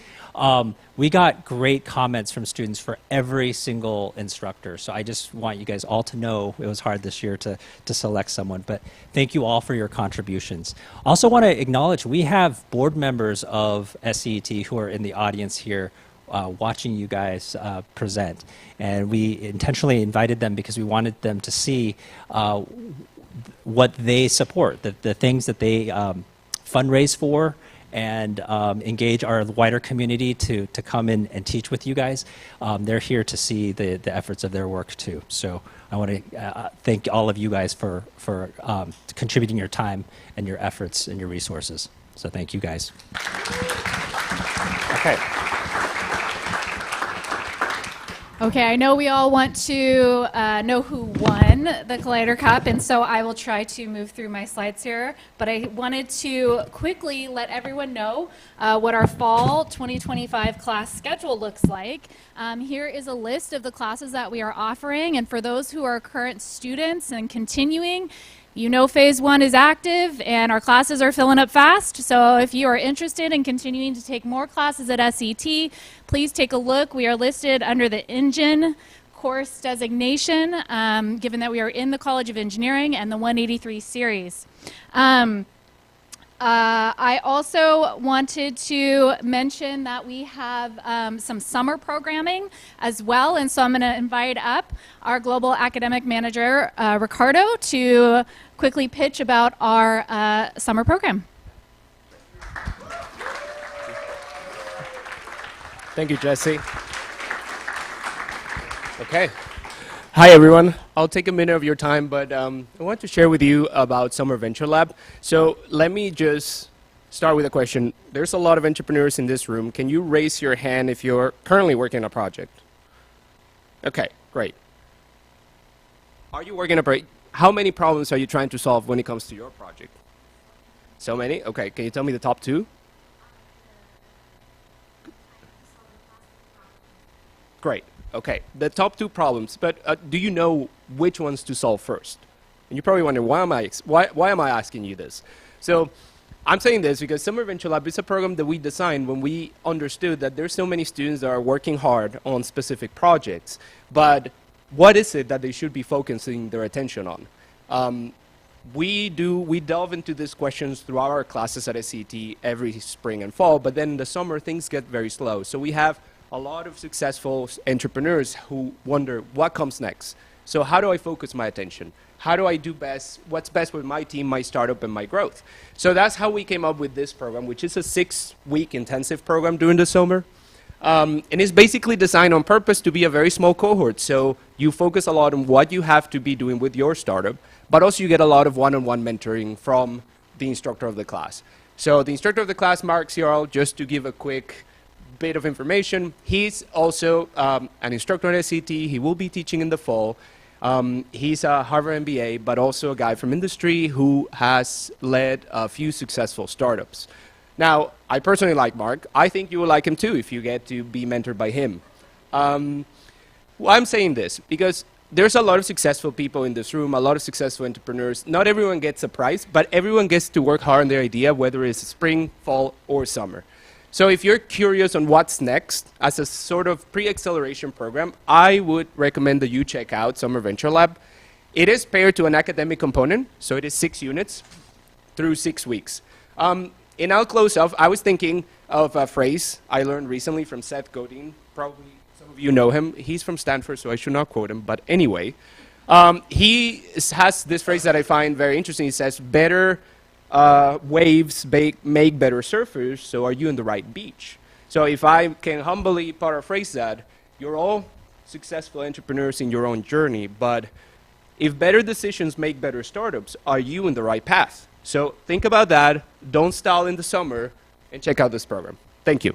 We got great comments from students for every single instructor, so I just want you guys all to know it was hard this year to select someone, but thank you all for your contributions. Also want to acknowledge we have board members of SCET who are in the audience here watching you guys present, and we intentionally invited them because we wanted them to see what they support, the things that they fundraise for, and engage our wider community to come in and teach with you guys. They're here to see the efforts of their work too. So I want to thank all of you guys for contributing your time and your efforts and your resources. So thank you guys. Okay. Okay, I know we all want to know who won the Collider Cup, and so I will try to move through my slides here. But I wanted to quickly let everyone know what our fall 2025 class schedule looks like. Here is a list of the classes that we are offering, and for those who are current students and continuing, you know Phase 1 is active and our classes are filling up fast. So if you are interested in continuing to take more classes at SCET, please take a look. We are listed under the Engine course designation, given that we are in the College of Engineering and the 183 series. I also wanted to mention that we have some summer programming as well, and so I'm going to invite up our Global Academic Manager, Ricardo, to quickly pitch about our summer program. Thank you, Jesse. Okay. Hi, everyone. I'll take a minute of your time, but I want to share with you about Summer Venture Lab. So let me just start with a question. There's a lot of entrepreneurs in this room. Can you raise your hand if you're currently working on a project? Okay, great. Are you working on a project? How many problems are you trying to solve when it comes to your project? So many? Okay, can you tell me the top two? Great. Okay, the top two problems, but do you know which ones to solve first? And you probably wonder, why am I asking you this? So I'm saying this because Summer Venture Lab is a program that we designed when we understood that there's so many students that are working hard on specific projects, but what is it that they should be focusing their attention on? We delve into these questions throughout our classes at SCET every spring and fall, but then in the summer things get very slow. So we have a lot of successful entrepreneurs who wonder what comes next. So how do I focus my attention? How do I do best? What's best with my team, my startup, and my growth? So that's how we came up with this program, which is a 6-week intensive program during the summer. And it's basically designed on purpose to be a very small cohort. So you focus a lot on what you have to be doing with your startup, but also you get a lot of one-on-one mentoring from the instructor of the class. So the instructor of the class, Mark Ciarl, just to give a quick bit of information, he's also an instructor at SCET. He will be teaching in the fall. He's a Harvard MBA, but also a guy from industry who has led a few successful startups. Now, I personally like Mark. I think you will like him too if you get to be mentored by him. Well, I'm saying this because there's a lot of successful people in this room, a lot of successful entrepreneurs. Not everyone gets a prize, but everyone gets to work hard on their idea, whether it's spring, fall, or summer. So if you're curious on what's next, as a sort of pre-acceleration program, I would recommend that you check out Summer Venture Lab. It is paired to an academic component, so it is 6 units through 6 weeks. And I'll close off. I was thinking of a phrase I learned recently from Seth Godin. Probably some of you know him. He's from Stanford, so I should not quote him. But anyway, he has this phrase that I find very interesting. He says, better waves make better surfers, so are you in the right beach? So if I can humbly paraphrase that, you're all successful entrepreneurs in your own journey, but if better decisions make better startups, are you in the right path? So think about that, don't stall in the summer, and check out this program. Thank you.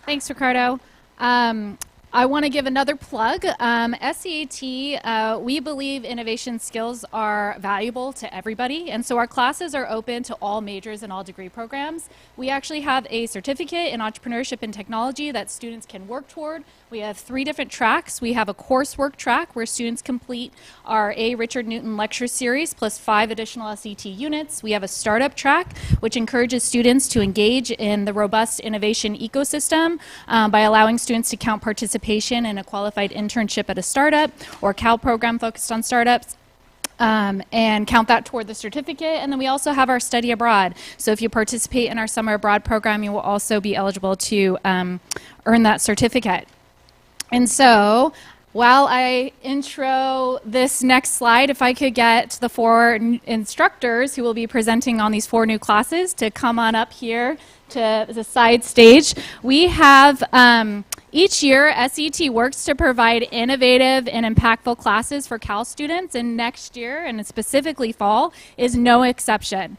Thanks, Ricardo. I want to give another plug. SCET, we believe innovation skills are valuable to everybody, and so our classes are open to all majors and all degree programs. We actually have a certificate in entrepreneurship and technology that students can work toward. We have 3 different tracks. We have a coursework track where students complete our A. Richard Newton lecture series plus 5 additional SCET units. We have a startup track, which encourages students to engage in the robust innovation ecosystem by allowing students to count participation in a qualified internship at a startup or CAL program focused on startups. And count that toward the certificate. And then we also have our study abroad. So if you participate in our summer abroad program, you will also be eligible to earn that certificate. And so while I intro this next slide, if I could get the 4 instructors who will be presenting on these 4 new classes to come on up here to the side stage. We have each year, SCET works to provide innovative and impactful classes for Cal students, and next year, and specifically fall, is no exception.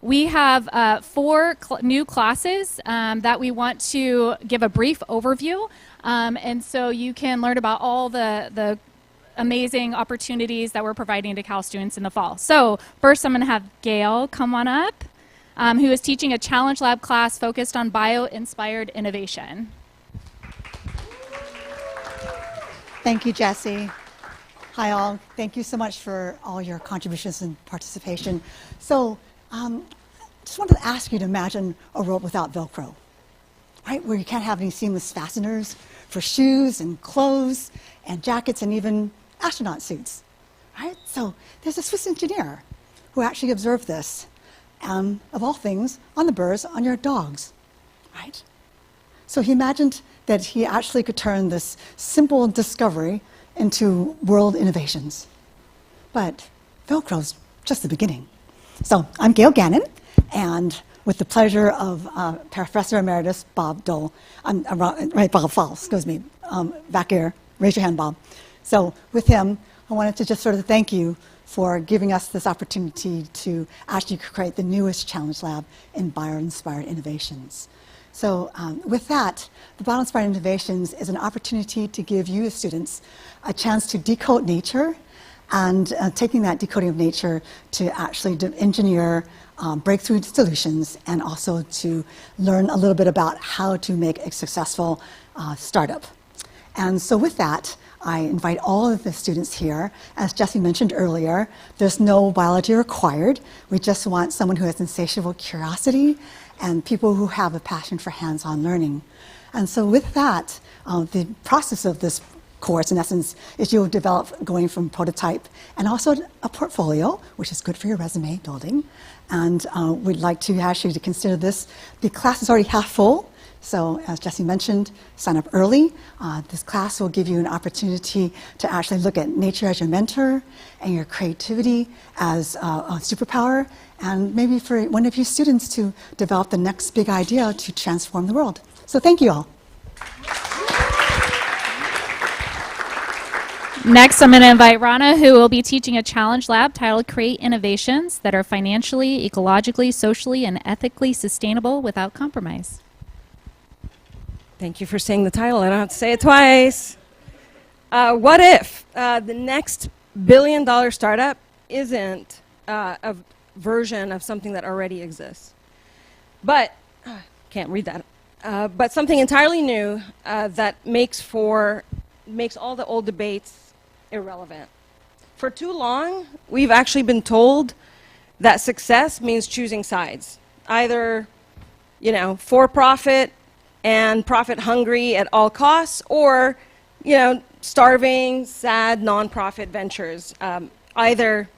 We have 4 new classes that we want to give a brief overview, and so you can learn about all the amazing opportunities that we're providing to Cal students in the fall. So first, I'm going to have Gail come on up, who is teaching a Challenge Lab class focused on bio-inspired innovation. Thank you, Jesse. Hi, all. Thank you so much for all your contributions and participation. So, just wanted to ask you to imagine a world without Velcro, right? Where you can't have any seamless fasteners for shoes and clothes and jackets and even astronaut suits, right? So there's a Swiss engineer who actually observed this, of all things, on the burrs on your dogs, right? So he imagined that he actually could turn this simple discovery into world innovations. But Velcro's just the beginning. So I'm Gail Gannon, and with the pleasure of Professor Emeritus Bob Dole, Bob Fall, excuse me, back here, raise your hand, Bob. So with him, I wanted to just sort of thank you for giving us this opportunity to actually create the newest Challenge Lab in bio-inspired innovations. So with that, the bio-inspired innovations is an opportunity to give you as students a chance to decode nature and taking that decoding of nature to actually engineer breakthrough solutions and also to learn a little bit about how to make a successful startup. And so with that, I invite all of the students here. As Jesse mentioned earlier, there's no biology required. We just want someone who has insatiable curiosity and people who have a passion for hands-on learning. And so with that, the process of this course, in essence, is you'll develop going from prototype and also a portfolio, which is good for your resume building. And we'd like to ask you to consider this. The class is already half full, So as Jesse mentioned, sign up early. This class will give you an opportunity to actually look at nature as your mentor and your creativity as a superpower, and maybe for one of you students to develop the next big idea to transform the world. So thank you all. Next, I'm going to invite Rana, who will be teaching a challenge lab titled Create Innovations That Are Financially, Ecologically, Socially, and Ethically Sustainable Without Compromise. Thank you for saying the title. I don't have to say it twice. What if the next billion-dollar startup isn't a version of something that already exists? But, can't read that. But something entirely new that makes all the old debates irrelevant. For too long, we've actually been told that success means choosing sides. Either, for-profit and profit-hungry at all costs, or, starving, sad, non-profit ventures. Either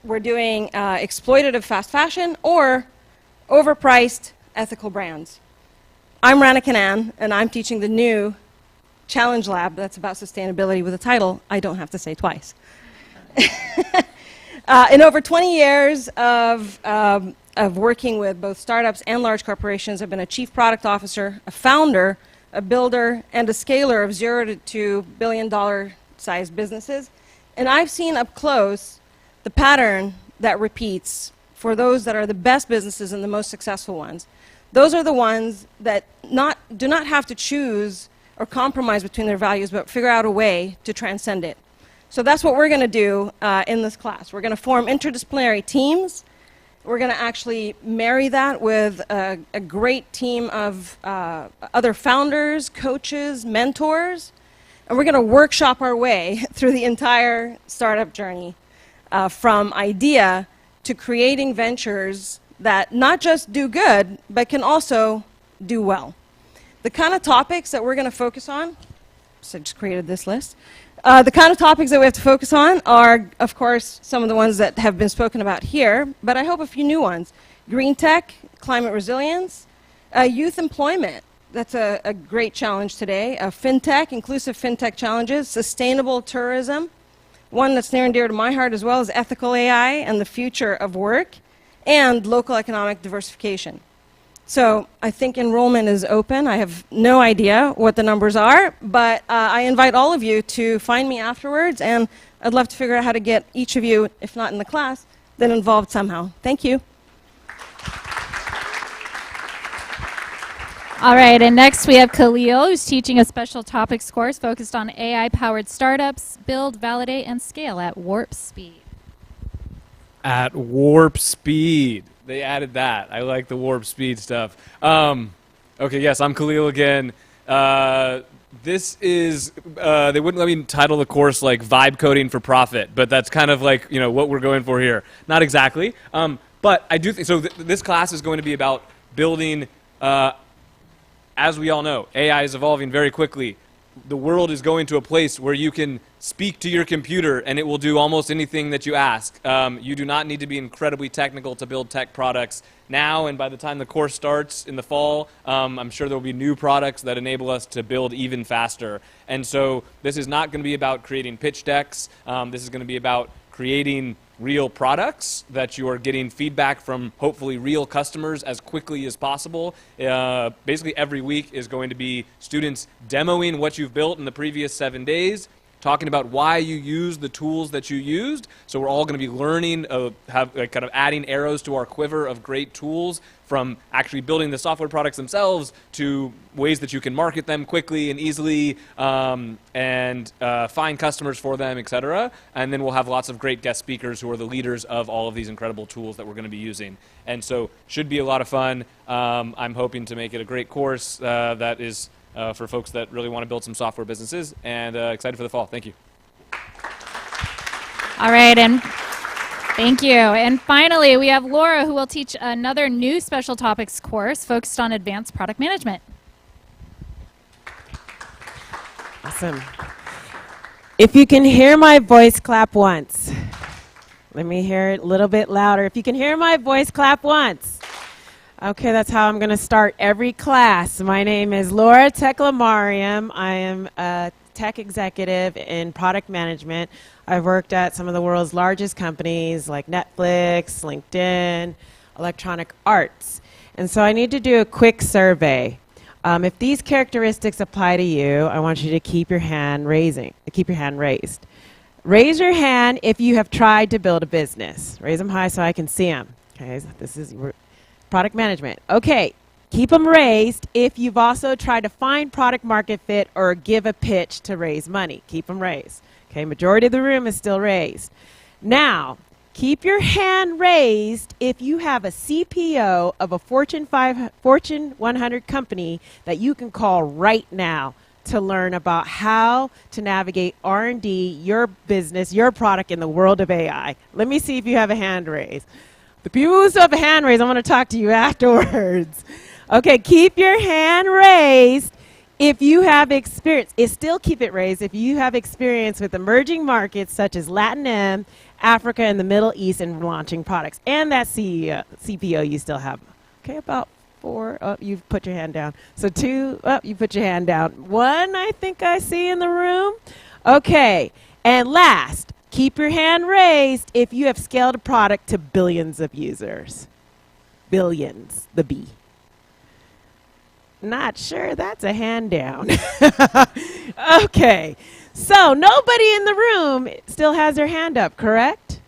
we're doing exploitative fast fashion or overpriced ethical brands. I'm Rana Kanan, and I'm teaching the new Challenge Lab that's about sustainability with a title I don't have to say twice. In over 20 years of working with both startups and large corporations, I've been a chief product officer, a founder, a builder, and a scaler of $0 to $2 billion sized businesses. And I've seen up close the pattern that repeats for those that are the best businesses and the most successful ones. Those are the ones that do not have to choose or compromise between their values, but figure out a way to transcend it. So that's what we're going to do in this class. We're going to form interdisciplinary teams. We're going to actually marry that with a great team of other founders, coaches, mentors, and we're going to workshop our way through the entire startup journey, from idea to creating ventures that not just do good, but can also do well. The kind of topics that we're going to focus on, so I just created this list. The kind of topics that we have to focus on are, of course, some of the ones that have been spoken about here, but I hope a few new ones. Green tech, climate resilience, youth employment. That's a great challenge today. Fintech, inclusive fintech challenges, sustainable tourism. One that's near and dear to my heart as well is ethical AI and the future of work, and local economic diversification. So I think enrollment is open. I have no idea what the numbers are, but I invite all of you to find me afterwards, and I'd love to figure out how to get each of you, if not in the class, then involved somehow. Thank you. All right, and next we have Khalil, who's teaching a special topics course focused on AI-powered startups, build, validate, and scale at warp speed. At warp speed. They added that. I like the warp speed stuff. Okay, yes, I'm Khalil again. This is, they wouldn't let me title the course like Vibe Coding for Profit, but that's kind of like, what we're going for here. Not exactly. But I do think, so this class is going to be about building, as we all know, AI is evolving very quickly. The world is going to a place where you can speak to your computer and it will do almost anything that you ask. You do not need to be incredibly technical to build tech products now, and by the time the course starts in the fall, I'm sure there will be new products that enable us to build even faster. And so this is not going to be about creating pitch decks. This is going to be about creating real products that you are getting feedback from hopefully real customers as quickly as possible. Basically every week is going to be students demoing what you've built in the previous 7 days, talking about why you used the tools that you used. So we're all going to be learning, kind of adding arrows to our quiver of great tools, from actually building the software products themselves to ways that you can market them quickly and easily, and find customers for them, etc. And then we'll have lots of great guest speakers who are the leaders of all of these incredible tools that we're going to be using. And so should be a lot of fun. I'm hoping to make it a great course that is for folks that really want to build some software businesses, and excited for the fall. Thank you. All right, and thank you. And finally, we have Laura, who will teach another new special topics course focused on advanced product management. Awesome. If you can hear my voice, clap once. Let me hear it a little bit louder. If you can hear my voice, clap once. Okay, that's how I'm going to start every class. My name is Laura Teklamariam. I am a tech executive in product management. I've worked at some of the world's largest companies like Netflix, LinkedIn, Electronic Arts. And so I need to do a quick survey. If these characteristics apply to you, I want you to keep your hand raised. Raise your hand if you have tried to build a business. Raise them high so I can see them. Okay, so this is product management. Okay, keep them raised if you've also tried to find product market fit or give a pitch to raise money. Keep them raised. Okay, majority of the room is still raised. Now, keep your hand raised if you have a CPO of a Fortune 100 company that you can call right now to learn about how to navigate R&D, your business, your product in the world of AI. Let me see if you have a hand raised. The people who still have a hand raised, I want to talk to you afterwards. Okay, keep your hand raised if you have experience. Still keep it raised if you have experience with emerging markets such as Latin, Africa, and the Middle East in launching products. And that CPO you still have. Okay, about 4. Oh, you've put your hand down. So 2, you put your hand down. 1, I think I see in the room. Okay, and last, keep your hand raised if you have scaled a product to billions of users. Billions, the B. Not sure that's a hand down. Okay, so nobody in the room still has their hand up, correct?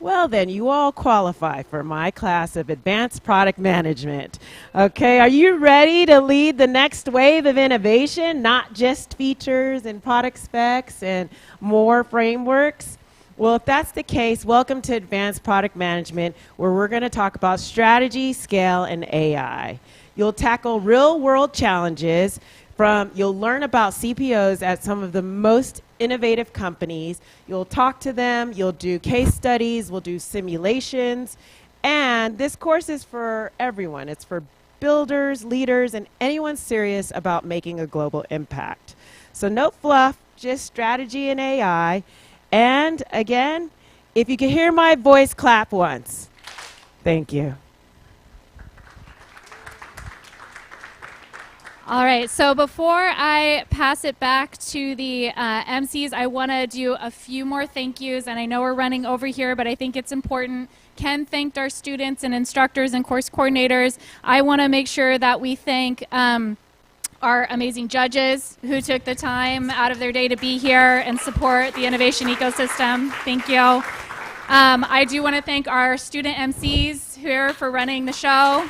Well, then you all qualify for my class of Advanced Product Management. Okay, are you ready to lead the next wave of innovation, not just features and product specs and more frameworks? Well, if that's the case, welcome to Advanced Product Management, where we're going to talk about strategy, scale, and AI. You'll tackle real-world challenges. You'll learn about CPOs at some of the most innovative companies. You'll talk to them. You'll do case studies. We'll do simulations. And this course is for everyone. It's for builders, leaders, and anyone serious about making a global impact. So no fluff, just strategy and AI. And again, if you can hear my voice, clap once. Thank you. All right, so before I pass it back to the MCs, I want to do a few more thank yous, and I know we're running over here, but I think it's important. Ken thanked our students and instructors and course coordinators. I want to make sure that we thank our amazing judges who took the time out of their day to be here and support the innovation ecosystem. Thank you. I do want to thank our student MCs here for running the show.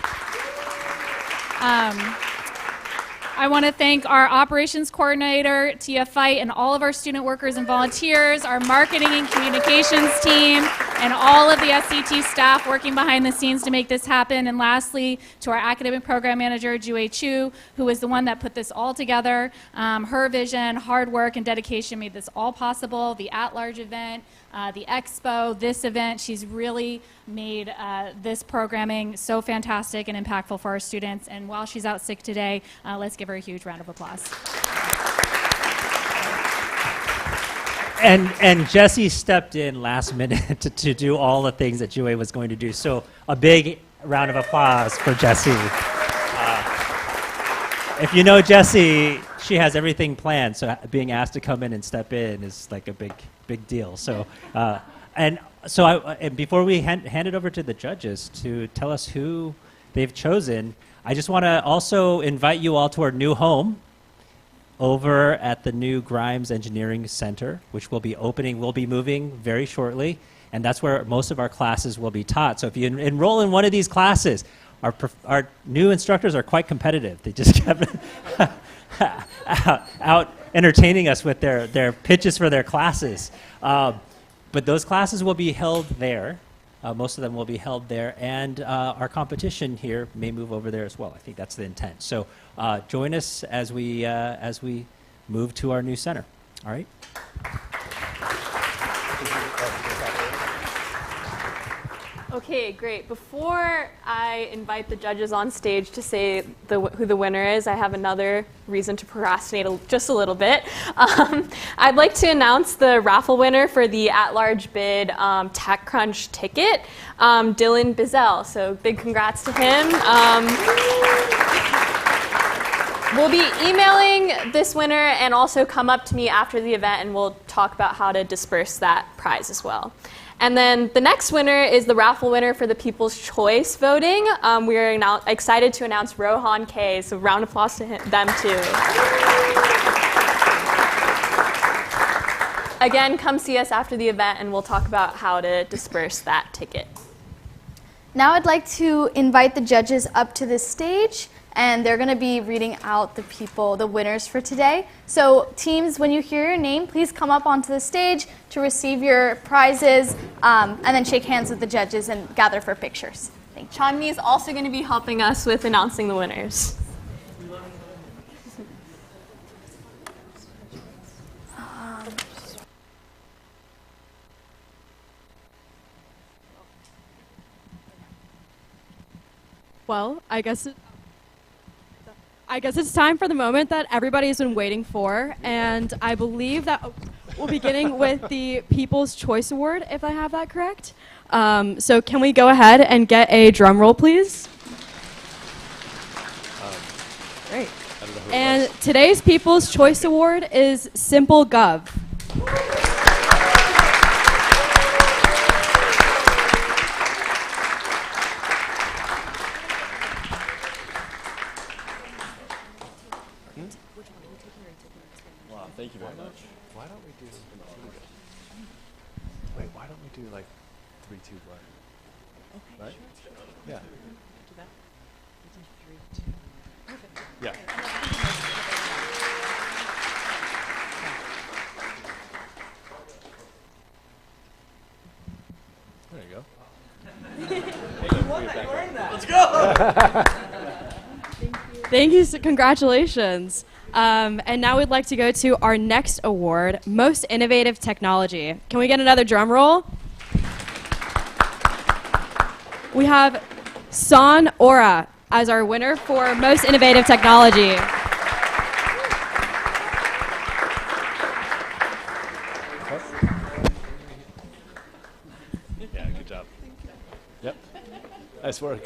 I want to thank our operations coordinator, Tia Fight, and all of our student workers and volunteers, our marketing and communications team, and all of the SCET staff working behind the scenes to make this happen. And lastly, to our academic program manager, Jue Chu, who was the one that put this all together. Her vision, hard work, and dedication made this all possible. The at-large event, the Expo, this event, she's really made this programming so fantastic and impactful for our students. And while she's out sick today, let's give her a huge round of applause. And Jesse stepped in last minute to do all the things that Jue was going to do. So a big round of applause for Jesse. If you know Jessie, she has everything planned. So being asked to come in and step in is like a big deal. So and before we hand it over to the judges to tell us who they've chosen, I just want to also invite you all to our new home over at the new Grimes Engineering Center, which will be opening. We'll be moving very shortly, and that's where most of our classes will be taught. So if you enroll in one of these classes, our new instructors are quite competitive. They just kept out entertaining us with their pitches for their classes. But those classes will be held there. Most of them will be held there, and our competition here may move over there as well. I think that's the intent. So join us as we move to our new center. All right. Okay, great. Before I invite the judges on stage to say who the winner is, I have another reason to procrastinate just a little bit. I'd like to announce the raffle winner for the at-large bid TechCrunch ticket, Dylan Bizel. So big congrats to him. We'll be emailing this winner and also come up to me after the event and we'll talk about how to disperse that prize as well. And then the next winner is the raffle winner for the People's Choice voting. We are now excited to announce Rohan K, so round of applause to them too. Again, come see us after the event and we'll talk about how to disperse that ticket. Now I'd like to invite the judges up to the stage, and they're going to be reading out the winners for today. So teams, when you hear your name, please come up onto the stage to receive your prizes, and then shake hands with the judges and gather for pictures. Thank you. Chanmi is also going to be helping us with announcing the winners. Well, I guess it's time for the moment that everybody's been waiting for, and I believe that we'll be beginning with the People's Choice Award, if I have that correct. So can we go ahead and get a drum roll, please? Great. And today's People's Choice Award is SimpleGov. Wow, thank you very much. Why don't we do Wait, why don't we do like 3, 2, 1? Okay, right? Sure. Yeah. Do that. We do 3, 2. Perfect. Yeah. There you go. You won that. You earned that. Let's go. Thank you. Congratulations. And now we'd like to go to our next award, Most Innovative Technology. Can we get another drum roll? We have SonAura as our winner for Most Innovative Technology. Yeah, good job. Yep. Nice work.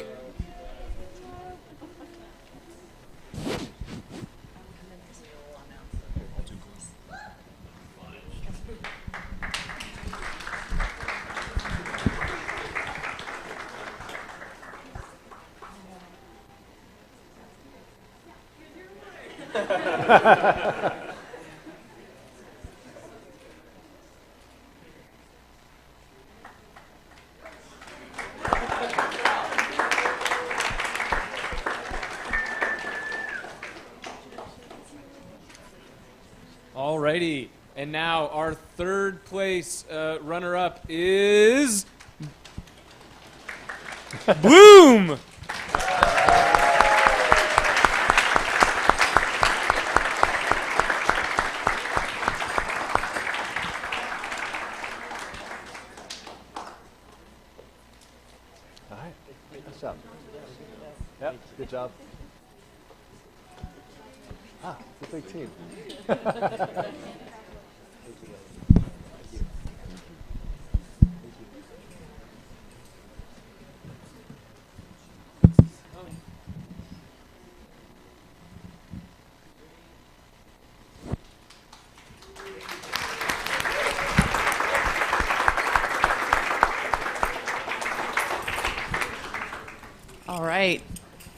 Alrighty, and now our third place runner-up is Bloom. All right, nice job. Yep, good job. Ah, it's a big team. All right.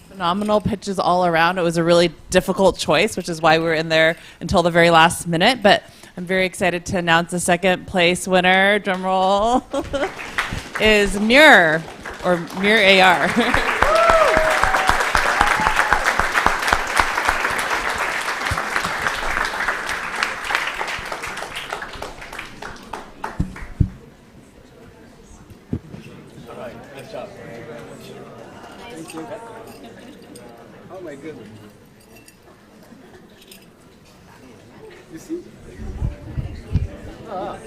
Phenomenal pitches all around. It was a really difficult choice, which is why we were in there until the very last minute. But I'm very excited to announce the second place winner, drum roll, is Muir, or Muir AR. All right, nice job. Thank you. Oh my goodness. You see? Ah.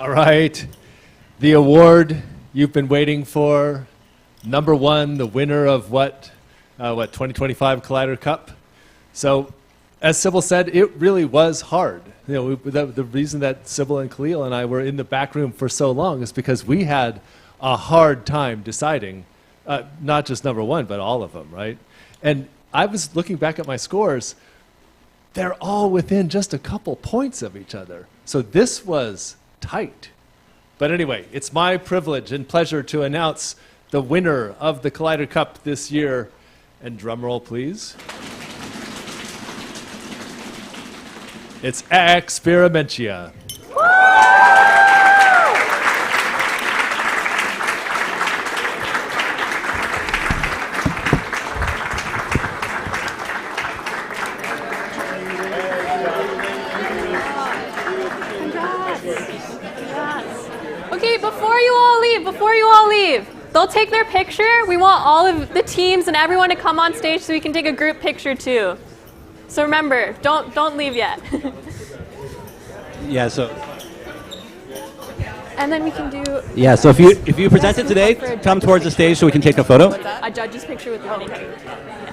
All right. The award you've been waiting for. Number one, the winner of what 2025 Collider Cup. So, as Sybil said, it really was hard. You know, the reason that Sybil and Khalil and I were in the back room for so long is because we had a hard time deciding, not just number one, but all of them, right? And I was looking back at my scores. They're all within just a couple points of each other. So this was tight. But anyway, it's my privilege and pleasure to announce the winner of the Collider Cup this year. And drum roll, please. It's Experimentia. Okay, before you all leave, they'll take their picture. We want all of the teams and everyone to come on stage so we can take a group picture too. So remember, don't leave yet. Yeah, so And then we can do. yeah, so if you present it today, come towards the stage so we can take a photo. A judge's picture with the winning team.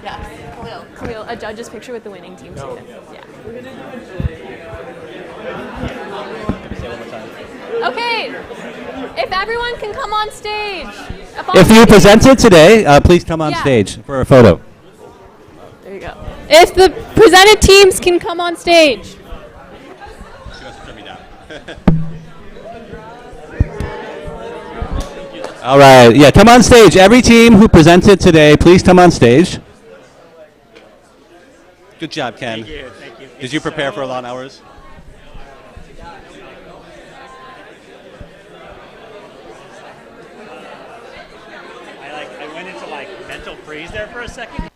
Yeah. Khalil, a judge's picture with the winning team. So yeah. Okay, if everyone can come on stage. If you present it today, please come on Yeah. stage for a photo. There you go. If the presented teams can come on stage. All right, yeah, come on stage. Every team who presented today, please come on stage. Good job, Ken. Thank you, thank you. Did you prepare for a long hours? I went into like mental freeze there for a second.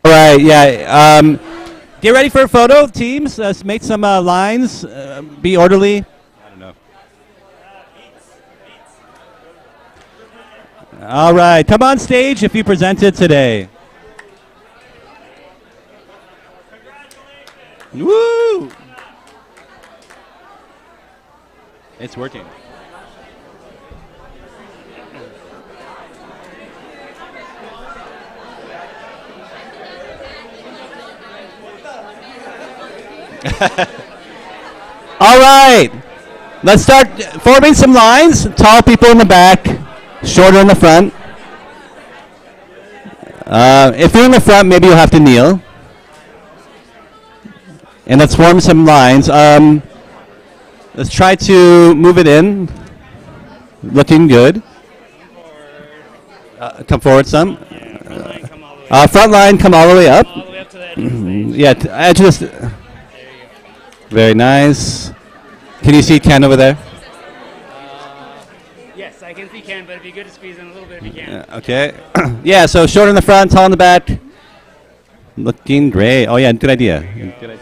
All right, yeah. Get ready for a photo, teams. Make some lines. Be orderly. I don't know. All right, come on stage if you presented today. Woo! It's working. All right, let's start forming some lines. Tall people in the back, shorter in the front. If you're in the front, maybe you'll have to kneel. And let's form some lines. Let's try to move it in. Looking good. Come forward some. Front line, come all the way up. Yeah, edge of this. Very nice. Can you see Ken over there? Yes, I can see Ken, but it'd be good to squeeze in a little bit if you can. Okay. Yeah, so short in the front, tall in the back. Looking great. Oh, yeah, good idea. Good idea.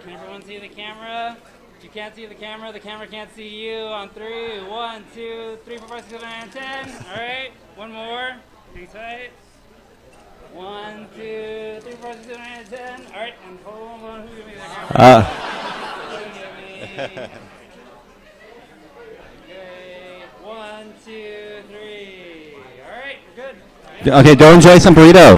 Can everyone see the camera? If you can't see the camera can't see you. On 3, 1, 2, 3, 4, 5, 6, 7, 8, 10. All right, one more. Hang tight. 1, 2, 3, 4, 5, 6, 7, 8, 10. All right, and hold on. Who give me the camera? Who give me? Okay, 1, 2, 3. All right, we're good. Okay, go enjoy some burrito.